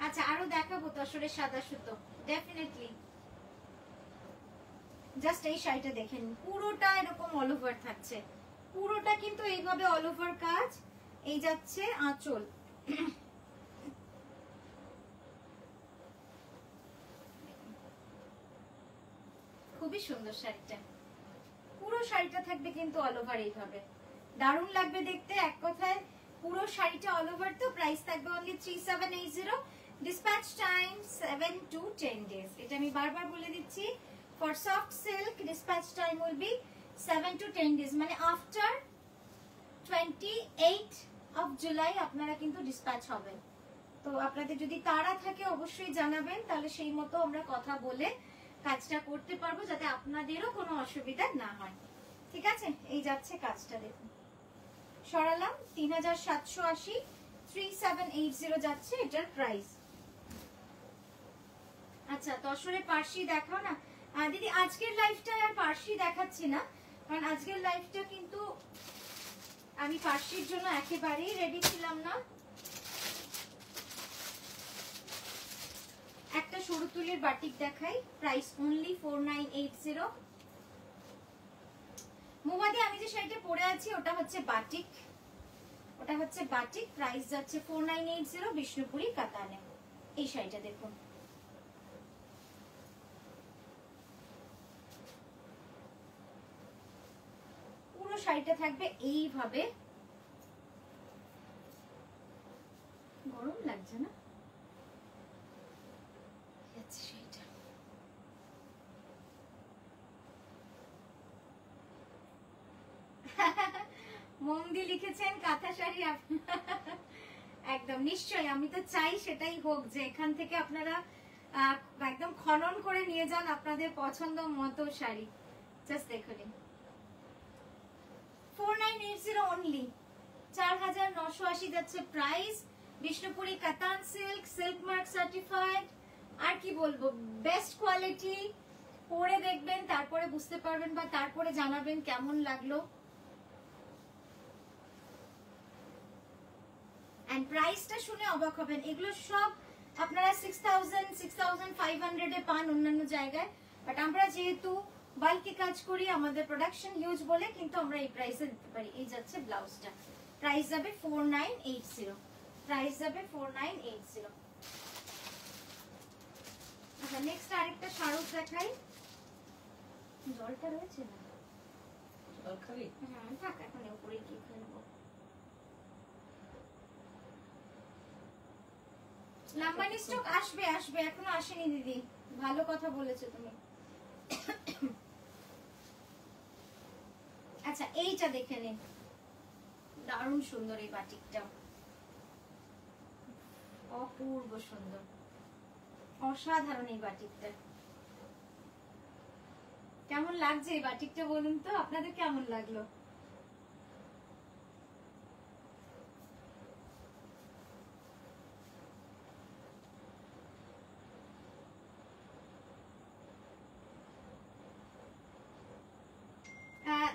Speaker 1: আচ্ছা আরো দেখাবো তসরে সাদা সুতো, ডেফিনেটলি। জাস্ট এই শাড়িটা দেখেন, পুরোটা এরকম অল ওভার থাকছে, পুরোটা কিন্তু এইভাবে অল ওভার কাজ। এই যাচ্ছে আঁচল, খুবই সুন্দর শাড়িটা, পুরো শাড়িটা থাকবে কিন্তু অল ওভার এইভাবে, দারুণ লাগবে দেখতে। এক কথায় পুরো শাড়িটা অল ওভার। তো প্রাইস থাকবে only 3780, dispatch time 7 to 10 days। এটা আমি বারবার বলে দিচ্ছি, for soft silk dispatch time will be 7 to 10 days, মানে আফটার 28 of July আপনারা কিন্তু ডিসপ্যাচ হবেন। তো আপনাদের যদি তাড়া থাকে অবশ্যই জানাবেন, তাহলে সেই মতো আমরা কথা বলে কাজটা করতে পারবো, যাতে আপনাদেরও কোনো অসুবিধা না হয়। ঠিক আছে, এই যাচ্ছে কাজটা, দেখুন সরালাম 3780, 3780 যাচ্ছে এটার প্রাইস। আচ্ছা তসরে পার্সি দেখাও না দিদি। আজকের লাইফটা আর পার্সি দেখাচ্ছি না, কারণ আজকের লাইফটা কিন্তু আমি পার্সির জন্য একেবারেই রেডি ছিলাম না। একটা সরু তুলির বাটিক দেখাই, প্রাইস অনলি 4980। মোমাদি আমি যে শাড়িটা পরে আছি ওটা হচ্ছে বাটিক, ওটা হচ্ছে বাটিক, প্রাইস যাচ্ছে 4980 বিষ্ণুপুরি কাতানে। এই শাড়িটা দেখুন, পুরো শাড়িটা থাকবে এইভাবে। গরম লাগছে না শাড়িটা? মন্দি লিখেছেন কাঁথা শাড়ি একদম নিশ্চয়ই, আমি তো চাই সেটাই হোক, যে এখান থেকে আপনারা একদম খনন করে নিয়ে যান আপনাদের পছন্দ মতো শাড়ি। জাস্ট দেখুন 4980 অনলি, 4980 যাচ্ছে প্রাইস। বিষ্ণুপুরি কাতান সিল্ক, সিল্ক মার্ক সার্টিফাইড। আর কি বলবো, বেস্ট কোয়ালিটি। পরে দেখবেন, তারপরে বুঝতে পারবেন বা তারপরে জানাবেন কেমন লাগলো। এন্ড প্রাইসটা শুনে অবাক হবেন, এগুলো সব আপনারা 6000 6500 এ পান অন্যান্য জায়গায়, বাট আমরা যেহেতু বাল্কে কাজ করি, আমাদের প্রোডাকশন হিউজ বলে কিন্তু আমরা এই প্রাইসে দিতে পারি। এই যাচ্ছে ব্লাউজটা, প্রাইস যাবে 4980, প্রাইস যাবে 4980। আচ্ছা নেক্সট আরেকটা শাড়ি দেখাই। জলটা রয়েছে না? জল খাবি? হ্যাঁ থাক, এখন উপরে কি ফেলবো। লাম্বানি স্টক আসবে, আসবে, এখনো আসেনি দিদি। ভালো কথা বলেছো তুমি। আচ্ছা এইটা দেখে নিন, দারুণ সুন্দর এই বাটিকটা, অপূর্ব সুন্দর, অসাধারণ এই বাটিকটা। কেমন লাগছে এই বাটিকটা বলুন তো, আপনাদের কেমন লাগলো?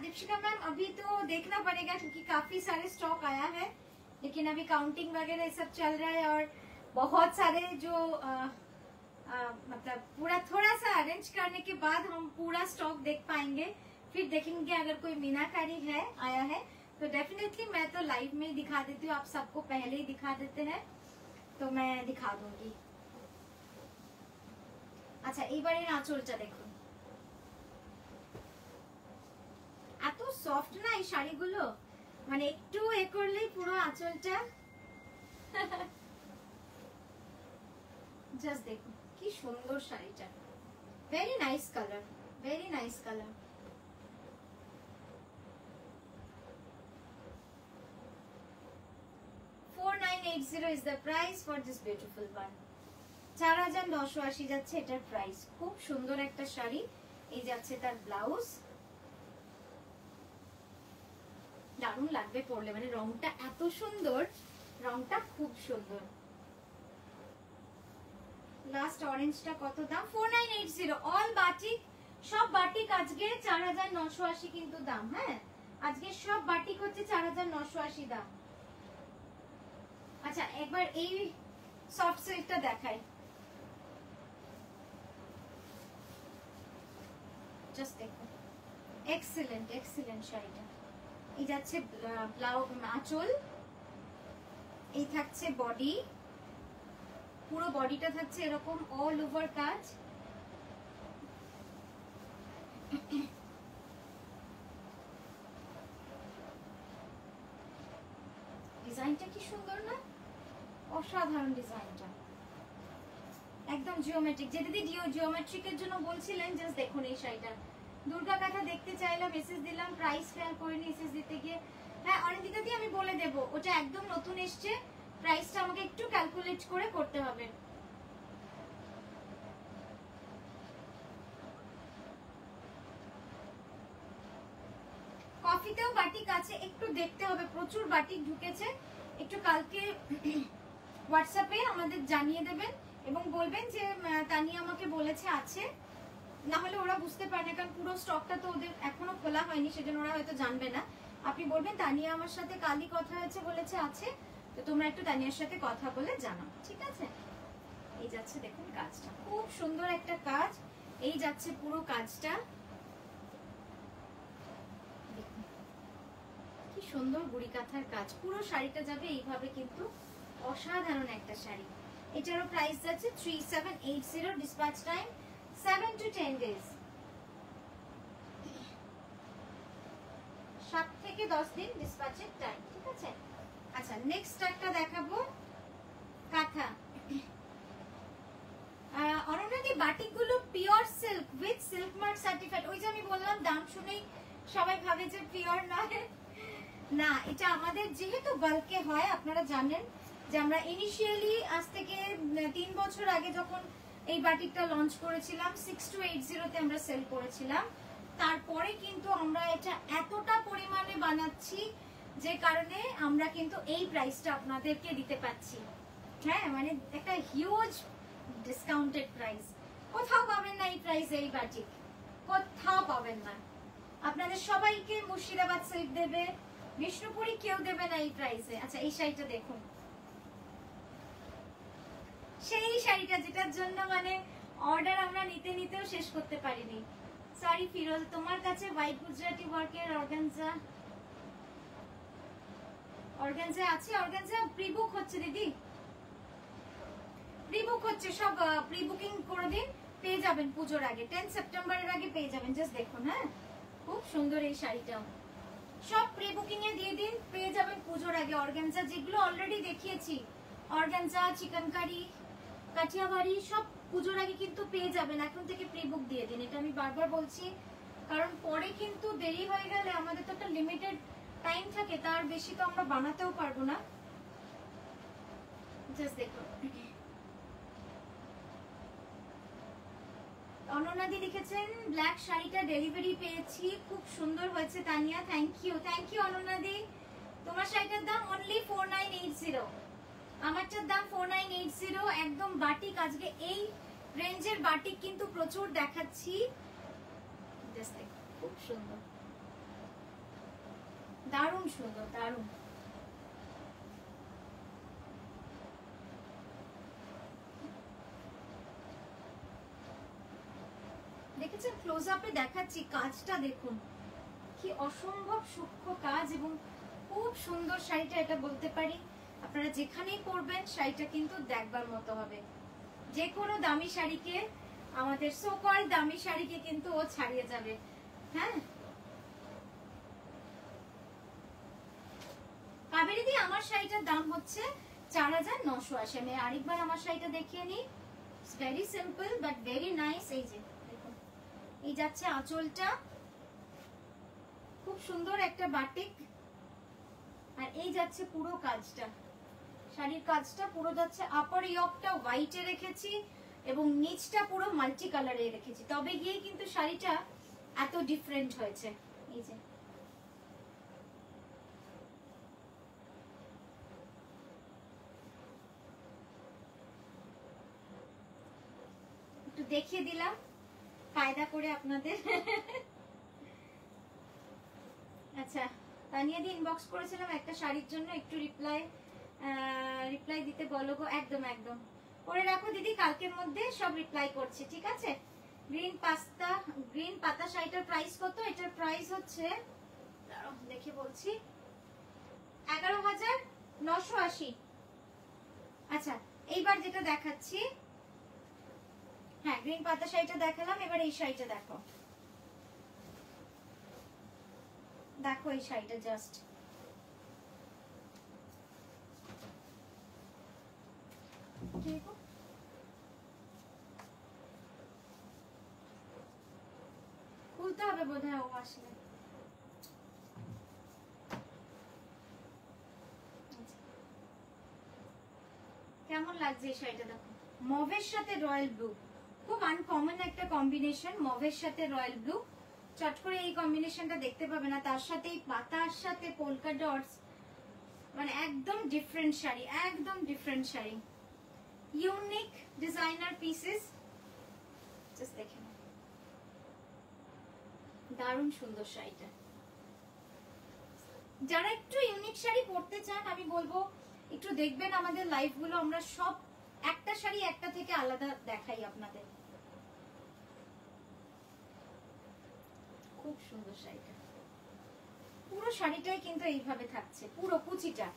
Speaker 1: दीपिका मैम अभी तो देखना पड़ेगा क्योंकि काफी सारे स्टॉक आया है, लेकिन अभी काउंटिंग वगैरह सब चल रहा है और बहुत सारे जो मतलब पूरा थोड़ा सा अरेंज करने के बाद हम पूरा स्टॉक देख पाएंगे। फिर देखेंगे अगर कोई मीनाकारी है आया है तो डेफिनेटली मैं तो लाइव में ही दिखा देती हूँ, आप सबको पहले ही दिखा देते हैं तो मैं दिखा दूंगी। अच्छा एक बार आंचलটা देखो, এত সফট না এই শাড়িগুলো, মানে একটু এ করলেই পুরো আঁচলটা। জাস্ট দেখুন কি সুন্দর শাড়িটা, very nice colour, very nice colour. $4980 is the price for this beautiful one। 4980 যাচ্ছে এটার প্রাইস। খুব সুন্দর একটা শাড়ি। এই যাচ্ছে তার ব্লাউজ, দারুণ লাগবে পরলে, মানে রংটা এত সুন্দর, রংটা খুব সুন্দর। লাস্ট অরেঞ্জটা কত দাম? 4980 অল বাটিক, সব বাটিক আজকে 4980 কিন্তু দাম। হ্যাঁ আজকে সব বাটিক হচ্ছে 4980 দাম। আচ্ছা একবার এই সফট সিল্কটা দেখাই, জাস্ট দেখুন, এক্সিলেন্ট এক্সিলেন্ট শাড়িটা। এই যাচ্ছে আঁচল, এই থাকছে বডি, পুরো বডিটা থাকছে এরকম অল ওভার কাজ। ডিজাইনটা কি সুন্দর না, অসাধারণ ডিজাইনটা, একদম জিওমেট্রিক। যে দিদি জিওমেট্রিকের জন্য বলছিলেন, জাস্ট দেখুন এই শাড়িটা। দুর্গা কাঁথা দেখতে চাইলাম, মেসেজ দিলাম, প্রাইস খেয়াল করিনি এসএস দিতে গিয়ে। হ্যাঁ অনিন্দিতা দি আমি বলে দেবো, ওটা একদম নতুন এসছে, প্রাইসটা আমাকে একটু ক্যালকুলেট করে করতে হবে। কফিতেও বাটিক আছে, একটু দেখতে হবে, প্রচুর বাটিক ঢুকেছে, একটু কালকে হোয়াটসঅ্যাপে আমাদের জানিয়ে দেবেন এবং বলবেন যে তানিয়া আমাকে বলেছে আছে, না হলে ওরা বুঝতে পারে না, কারণ পুরো স্টকটা তো ওদের এখনো খোলা হয়নি, সেজন্য ওরা হয়তো জানবে না। আপনি বলবেন তানিয়া আমার সাথে কালই কথা হয়েছে, বলেছে আছে, তো তোমরা একটু তানিয়ার সাথে কথা বলে জানাও, ঠিক আছে? এই যাচ্ছে দেখুন কাজটা, খুব সুন্দর একটা কাজ, এই যাচ্ছে পুরো কাজটা, কি সুন্দর গুড়ি কাঁথার কাজ, পুরো শাড়িটা যাবে এইভাবে, কিন্তু অসাধারণ একটা শাড়ি। এটারও প্রাইস যাচ্ছে 3780, ডিসপ্যাচ টাইম 7 to 10 days, 7 থেকে 10 দিন ডিসপ্যাচের টাইম, ঠিক আছে? আচ্ছা নেক্সট একটা দেখাবো কাঁথা। অনন্যাদি বাটিকগুলো pure silk with silk mark certified, ওই যে আমি বললাম দাম শুনেই সবাই ভাবে যে পিওর নয়, না এটা আমাদের যেহেতু বাল্কে হয়, আপনারা জানেন যে আমরা ইনিশিয়ালি আজ থেকে 3 বছর আগে যখন এই বাটিকটা লঞ্চ করেছিলাম 6280 তে আমরা সেল করেছিলাম, তারপরে কিন্তু আমরা এটা এতটা পরিমাণে বানাচ্ছি যে কারণে আমরা কিন্তু এই প্রাইসটা আপনাদেরকে দিতে পাচ্ছি। হ্যাঁ মানে একটা হিউজ ডিসকাউন্টেড প্রাইস, কোথাও পাবেন না এই প্রাইসে, এই বাটিক কোথাও পাবেন না। আপনাদের সবাইকে মুর্শিদাবাদ সিল্ক দেবে, বিষ্ণুপুরি কেউ দেবে না এই প্রাইসে। আচ্ছা এই শাড়িটা দেখুন, সেই শাড়িটা যেটার জন্য মানে অর্ডার আমরা নিতেও শেষ করতে পারিনি। সরি ফিরোজ, তোমার কাছে হোয়াইট গুজরাটি ওয়ার্কের অর্গানজা আছে? অর্গানজা প্রি বুক হচ্ছে দিদি, প্রি বুক হচ্ছে, সব প্রি বুকিং করে দিন, পেয়ে যাবেন পুজোর আগে, 10 সেপ্টেম্বরের আগে পেয়ে যাবেন। জাস্ট দেখুন, হ্যাঁ খুব সুন্দর এই শাড়িটাও, সব প্রি বুকিং এ দিয়ে দিন, পেয়ে যাবেন পুজোর আগে। অর্গানজা যেগুলো অলরেডি দেখিয়েছি, অর্গানজা, চিকেনকারি, কাঠিয়াবাড়ি, সব পুজোর আগে কিন্তু পেয়ে যাবেন, এখন থেকে প্রি বুক দিয়ে দিন, এটা আমি বারবার বলছি, কারণ পরে কিন্তু দেরি হয়ে গেলে আমাদের তো একটা লিমিটেড টাইম থাকে, তার বেশি তো আমরা বানাতেও পারবো না। জাস্ট দেখুন, অনন্যাদি লিখেছেন ব্ল্যাক শাড়িটা ডেলিভারি পেয়েছি, খুব সুন্দর হয়েছে তানিয়া, থ্যাংক ইউ অনন্যাদি। তোমার শাড়িটার দাম অনলি 4980, আমারটার দাম 4980, একদম বাটিক। আজকে এই রেঞ্জের বাটিক কিন্তু প্রচুর দেখাচ্ছি, খুব সুন্দর, দারুণ সুন্দর, দারুণ। দেখেছেন ক্লোজ আপে দেখাচ্ছি, কাজটা দেখুন কি অসম্ভব সূক্ষ্ম কাজ এবং খুব সুন্দর শাড়িটা, এটা বলতে পারি আপনারা যেখানেই পরবেন শাড়িটা কিন্তু দেখবার মতো হবে। যে কোনো দামি শাড়িকে, আমাদের সোকল দামি শাড়িকে কিন্তু ও ছাড়িয়ে যাবে। হ্যাঁ কাবেরী দি, আমার শাড়িটার দাম হচ্ছে 4980। আমি আরেকবার আমার শাড়িটা দেখিয়ে নিই, very simple but very nice. এই যে দেখুন, এই যাচ্ছে আঁচলটা, খুব সুন্দর একটা বাটিক, আর এই যাচ্ছে পুরো কাজটা, শাড়ির কাজটা পুরো যাচ্ছে। আপার ইয়কটা হোয়াইটে রেখেছি এবং নিচটা পুরো মাল্টি কালারে রেখেছি, তবে গিয়ে কিন্তু শাড়িটা এত ডিফারেন্ট হয়েছে। এই যে একটু দেখিয়ে দিলাম কায়দা করে আপনাদের। আচ্ছা তানিয়া দি ইনবক্স করেছিলাম একটা শাড়ির জন্য, একটু রিপ্লাই দিতে বলো গো। একদম একদম করে রাখো দিদি, কালকের মধ্যে সব রিপ্লাই করছি, ঠিক আছে? গ্রিন পাতা শাড়িটার প্রাইস কত? এটার প্রাইস হচ্ছে, দেখে বলছি, 11,980। আচ্ছা এইবার যেটা দেখাচ্ছি, হ্যাঁ গ্রিন পাতা শাড়িটা দেখালাম, এবার এই শাড়িটা দেখো, দেখো এই শাড়িটা জাস্ট খুলতে হবে বোধহয় ও আসলে। কেমন লাগছে এই শাড়িটা দেখো, মভের সাথে রয়্যাল ব্লু, খুব আনকমন একটা কম্বিনেশন, মভের সাথে রয়্যাল ব্লু। চট করে এই কম্বিনেশনটা দেখতে পাবে না, তার সাথে এই পাতার সাথে পোলকা ডটস, মানে একদম ডিফারেন্ট শাড়ি, একদম different sari, unique designer pieces. Just দেখেন দারুণ সুন্দর শাড়িটা। যারা একটু ইউনিক শাড়ি পরতে চান আমি বলবো একটু দেখবেন আমাদের লাইভ গুলো, আমরা সব একটা শাড়ি একটা থেকে আলাদা দেখাই আপনাদের। খুব সুন্দর শাড়িটা, পুরো শাড়িটাই কিন্তু এইভাবে থাকছে, পুরো কুচিটা,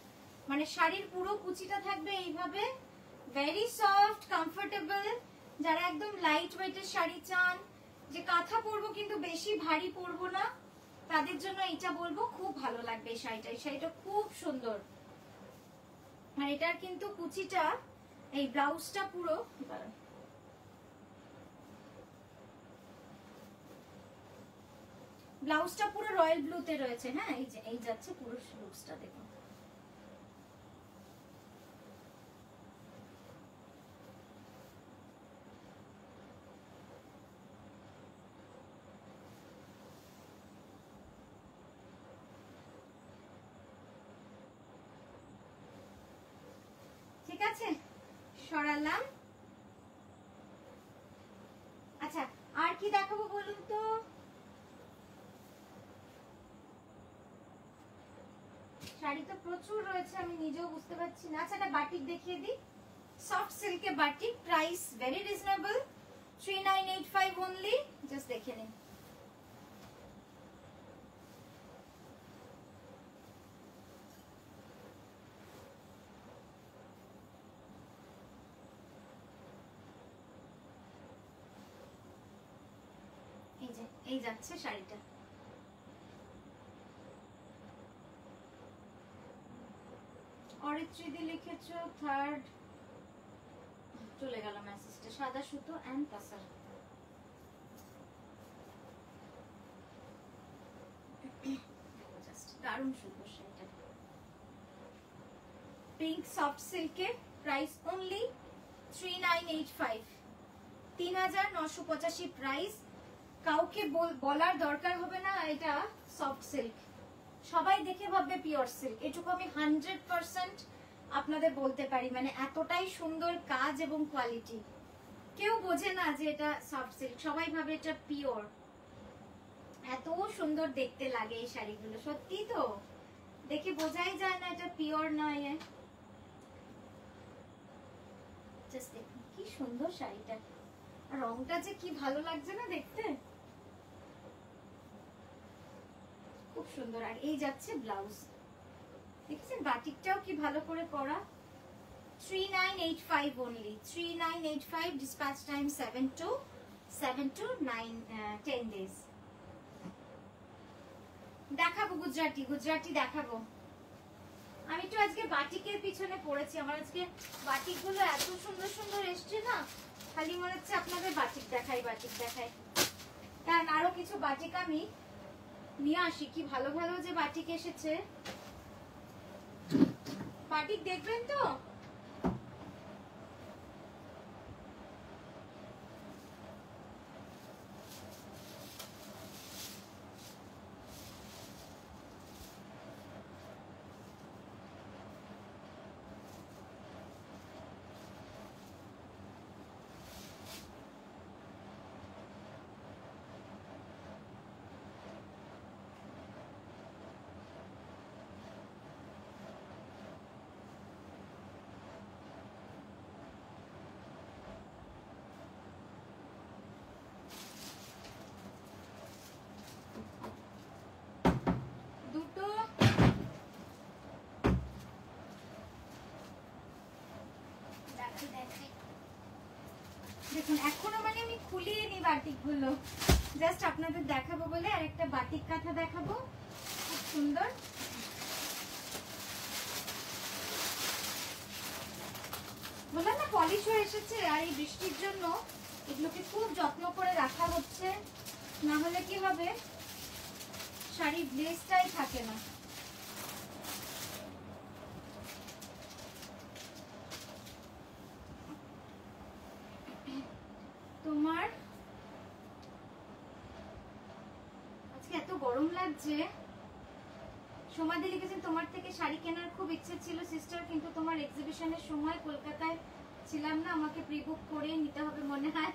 Speaker 1: মানে শাড়ির পুরো কুচিটা থাকবে এইভাবে, ভেরি সফট কমফোর্টেবল। যারা একদম লাইট ওয়েটের শাড়ি চান, যে কাঁথা পরবো কিন্তু বেশি ভারী পরবো না, তাদের জন্য এটা বলবো খুব ভালো লাগবে এই শাড়িটা। এই শাড়িটা খুব সুন্দর, আর এটার কিন্তু কুচিটা, এই ব্লাউজটা পুরো, ব্লাউজটা পুরো রয়্যাল ব্লুতে রয়েছে। হ্যাঁ এই যে এই যাচ্ছে পুরো লুকসটা দেখুন। ঠিক আছে, সরালাম। আচ্ছা আর কি দেখাবো বলুন তো? শাড়ি তো প্রচুর রয়েছে, আমি নিজেও বুঝতে পারছি না। আচ্ছা একটা বাটিক দেখিয়ে দিই, সফট সিল্কে batik, price very reasonable, 3985 only. Just দেখে নিন। এই যে এই যাচ্ছে শাড়িটা, অরিত্রিদি লিখেছো, থার্ড চলে গেল মেসেজটা, সাদা সুতো এন্ড তাসার। দারুণ সুন্দর শাড়িটা, পিঙ্ক সফট সিল্কে, প্রাইস অনলি 3985, 3985 প্রাইস। কাউকে বলার দরকার হবে না এটা সফট সিল্ক, সবাই দেখে ভাববে পিওর সিল্ক, এটুকু আমি 100% আপনাদের বলতে পারি। মানে এতটাই সুন্দর কাজ এবং কোয়ালিটি, কেউ বোঝে না যে এটা সফট সিল্ক, সবাই ভাবে এটা পিওর। এত সুন্দর দেখতে লাগে এই শাড়িগুলো, সত্যি তো দেখে বোঝাই যায় না এটা পিওর নয়। জাস্ট দেখুন কি সুন্দর শাড়িটা, আর রংটা যে কি ভালো লাগছে না দেখতে, খুব সুন্দর। আর এই যাচ্ছে ব্লাউজ, দেখছেন বাটিকটাও কি ভালো করে করা, 3985 only, 3985, dispatch time 7 to 10 days। দেখাবো গুজরাটি, গুজরাটি দেখাবো। আমি তো আজকে বাটিকের পিছনে পড়েছি, আমার আজকে বাটিক গুলো এত সুন্দর সুন্দর এসছে না, খালি মনে হচ্ছে আপনাদের বাটিক দেখাই বাটিক দেখাই। কারণ আরো কিছু বাটিক আমি নিয়ে আসি, কি ভালো ভালো যে বাটিক এসেছে। বাটিক দেখবেন তো? দেখুন এখনো মানে আমি খুলিয়ে নি বাটিক গুলো, জাস্ট আপনাদের দেখাবো বলে। আর একটা বাটিক কাঁথা দেখাবো, খুব সুন্দর। বললাম না পলিশ হয়ে এসেছে, আর এই বৃষ্টির জন্য এগুলোকে খুব যত্ন করে রাখা হচ্ছে। না হলে কি হবে, শাড়ির গ্লেজটাই থাকে না। তোমার আজকে এত গরম লাগছে। সমাধি লিখেছেন তোমার থেকে শাড়ি কেনার খুব ইচ্ছে ছিল সিস্টার, কিন্তু তোমার এক্সিবিশনের সময় কলকাতায় ছিলাম না, আমাকে প্রি বুক করে নিতে হবে মনে হয়।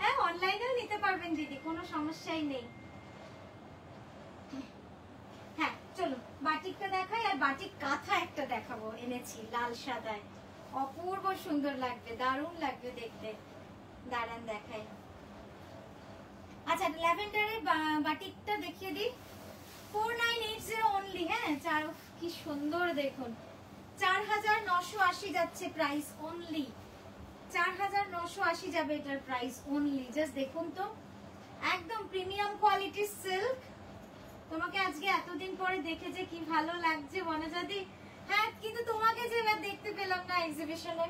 Speaker 1: হ্যাঁ, অনলাইনেও নিতে পারবেন দিদি, কোনো সমস্যাই নেই। হ্যাঁ চলো বাটিকটা দেখাই, আর বাটিক কাঁথা একটা দেখাবো, এনেছি লাল সাদায়, অপূর্ব সুন্দর লাগবে, দারুণ লাগবে দেখতে। দাঁড়ান দেখাই। আচ্ছা ল্যাভেন্ডারে বাটিকটা দেখিয়ে দিই, 4980 অনলি। হ্যাঁ, কি সুন্দর দেখুন, 4980 যাচ্ছে প্রাইস অনলি, 4980 যাবে এটার প্রাইস অনলি। জাস্ট দেখুন তো, একদম প্রিমিয়াম কোয়ালিটির সিল্ক। তোমাকে আজকে এতদিন পরে দেখে যে কি ভালো লাগছে বনজাদি। হ্যাঁ, কিন্তু তোমাকে যে এবার দেখতে পেলাম না এক্সিবিশনে,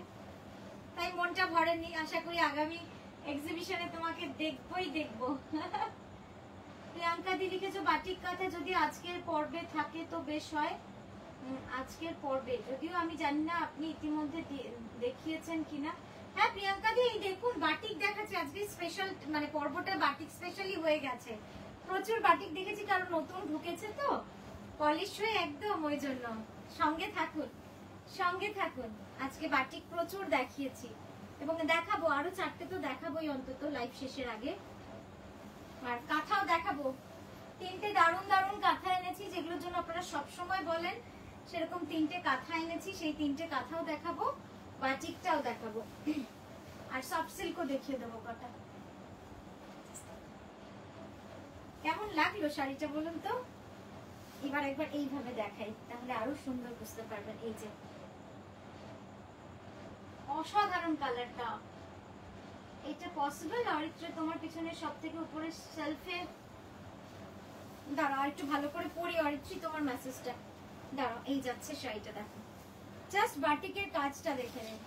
Speaker 1: তাই মনটা ভরেনি। আশা করি আগামী এক্সিবিশনে তোমাকে দেখবই দেখবো। প্রিয়াঙ্কা দি লিখেছো বাটিক কাঁথা যদি আজকের পর্বে থাকে তো বেশ হয়। আজকের পর্বে, যদিও আমি জানি না আপনি ইতিমধ্যে দেখিয়েছেন কিনা। হ্যাঁ প্রিয়াঙ্কা দি, এই দেখুন বাটিক দেখাচ্ছে আজকে স্পেশাল, মানে পর্বটা বাটিক স্পেশালি হয়ে গেছে। প্রচুর বাটিক দেখেছি, কারণ নতুন ঢুকেছে তো পলিশ হয়ে একদম, ওই জন্য সঙ্গে থাকুন, সঙ্গে থাকুন। আজকে বাটিক প্রচুর দেখিয়েছি এবং দেখাবো, আরো 4টে তো দেখাবোই অন্তত লাইভ শেষের আগে। আর কাঁথাও দেখাবো, 3টে দারুণ দারুণ কাঁথা এনেছি, যেগুলোর জন্য আপনারা সবসময় বলেন, সেরকম 3টে কাঁথা এনেছি, সেই 3টে কাঁথাও দেখাবো, বাটিকটাও দেখাবো, আর সফট সিল্কও দেখিয়ে দেবো কটা। কেমন লাগলো শাড়িটা বলুন তো? এবার একবার এইভাবে দেখাই, তাহলে আরো সুন্দর বুঝতে পারবেন। এই যে অসাধারণ কালারটা, এটা পসিবল? অরিত্রা তোমার পিছনে সব থেকে উপরে সেলফে দাঁড়াও, একটু ভালো করে পড়ি অরিত্রী তোমার মেসেজটা। দাঁড়াও, এই যাচ্ছে শাড়িটা, দেখো জাস্ট বাটিকের কাজটা দেখে নিন,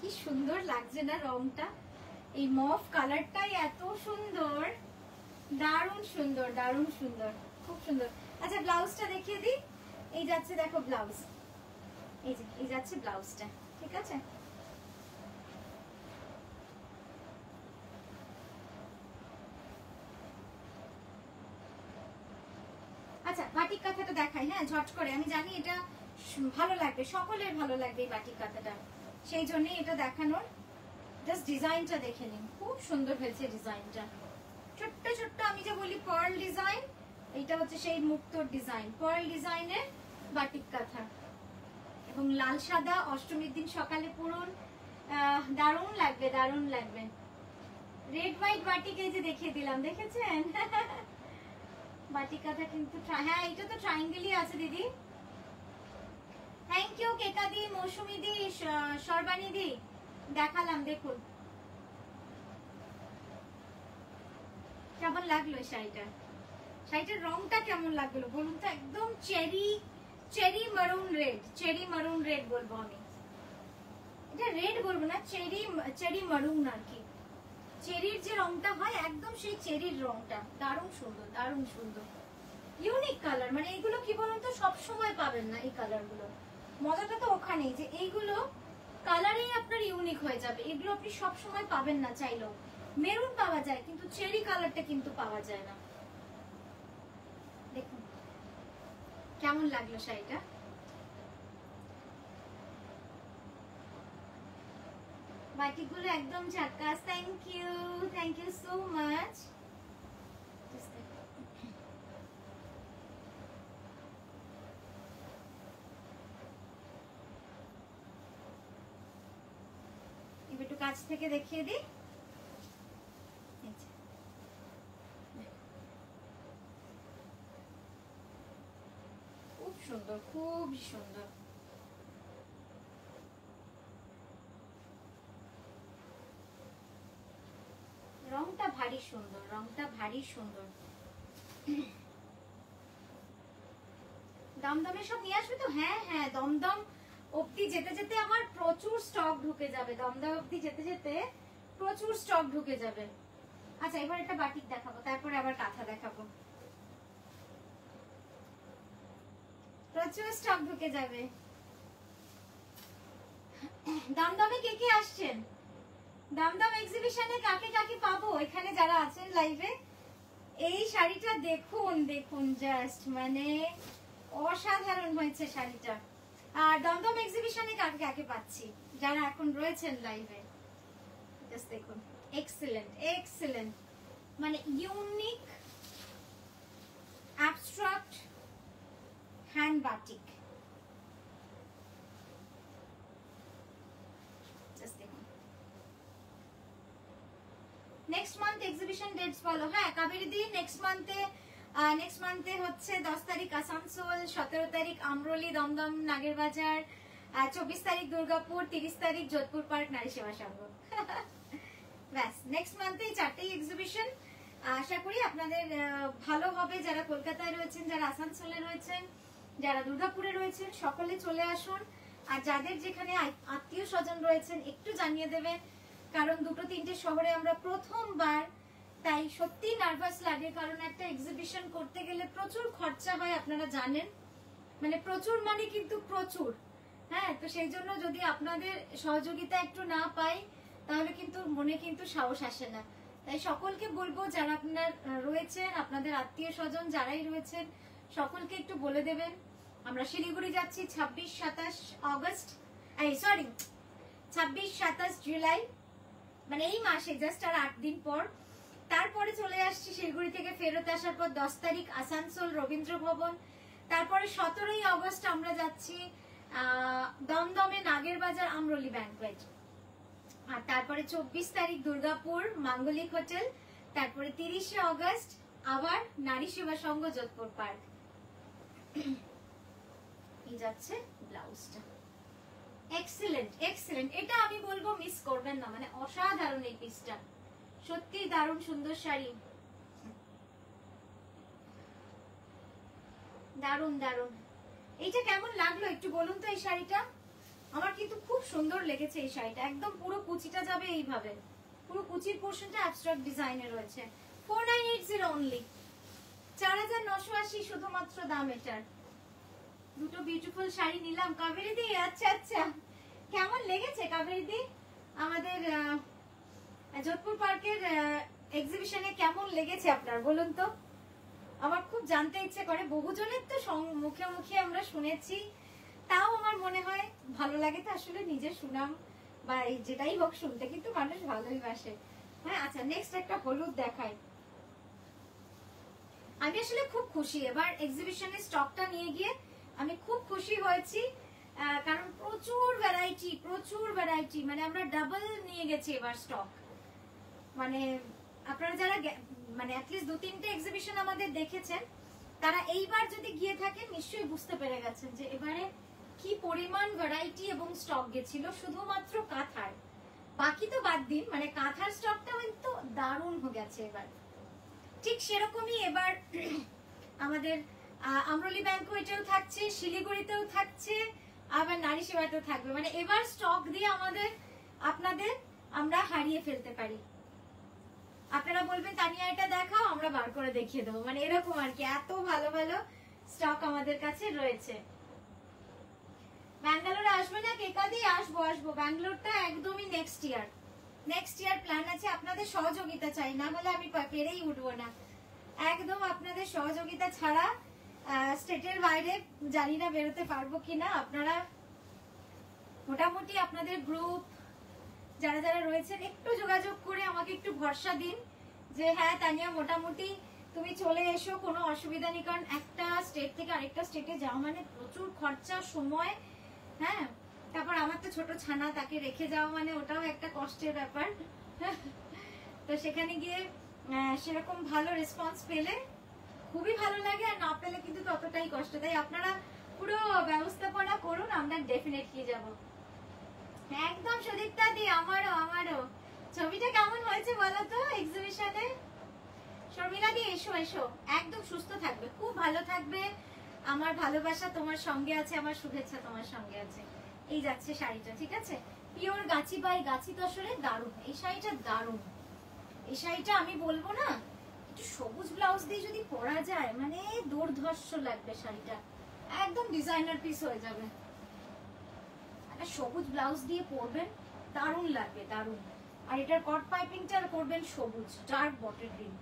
Speaker 1: কি সুন্দর লাগছে না রংটা। এই মফ কালারটাই এত সুন্দর, দারুণ সুন্দর, দারুণ সুন্দর, খুব সুন্দর। আচ্ছা ব্লাউজটা দেখিয়ে দিই, এই যাচ্ছে দেখো ব্লাউজ, এই যে এই যাচ্ছে ব্লাউজটা, ঠিক আছে? আচ্ছা বাটিক কাঁথাটা দেখাই, হ্যাঁ ঝট করে। আমি জানি এটা ভালো লাগবে, সকলের ভালো লাগবে এই বাটিক কাঁথাটা, সেই জন্যই এটা দেখানোর। জাস্ট ডিজাইনটা দেখে নিন, খুব সুন্দর হয়েছে ডিজাইনটা। ছোট্ট ছোট্ট আমি যে বলি পার্ল ডিজাইন, এইটা হচ্ছে সেই মুক্তোর ডিজাইন, পার্ল ডিজাইনের বাটিক কাঁথা, এবং লাল সাদা, অষ্টমীর দিন সকালে পরুন, দারুণ লাগবে, দারুণ লাগবে। রেড হোয়াইট বাটিক এই যে দেখিয়ে দিলাম, দেখেছেন? বাটিক কাঁথা কিন্তু, হ্যাঁ এটা তো ট্রায়াঙ্গেলই আছে দিদি। থ্যাংক ইউ কেকা দি, মৌসুমি দি, সর্বাণী দি, দেখালাম দেখুন। কেমন লাগলো শাড়িটা? শাড়িটার রংটা কেমন লাগলো বলুন তো? একদম চেরি মারুন রেড, চেরি মারুন রেড বলবো আমি, এটা রেড বলবো না, চেরি মারুন আর কি। চেরির যে রংটা হয় একদম সেই চেরির রংটা, দারুণ সুন্দর, দারুণ সুন্দর, ইউনিক কালার। মানে এইগুলো কি বলুন তো, সবসময় পাবেন না এই কালার গুলো। মজাটা তো ওখানেই যে এইগুলো কালারেই আপনার ইউনিক হয়ে যাবে, এগুলো আপনি সবসময় পাবেন না চাইলেও। মেরুন পাওয়া যায় কিন্তু চেরি কালারটা কিন্তু পাওয়া যায় না। দেখুন কেমন লাগলো শাড়িটা? বাটিকগুলো একদম ঝাক্কাস। Thank you so much. এবার একটু কাছ থেকে দেখিয়ে দিই, খুব সুন্দর, খুব সুন্দর। রংটা ভারী সুন্দর, রংটা ভারী সুন্দর। দমদমে সব নিয়ে আসবে তো? হ্যাঁ হ্যাঁ, দমদম অব্দি যেতে যেতে আমার প্রচুর স্টক ঢুকে যাবে, দমদম অব্দি যেতে যেতে প্রচুর স্টক ঢুকে যাবে। আচ্ছা এবার একটা বাটিক দেখাবো, তারপরে আবার কাঁথা দেখাবো। প্রচুর স্টক ঢুকে যাবে। দমদমে কে কে আসছেন? দমদম এক্সিবিশনে কাকে কাকে পাবো এখানে যারা আছেন লাইভে? এই শাড়িটা দেখুন, দেখুন জাস্ট মানে অসাধারণ হয়েছে শাড়িটা। আর দমদম এক্সিবিশনে কাকে কাকে পাচ্ছি যারা এখন রয়েছেন লাইভে, জাস্ট দেখুন। এক্সেলেন্ট এক্সেলেন্ট, মানে unique abstract hand batik. Next month exhibition dates বলো। হ্যাঁ কাবেরী দি, নেক্সট মান্থে হচ্ছে 10 তারিখ আসানসোল, 17 তারিখ আমরলি দমদম নাগেরবাজার, 24 তারিখ দুর্গাপুর, 30 তারিখ যোধপুর পার্ক নারী সেবা সংঘ। ব্যাস নেক্সট মান্থে এই 4টেই এক্সিবিশন। আশা করি আপনাদের ভালো হবে। যারা কলকাতায় রয়েছেন, যারা আসানসোলে রয়েছেন, যারা দুর্গাপুরে রয়েছেন, সকলে চলে আসুন। আর যাদের যেখানে আত্মীয় স্বজন রয়েছেন একটু জানিয়ে দেবেন, কারণ 2-3টে শহরে আমরা প্রথমবার, তাই সত্যি নার্ভাস লাগে। কারণ একটা এক্সিবিশন করতে গেলে প্রচুর খরচা হয়, আপনারা জানেন, মানে প্রচুর মানে কিন্তু প্রচুর। হ্যাঁ, তো সেই জন্য যদি আপনাদের সহযোগিতা একটু না পাই তাহলে কিন্তু মনে কিন্তু সাহস আসে না। তাই সকলকে বলবো যারা আপনার রয়েছেন, আপনাদের আত্মীয় স্বজন যারাই রয়েছেন, সকলকে একটু বলে দেবেন। আমরা শিলিগুড়ি যাচ্ছি 26-27 অগস্ট, 26-27 জুলাই, মানে এই মাসে জাস্ট আর 8 দিন পর। তারপরে চলে আসছি শিলিগুড়ি থেকে ফেরত আসার পর 10 তারিখ আসানসোল রবীন্দ্র ভবন। তারপরে 17ই অগস্ট আমরা যাচ্ছি দমদমে নাগেরবাজার আমরলি ব্যাংকোয়েট। আর তারপরে 24 তারিখ দুর্গাপুর মাঙ্গলিক হোটেল। তারপরে 30শে অগস্ট আবার নারী সেবা সংঘ যোধপুর পার্ক। এই যাচ্ছে ব্লাউজটা। এক্সেলেন্ট এক্সেলেন্ট, এটা আমি বলবো মিস করবেন না, মানে অসাধারণ এই পিসটা, সত্যি দারুণ সুন্দর শাড়ি, দারুণ দারুণ। এইটা কেমন লাগলো একটু বলুন তো এই শাড়িটা? আমার কিন্তু খুব সুন্দর লেগেছে এই শাড়িটা। একদম পুরো কুচিটা যাবে এইভাবে, পুরো কুচির পোর্শনটা অ্যাবস্ট্রাক্ট ডিজাইনে রয়েছে। 4980 অনলি, 4980 শুধুমাত্র দাম এটার। দুটো বিউটিফুল শাড়ি নিলাম। কাবেরী দি, আচ্ছা আচ্ছা, কেমন লেগেছে কাবেরী দি আমাদের যোধপুর পার্কের এক্সিবিশনে? কেমন লেগেছে আপনার বলুন তো? আমার খুব জানতে ইচ্ছে করে। বহুজনের তো মুখে মুখে আমরা শুনেছি, তাও আমার মনে হয় ভালো লাগে। তো আসলে নিজের সুনাম বা যেটাই হোক শুনতে কিন্তু মানুষ ভালোই বাসে। হ্যাঁ আচ্ছা, নেক্সট একটা হলুদ দেখাই। আমি আসলে খুব খুশি এবার এক্সিবিশনের স্টকটা নিয়ে গিয়ে আমি খুব খুশি হয়েছি, কারণ প্রচুর ভ্যারাইটি, মানে আমরা ডাবল নিয়ে গেছি এবার স্টক। মানে আপনারা যারা মানে অ্যাটলিস্ট 2-3টে এক্সিবিশন আমাদের দেখেছেন, তারা এইবার যদি গিয়ে থাকেন নিশ্চয়ই বুঝতে পেরে গেছেন যে এবারে কি পরিমাণ ভ্যারাইটি এবং স্টক গেছিল শুধুমাত্র কাঁথার। বাকি তো বাদ দিন, মানে কাঁথার স্টকটা কিন্তু দারুণ হয়ে গেছে এবার। ঠিক সেরকমই এবার আমাদের আমরলি ব্যাংকোয়েটেও থাকছে, শিলিগুড়িতেও থাকছে, আবার নারী সেবাতেও থাকবে। মানে এবার স্টক দিয়ে আপনাদের আমরা হারিয়ে ফেলতে পারি। আপনারা বলবেন তানিয়া এটা দেখাও, আমরা বার করে দেখিয়ে দেবো, মানে এরকম আর কি। এত ভালো ভালো স্টক আমাদের কাছে রয়েছে। ব্যাঙ্গালোরে আসবে না কেকাদি? আসবো। ব্যাঙ্গালোরটা একদমই নেক্সট ইয়ার প্ল্যান আছে। আপনাদের সহযোগিতা চাই, না হলে আমি পেরেই উঠবো না। একদম আপনাদের সহযোগিতা ছাড়া স্টেটের বাইরে জানি না বেরোতে পারবো কিনা। আপনারা মোটামুটি আপনাদের গ্রুপ যারা যারা রয়েছেন একটু যোগাযোগ করে আমাকে একটু ভরসা দিন যে হ্যাঁ তানিয়া মোটামুটি তুমি চলে এসো, কোনো অসুবিধা নেই। কারণ একটা স্টেট থেকে আরেকটা স্টেটে যাওয়া মানে প্রচুর খরচা, সময়। হ্যাঁ, তারপর আমার তো ছোট ছানা, তাকে রেখে যাওয়া মানে ওটাও একটা কষ্টের ব্যাপার। তো সেখানে গিয়ে সেরকম ভালো রেসপন্স পেলে খুবই ভালো লাগে, আর না পেলে কিন্তু ততটাই কষ্ট। তাই আপনারা পুরো ব্যবস্থাপনা করুন, আমরা ডেফিনেটলি যাব। একদম সুদীপ্তা দি, আমারও ছবিটা কেমন হয়েছে বলো তো এক্সিবিশনে? শর্মিলা দি এসো, একদম সুস্থ থাকবে, খুব ভালো থাকবে। আমার ভালোবাসা তোমার সঙ্গে আছে, আমার শুভেচ্ছা তোমার সঙ্গে আছে। এই যাচ্ছে শাড়িটা, ঠিক আছে? পিওর গাছি বাই গাছি তসরে, দারুণ এই শাড়িটা, দারুণ এই শাড়িটা। আমি বলবো না, একটু সবুজ ব্লাউজ দিয়ে যদি পরা যায় মানে দুর্ধর্ষ লাগবে শাড়িটা, একদম ডিজাইনার পিস হয়ে যাবে। একটা সবুজ ব্লাউজ দিয়ে পরবেন, দারুণ লাগবে, দারুণ। আর এটার কট পাইপিংটা করবেন সবুজ, ডার্ক বটল গ্রিন,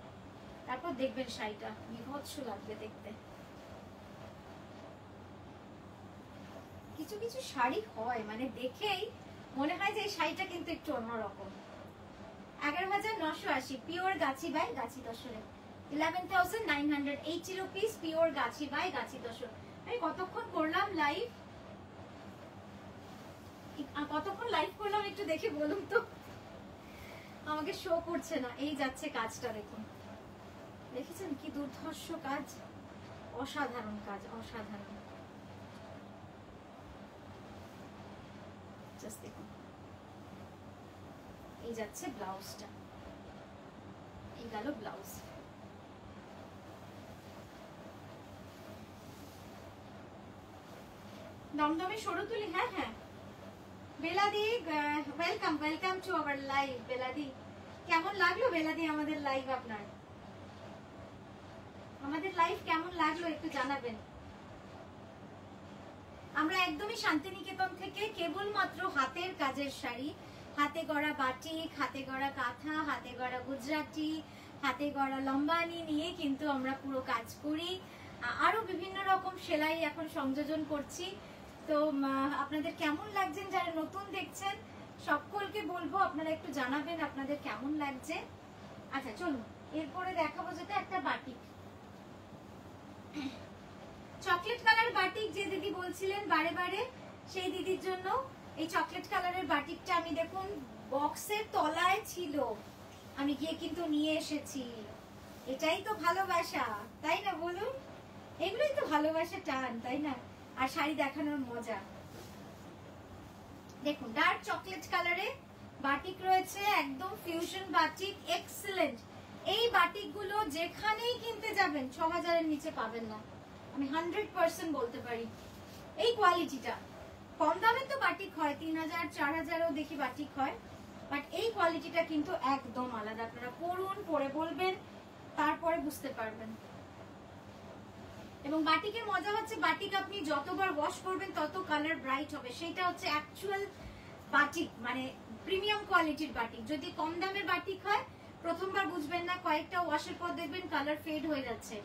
Speaker 1: তারপর দেখবেন শাড়িটা বিভৎস লাগবে দেখতে। কিছু কিছু শাড়ি হয় মানে দেখেই মনে হয় যে এই শাড়িটা কিন্তু একটু অন্যরকম। 11,980 পিওর গাছি বাই গাছি তসরে, 11,980 রুপিস পিওর গাছি বাই গাছি তসর। আমি কতক্ষণ করলাম লাইভ, কতক্ষণ লাইভ করলাম একটু দেখে বলুন তো, আমাকে শো করছে না। এই যাচ্ছে কাজটা, দেখুন দেখেছেন কি দুর্ধর্ষ কাজ, অসাধারণ কাজ, অসাধারণ। জাস্ট দেখুন, এই যাচ্ছে ব্লাউজটা, এই গেল ব্লাউজ। দমদমে সরু তুলি, হ্যাঁ হ্যাঁ বেলাদি, welcome welcome to our live. বেলাদি কেমন লাগলো? বেলাদি আমাদের লাইভ, আপনার আমাদের লাইভ কেমন লাগলো একটু জানাবেন। আমরা একদমই শান্তিনিকেতন থেকে কেবলমাত্র হাতের কাজের শাড়ি, হাতে গড়া বাটিক, হাতে গড়া কাঁথা, হাতে গড়া গুজরাটি, হাতে গড়া লম্বানি নিয়ে কিন্তু আমরা পুরো কাজ করি। আরো বিভিন্ন রকম সেলাই এখন সংযোজন করছি। তো আপনাদের কেমন লাগছেন, যারা নতুন দেখছেন সকলকে বলবো আপনারা একটু জানাবেন আপনাদের কেমন লাগছে। আচ্ছা চলুন এরপরে দেখাবো যেটা একটা বাটিক, চকলেট কালার বাটিক। যে দিদি বলছিলেন বারে বারে, সেই দিদির জন্য এই চকলেট কালারের বাটিকটা আমি দেখুন বক্সের তলায় ছিল, আমি গিয়ে কিন্তু নিয়ে এসেছি। এটাই তো ভালোবাসা, তাই না বলুন? এগুলোই তো ভালোবাসা টান, তাই না? আর শাড়ি দেখানোর মজা। দেখুন ডার্ক চকলেট কালারে বাটিক রয়েছে, একদম ফিউশন বাটিক, এক্সেলেন্ট। এই বাটিক গুলো যেখানেই কিনতে যাবেন 6,000-এর নিচে পাবেন না, আমি 100% বলতে পারি। এই কোয়ালিটিটা কম দামের তো বাটিক হয় 3,000 4,000-ও দেখি বাটিক হয়, বাট এই কোয়ালিটিটা কিন্তু একদম আলাদা। আপনারা পরুন, পরে বলবেন, তারপরে বুঝতে পারবেন। এবং বাটিকের মজা হচ্ছে বাটিক আপনি যতবার ওয়াশ করবেন তত কালার ব্রাইট হবে, সেটা হচ্ছে অ্যাকচুয়াল বাটিক, মানে প্রিমিয়াম কোয়ালিটির বাটিক। যদি কম দামের বাটিক হয় প্রথমবার বুঝবেন না, কয়েকটা ওয়াশের পর দেখবেন কালার ফেড হয়ে যাচ্ছে।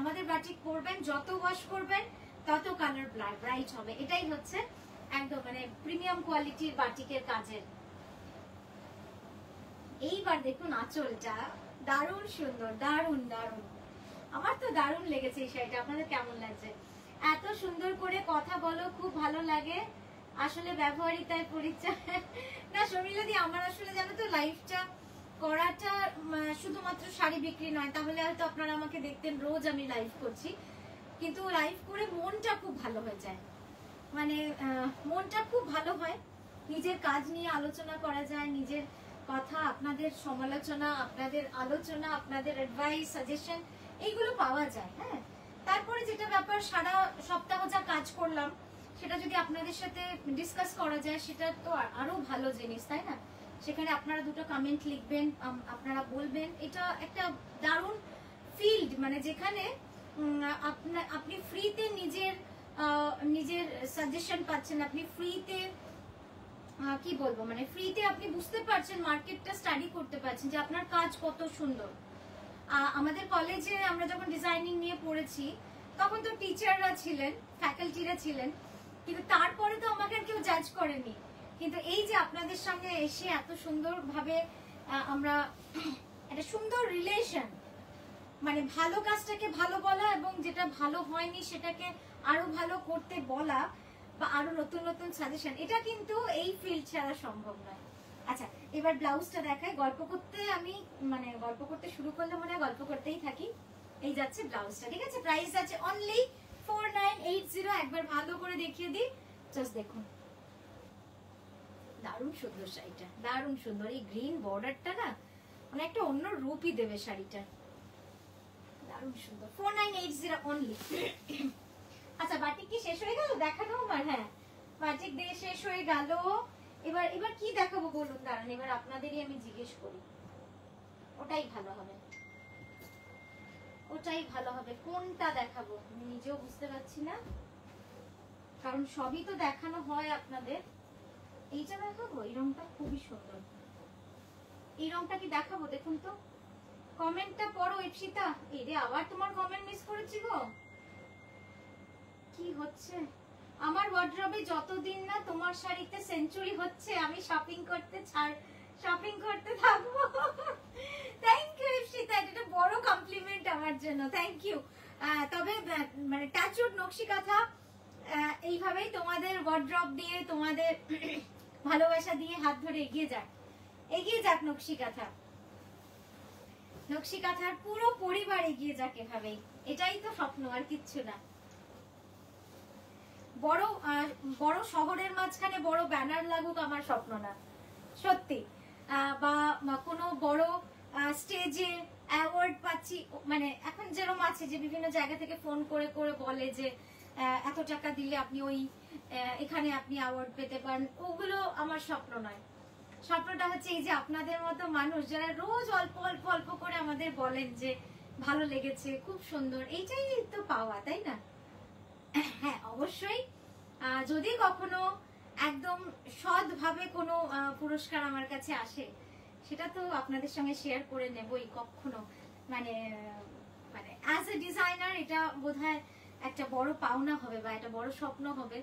Speaker 1: আমাদের বাটিক পরবেন, যত ওয়াশ করবেন তত কালার ব্রাইট হবে, এটাই হচ্ছে একদম মানে প্রিমিয়াম কোয়ালিটির বাটিকের কাজের। এইবার দেখুন আঁচলটা দারুণ সুন্দর, দারুণ দারুণ, আমার তো দারুণ লেগেছে এই শাড়িটা। আপনাদের কেমন লাগছে? এত সুন্দর করে কথা বলো, খুব ভালো লাগে, আসলে ব্যবহারিতায় পরিচয় না শর্মিলাদি। আমার আসলে জানো তো লাইফটা করাটা শুধুমাত্র শাড়ি বিক্রি নয়, তাহলে হয়তো আপনারা আমাকে দেখতেন রোজ আমি লাইভ করছি, কিন্তু লাইভ করে মনটা খুব ভালো হয়ে যায়, মানে মনটা খুব ভালো হয়, নিজের কাজ নিয়ে আলোচনা করা যায়, নিজের কথা, আপনাদের সমালোচনা, আপনাদের আলোচনা, আপনাদের অ্যাডভাইস, সাজেশন এইগুলো পাওয়া যায়। হ্যাঁ, তারপরে যেটা ব্যাপার, সারা সপ্তাহ যা কাজ করলাম সেটা যদি আপনাদের সাথে ডিসকাস করা যায় সেটা তো আরো ভালো জিনিস, তাই না? সেখানে আপনারা দুটো কমেন্ট লিখবেন, আপনারা বলবেন, এটা একটা দারুণ ফিল্ড, মানে যেখানে আপনি ফ্রিতে নিজের সাজেশন পাচ্ছেন, আপনি ফ্রিতে কি বলবো, মানে ফ্রিতে আপনি বুঝতে পারছেন, মার্কেটটা স্টাডি করতে পারছেন যে আপনার কাজ কত সুন্দর। আমাদের কলেজে আমরা যখন ডিজাইনিং নিয়ে পড়েছি তখন তো টিচাররা ছিলেন, ফ্যাকাল্টিরা ছিলেন, কিন্তু তারপরে তো আমাকে আর কেউ জাজ করেনি। কিন্তু এই যে আপনাদের সামনে এসে এত সুন্দরভাবে আমরা একটা সুন্দর রিলেশন, মানে ভালো কাজটাকে ভালো বলা এবং যেটা ভালো হয়নি সেটাকে আরো ভালো করতে বলা, বা আরো নতুন নতুন সাজেশন, এটা কিন্তু এই ফিল্ড ছাড়া সম্ভব নয়। আচ্ছা এবার ব্লাউজটা দেখাই। গল্প করতে আমি মানে গল্প করতে শুরু করলে মনে হয় গল্প করতেই থাকি। এই যাচ্ছে ব্লাউজটা, ঠিক আছে? প্রাইস আছে অনলি 4980। একবার ভালো করে দেখিয়ে দিই, জাস্ট দেখুন, দারুণ সুন্দর শাড়িটা, দারুণ সুন্দর। এই গ্রিন বর্ডারটা না মানে একটা অন্য রূপই দেবে শাড়িটা, দারুণ সুন্দর। 4980 অনলি। আচ্ছা বাটিক কি শেষ হয়ে গেল দেখানো আমার? হ্যাঁ বাটিক দিয়ে শেষ হয়ে গেল। এবার এবার কি দেখাবো বলুন, দাঁড়ান এবার আপনাদেরই আমি জিজ্ঞেস করি। ওটাই ভালো হবে, ওটাই ভালো হবে। কোনটা দেখাবো আমি নিজেও বুঝতে পারছি না, কারণ সবই তো দেখানো হয় আপনাদের। এইটা দেখাবো, এই রংটা খুবই সুন্দর। এই রংটা কি দেখাবো? দেখুন তো, কমেন্টটা পড়ো ইপসিতা। এই রে, আবার তোমার কমেন্ট মিস করেছি গো, কি হচ্ছে? আমার ওয়ার্ড্রবে যতদিন না তোমার শাড়িতে সেঞ্চুরি হচ্ছে, আমি শপিং করতে থাকবো। থ্যাংক ইউ ইপসিতা, এটা বড় কমপ্লিমেন্ট আমার জন্য, থ্যাংক ইউ। তবে মানে টাচউড নকশি কাঁথা এইভাবেই তোমাদের ওয়ার্ড্রব দিয়ে, তোমাদের ভালোবাসা দিয়ে হাত ধরে এগিয়ে যাক নকশি কাঁথা। নকশি কাঁথার পুরো পরিবার এগিয়ে যাক এভাবেই, এটাই তো স্বপ্ন, আর কিচ্ছু না। বড় শহরের মাঝখানে বড় ব্যানার লাগুক আমার স্বপ্ন না, সত্যি। বা কোনো বড় স্টেজে অ্যাওয়ার্ড পাচ্ছি, মানে এখন যেরকম আছে যে বিভিন্ন জায়গা থেকে ফোন করে করে বলে যে এত টাকা দিলে আপনি ওই এখানে আপনি অ্যাওয়ার্ড পেতে পারেন, ওগুলো আমার স্বপ্ন নয়। স্বপ্নটা হচ্ছে এই যে আপনাদের মতো মানুষ যারা রোজ অল্প অল্প অল্প করে আমাদের বলেন যে ভালো লেগেছে, খুব সুন্দর, এইটাই তো পাওয়া, তাই না? হ্যাঁ অবশ্যই, যদি কখনো একদম সৎভাবে কোনো পুরস্কার আমার কাছে আসে, সেটা তো আপনাদের সঙ্গে শেয়ার করে নেবই কখনো। মানে মানে অ্যাজ এ ডিজাইনার এটা বোধহয় একটা বড় পাওনা হবে বা একটা বড় স্বপ্ন হবে,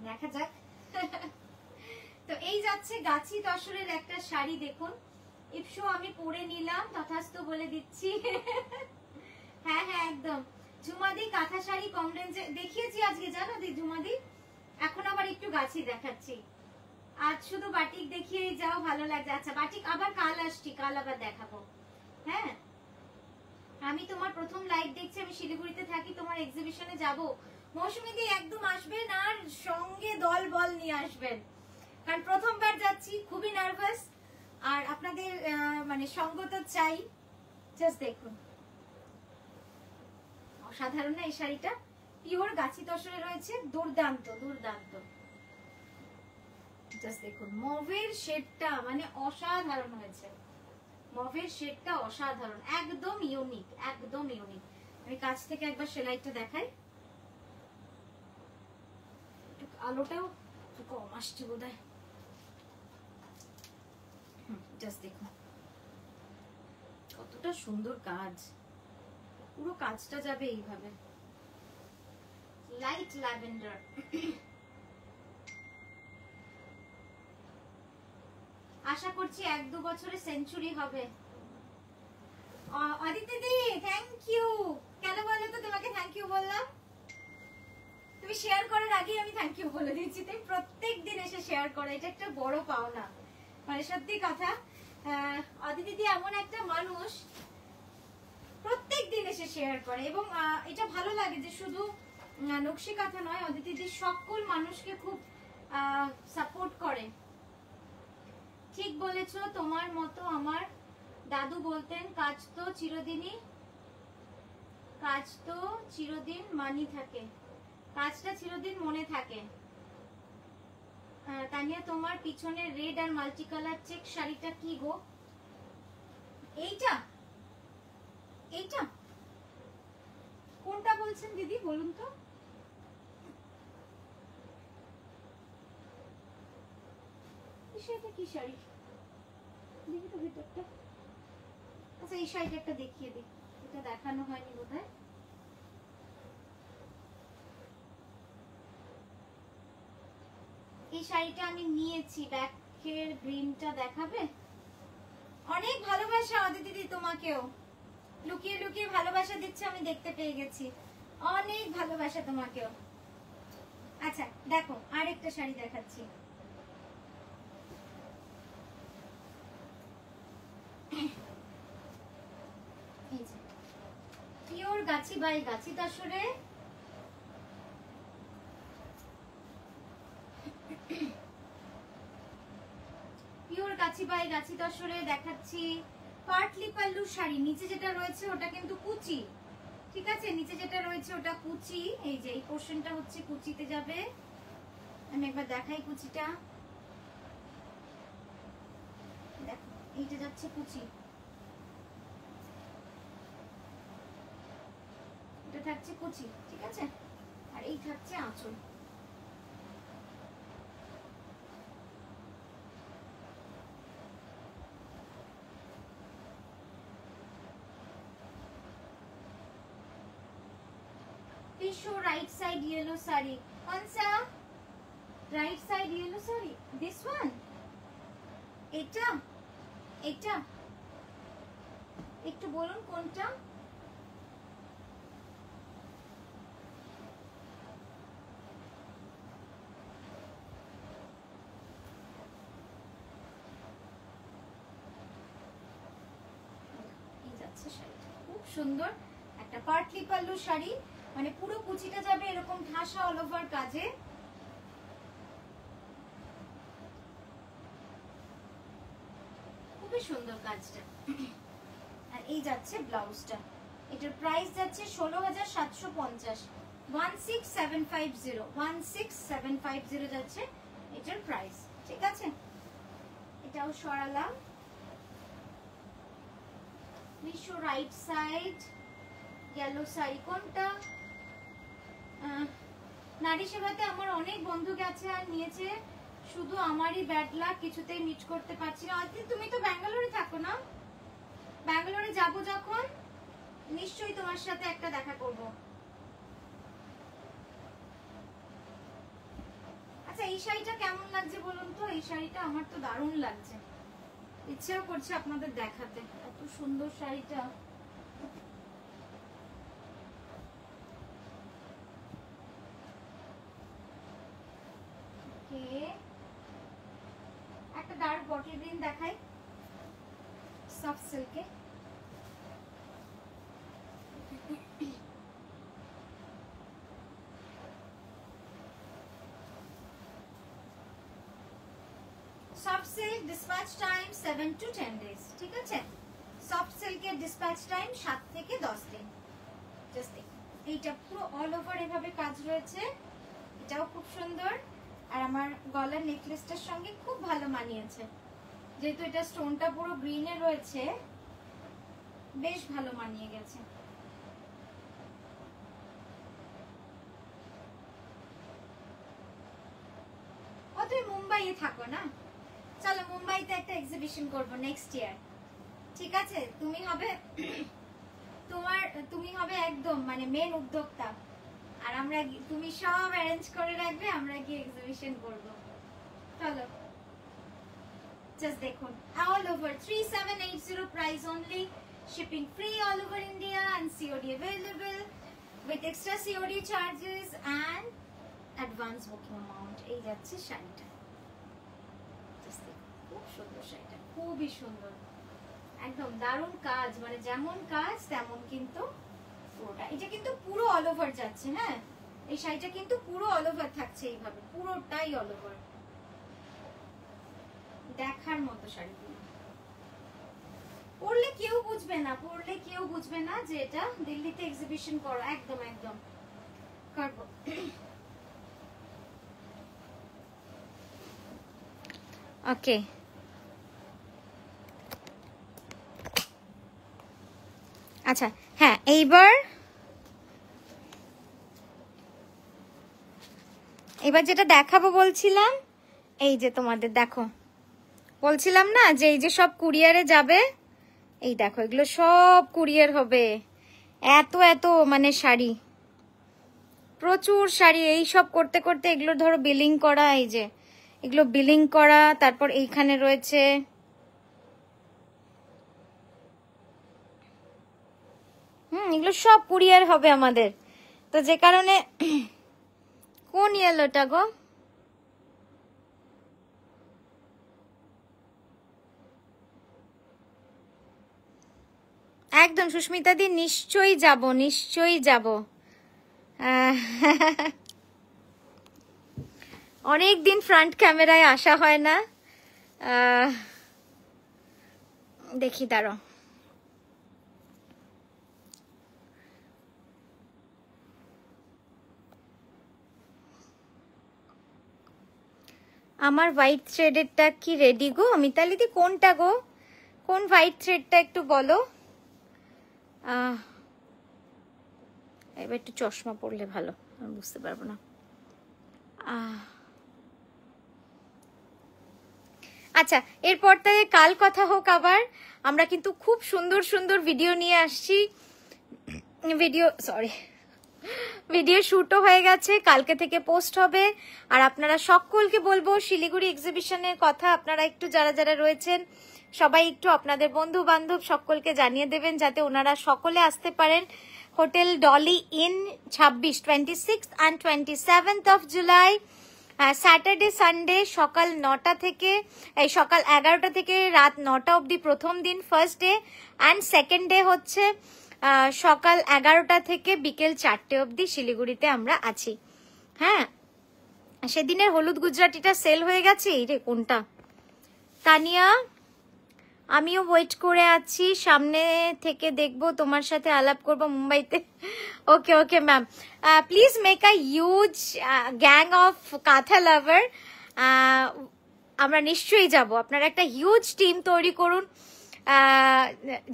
Speaker 1: দেখা যাক। তো এই যাচ্ছে গাছি তসরের একটা শাড়ি, দেখুন ইপসো আমি পরে নিলাম, তথাস্তু বলে দিচ্ছি। হ্যাঁ হ্যাঁ একদম। ঝুমাদি কাঁথা শাড়ি কম রেঞ্জে দেখিয়েছি আজকে, জানো দি ঝুমাদি, এখন আবার একটু গাছি দেখাচ্ছি। আজ শুধু বাটিক দেখিয়ে যাও, ভালো লাগছে। আচ্ছা বাটিক আবার কাল আসছি, কাল আবার দেখাবো। হ্যাঁ আমি তোমার প্রথম লাইভ দেখছি, আমি শিলিগুড়িতে থাকি, তোমার এক্সিবিশনে যাব। মৌসুমী দি একদম আসবেন, আর সঙ্গে দল বল নিয়ে আসবেন, কারণ প্রথমবার যাচ্ছি, খুবই নার্ভাস, আর আপনাদের মানে সঙ্গ তো চাই। জাস্ট দেখুন, অসাধারণ না এই শাড়িটা? পিওর গাছি তসরে রয়েছে, দুর্দান্ত দুর্দান্ত। জাস্ট দেখুন মভের শেডটা মানে অসাধারণ হয়েছে, মভের শেডটা অসাধারণ, একদম ইউনিক, একদম ইউনিক। আমি কাছ থেকে একবার সেলাইটা দেখাই, আলোটাও কম আসছে বোধহয়। জাস্ট দেখুন কতটা সুন্দর কাজ, পুরো কাজটা যাবে এইভাবে, লাইট ল্যাভেন্ডার। আশা করছি 1-2 বছরে সেঞ্চুরি হবে। অদিতি দি থ্যাংক ইউ। কেন বলো তো তোমাকে থ্যাংক ইউ বললাম? তুমি শেয়ার করার আগে আমি থ্যাংক ইউ বলে দিচ্ছি, তুমি প্রত্যেকদিন এসে শেয়ার করো, এটা একটা বড় পাওনা, মানে সত্যি কথা। অদিতি দি এমন একটা মানুষ, প্রত্যেকদিন এসে শেয়ার করে, এবং এটা ভালো লাগে যে শুধু নকশি কাঁথা নয়, অদিতি দি সকল মানুষকে খুব সাপোর্ট করে। ঠিক বলেছো, তোমার মতো আমার দাদু বলতেন কাজ তো চিরদিন মানি থাকে, কাজটা চিরদিন মনে থাকে। তানিয়া তোমার পিছনে রেড আর মাল্টি কালার চেক শাড়িটা কি গো? এইটা এইটা কোনটা বলছেন দিদি বলুন তো? সেটা কি শাড়ি দেখি তো ভিতরটা। আচ্ছা এই শাড়িটা একটা দেখিয়ে দিই, এটা দেখানো হয়নি বোধহয়। এই শাড়িটা আমি নিয়েছি, ব্যাকের গ্রিনটা দেখাবে? অনেক ভালোবাসা অদিতি দিদি, তোমাকেও লুকিয়ে লুকিয়ে ভালোবাসা দিচ্ছে, আমি দেখতে পেয়ে গেছি, অনেক ভালোবাসা তোমাকেও। আচ্ছা দেখো আরেকটা শাড়ি দেখাচ্ছি, পিওর গাছি বাই গাছি তসরে, পিওর গাছি বাই গাছি তসরে দেখাচ্ছি। পাটলি পাল্লু শাড়ি, নিচে যেটা রয়েছে ওটা কিন্তু কুচি, ঠিক আছে? নিচে যেটা রয়েছে ওটা কুচি, এই যে এই পোর্শনটা হচ্ছে কুচিতে যাবে। আমি একবার দেখাই কুচিটা, এইটা যাচ্ছে কুচি, এটা থাকছে কুচি, ঠিক আছে? আর এই থাকছে আঁচল। Please show right side yellow saree. Onsa, right side yellow saree. This one. এটা এটা একটু বলুন কোনটা? এই যাচ্ছে শাড়িটা, খুব সুন্দর একটা পার্টলি পাল্লু শাড়ি, মানে পুরো কুচিটা যাবে এরকম ঠাসা অল ওভার কাজে। খুবই সুন্দর কাজটা। আর এই যাচ্ছে ব্লাউজটা, এটার প্রাইস যাচ্ছে 16,750, 16750, 16750 যাচ্ছে এটার প্রাইস, ঠিক আছে? এটাও সরালাম। Meesho right side yellow sari কোনটা? নারী সেবাতে আমার অনেক বন্ধু গেছে আর নিয়েছে, শুধু আমারই ব্যাড লাক, কিছুতেই মিট করতে পারছি না। তুমি তো ব্যাঙ্গালোরে থাকো না? ব্যাঙ্গালোরে যাবো যখন নিশ্চয়ই তোমার সাথে একটা দেখা করব। আচ্ছা এই শাড়িটা কেমন লাগছে বলুন তো? এই শাড়িটা আমার তো দারুণ লাগছে, ইচ্ছেও করছে আপনাদের দেখাতে, এত সুন্দর শাড়িটা। একটা ডার্ক বটল গ্রিন দেখাই, সফট সিল্কে। Soft silk dispatch time 7 to 10 days, ঠিক আছে? সফট সিল্কের ডিসপ্যাচ টাইম 7 থেকে 10 দিন। জাস্ট দেখুন, এইটা পুরো অল ওভার এভাবে কাজ রয়েছে, এটাও খুব সুন্দর। আর আমার গলার নেকলেসটার সঙ্গে খুব ভালো মানিয়েছে, যেহেতু এটা স্টোনটা পুরো গ্রিনে রয়েছে, বেশ ভালো মানিয়ে গেছে। ও তুমি মুম্বাইয়ে থাকো না? চলো মুম্বাইতে একটা এক্সিবিশন করব নেক্সট ইয়ার, ঠিক আছে? তুমি হবে একদম মানে মেন উদ্যোক্তা, আর আমরা তুমি সব অ্যারেঞ্জ করে রাখবে, আমরা গিয়ে এক্সিবিশন করব। চলো জাস্ট দেখুন, all over 3780 price only, shipping free all over India and COD available with extra COD charges and advance booking amount। এই যাচ্ছে শাড়িটা, খুব সুন্দর শাড়িটা, খুবই সুন্দর, একদম দারুণ কাজ, মানে যেমন কাজ তেমন কিন্তু পুরোটা। এটা কিন্তু পুরো অল ওভার যাচ্ছে, হ্যাঁ এই শাড়িটা কিন্তু পুরো অল ওভার থাকছে, এইভাবে পুরোটাই অল ওভার, দেখার মতো শাড়িগুলো। পরলে কেউ বুঝবে না, পরলে কেউ বুঝবে না যে এটা দিল্লিতে এক্সিবিশন করো, একদম একদম করবো। ওকে আচ্ছা, হ্যাঁ এবার যেটা দেখাবো বলছিলাম, এই যে তোমাদের দেখো বলছিলাম না যে এই যে সব কুরিয়ারে যাবে, এই দেখো এগুলো সব কুরিয়ার হবে। এত এত মানে শাড়ি, প্রচুর শাড়ি, এই সব করতে করতে এগুলো ধরো বিলিং করা, এই যে এগুলো বিলিং করা, তারপর এইখানে রয়েছে এগুলো সব কুরিয়ার হবে আমাদের, তো যে কারণে কোন ইয়েলোটা গো? একদম সুস্মিতা দি, নিশ্চয়ই যাব, নিশ্চয়ই যাব। অনেকদিন ফ্রন্ট ক্যামেরায় আসা হয় না, দেখি দাঁড়াও। আমার হোয়াইট থ্রেডেরটা কি রেডি গো? মিতালি দি কোনটা গো? কোন হোয়াইট থ্রেডটা একটু বলো। এবার একটু চশমা পরলে ভালো, আমি বুঝতে পারবো না। আচ্ছা, এরপর তাই কাল কথা হোক আবার। আমরা কিন্তু খুব সুন্দর সুন্দর ভিডিও নিয়ে আসছি। ভিডিও শুটও হয়ে গেছে, কালকে থেকে পোস্ট হবে। আর আপনারা সকলকে বলবো শিলিগুড়ি এক্সিবিশনের কথা আপনারা একটু যারা যারা রয়েছেন সবাই একটু আপনাদের বন্ধু বান্ধব সকলকে জানিয়ে দেবেন, যাতে ওনারা সকলে আসতে পারেন। Hotel Dolly in 26 and 27th of July, Saturday Sunday সকাল 9টা থেকে সকাল 11টা থেকে রাত 9টা অবধি প্রথম দিন first day, and second day হচ্ছে সকাল 11টা থেকে বিকেল 4টে অবধি শিলিগুড়িতে আমরা আছি। হ্যাঁ, সেদিনের হলুদ গুজরাটিটা সেল হয়ে গেছে। রে কোনটা? তানিয়া, আমিও ওয়েট করে আছি, সামনে থেকে দেখবো, তোমার সাথে আলাপ করবো মুম্বাইতে। Okay okay ma'am, please make a huge gang of kantha lover. আমরা নিশ্চয়ই যাব, আপনারা একটা হিউজ টিম তৈরি করুন,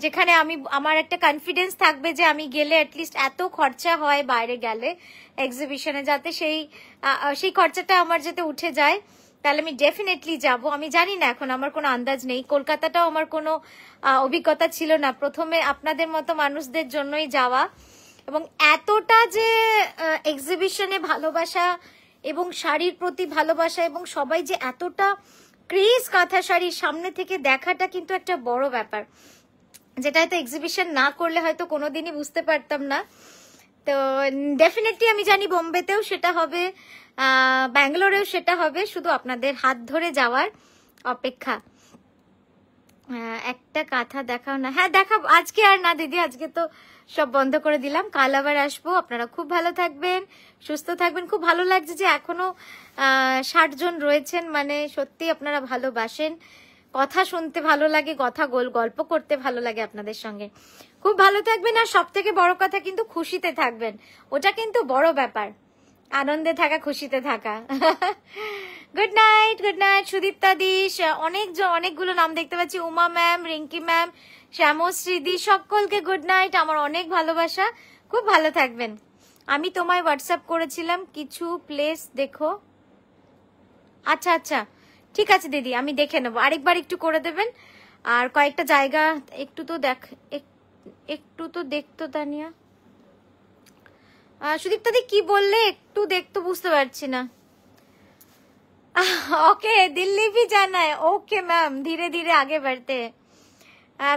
Speaker 1: যেখানে আমার একটা কনফিডেন্স থাকবে যে আমি গেলে অ্যাটলিস্ট এত খরচা হয় বাইরে গেলে এক্সিবিশনে, যাতে সেই খরচাটা আমার যাতে উঠে যায়, তাহলে আমি ডেফিনেটলি যাব। আমি জানি না, এখন আমার কোনো আন্দাজ নেই। কলকাতাটাও আমার কোনো অভিজ্ঞতা ছিল না, প্রথমে আপনাদের মতো মানুষদের জন্যই যাওয়া। এবং এতটা যে এক্সিবিশনে ভালোবাসা এবং শাড়ির প্রতি ভালোবাসা, এবং সবাই যে এতটা ক্রেজ কাঁথা শাড়ির সামনে থেকে দেখাটা কিন্তু একটা বড় ব্যাপার, যেটা হয়তো এক্সিবিশন না করলে হয়তো কোনোদিনই বুঝতে পারতাম না। তো ডেফিনেটলি আমি জানি বোম্বেতেও সেটা হবে, ব্যাঙ্গালোরেও সেটা হবে, শুধু আপনাদের হাত ধরে যাওয়ার অপেক্ষা। একটা কাঁথা দেখাও না। হ্যাঁ দেখাবো, আজকে আর না দিদি, আজকে তো সব বন্ধ করে দিলাম, কাল আবার আসবো। আপনারা খুব ভালো থাকবেন, সুস্থ থাকবেন। খুব ভালো লাগছে যে এখনো 60 জন রয়েছেন, মানে সত্যি আপনারা ভালোবাসেন, কথা শুনতে ভালো লাগে, গল্প করতে ভালো লাগে আপনাদের সঙ্গে। খুব ভালো থাকবেন, আর সব থেকে বড় কথা কিন্তু খুশিতে থাকবেন, ওটা কিন্তু বড় ব্যাপার, আনন্দে থাকা, খুশিতে থাকা। Good night, good night Sudipta this, অনেকগুলো নাম দেখতে পাচ্ছি, উমা ম্যাম, রিঙ্কি ম্যাম, শ্যামশ্রীদি, সকলকে গুড নাইট, আমার অনেক ভালোবাসা। খুব ভালো থাকবেন। আমি তোমায় হোয়াটসঅ্যাপ করেছিলাম কিছু প্লেস দেখো। আচ্ছা আচ্ছা, ঠিক আছে দিদি, আমি দেখে নেবো, আরেকবার একটু করে দেবেন। আর কয়েকটা জায়গা একটু তো দেখতো তানিয়া। সুদীপ্তা দি কি বললে একটু দেখতো, বুঝতে পারছি না। ओके दिल्ली भी जाना है। ओके मैम, धीरे धीरे आगे बढ़ते हैं।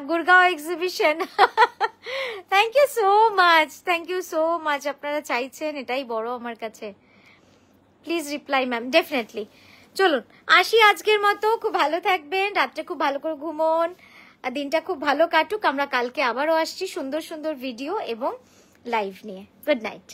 Speaker 1: Gurgaon exhibition. Thank you so माच আপনারা চাইছেন, এটাই বড় আমার কাছে। Please reply ma'am, definitely. চলুন আসি আজকের মতো, খুব ভালো থাকবেন, রাত্রে খুব ভালো করে ঘুমোন, আর দিনটা খুব ভালো কাটুক। আমরা কালকে আবারও আসছি সুন্দর সুন্দর ভিডিও এবং লাইভ নিয়ে। Good night.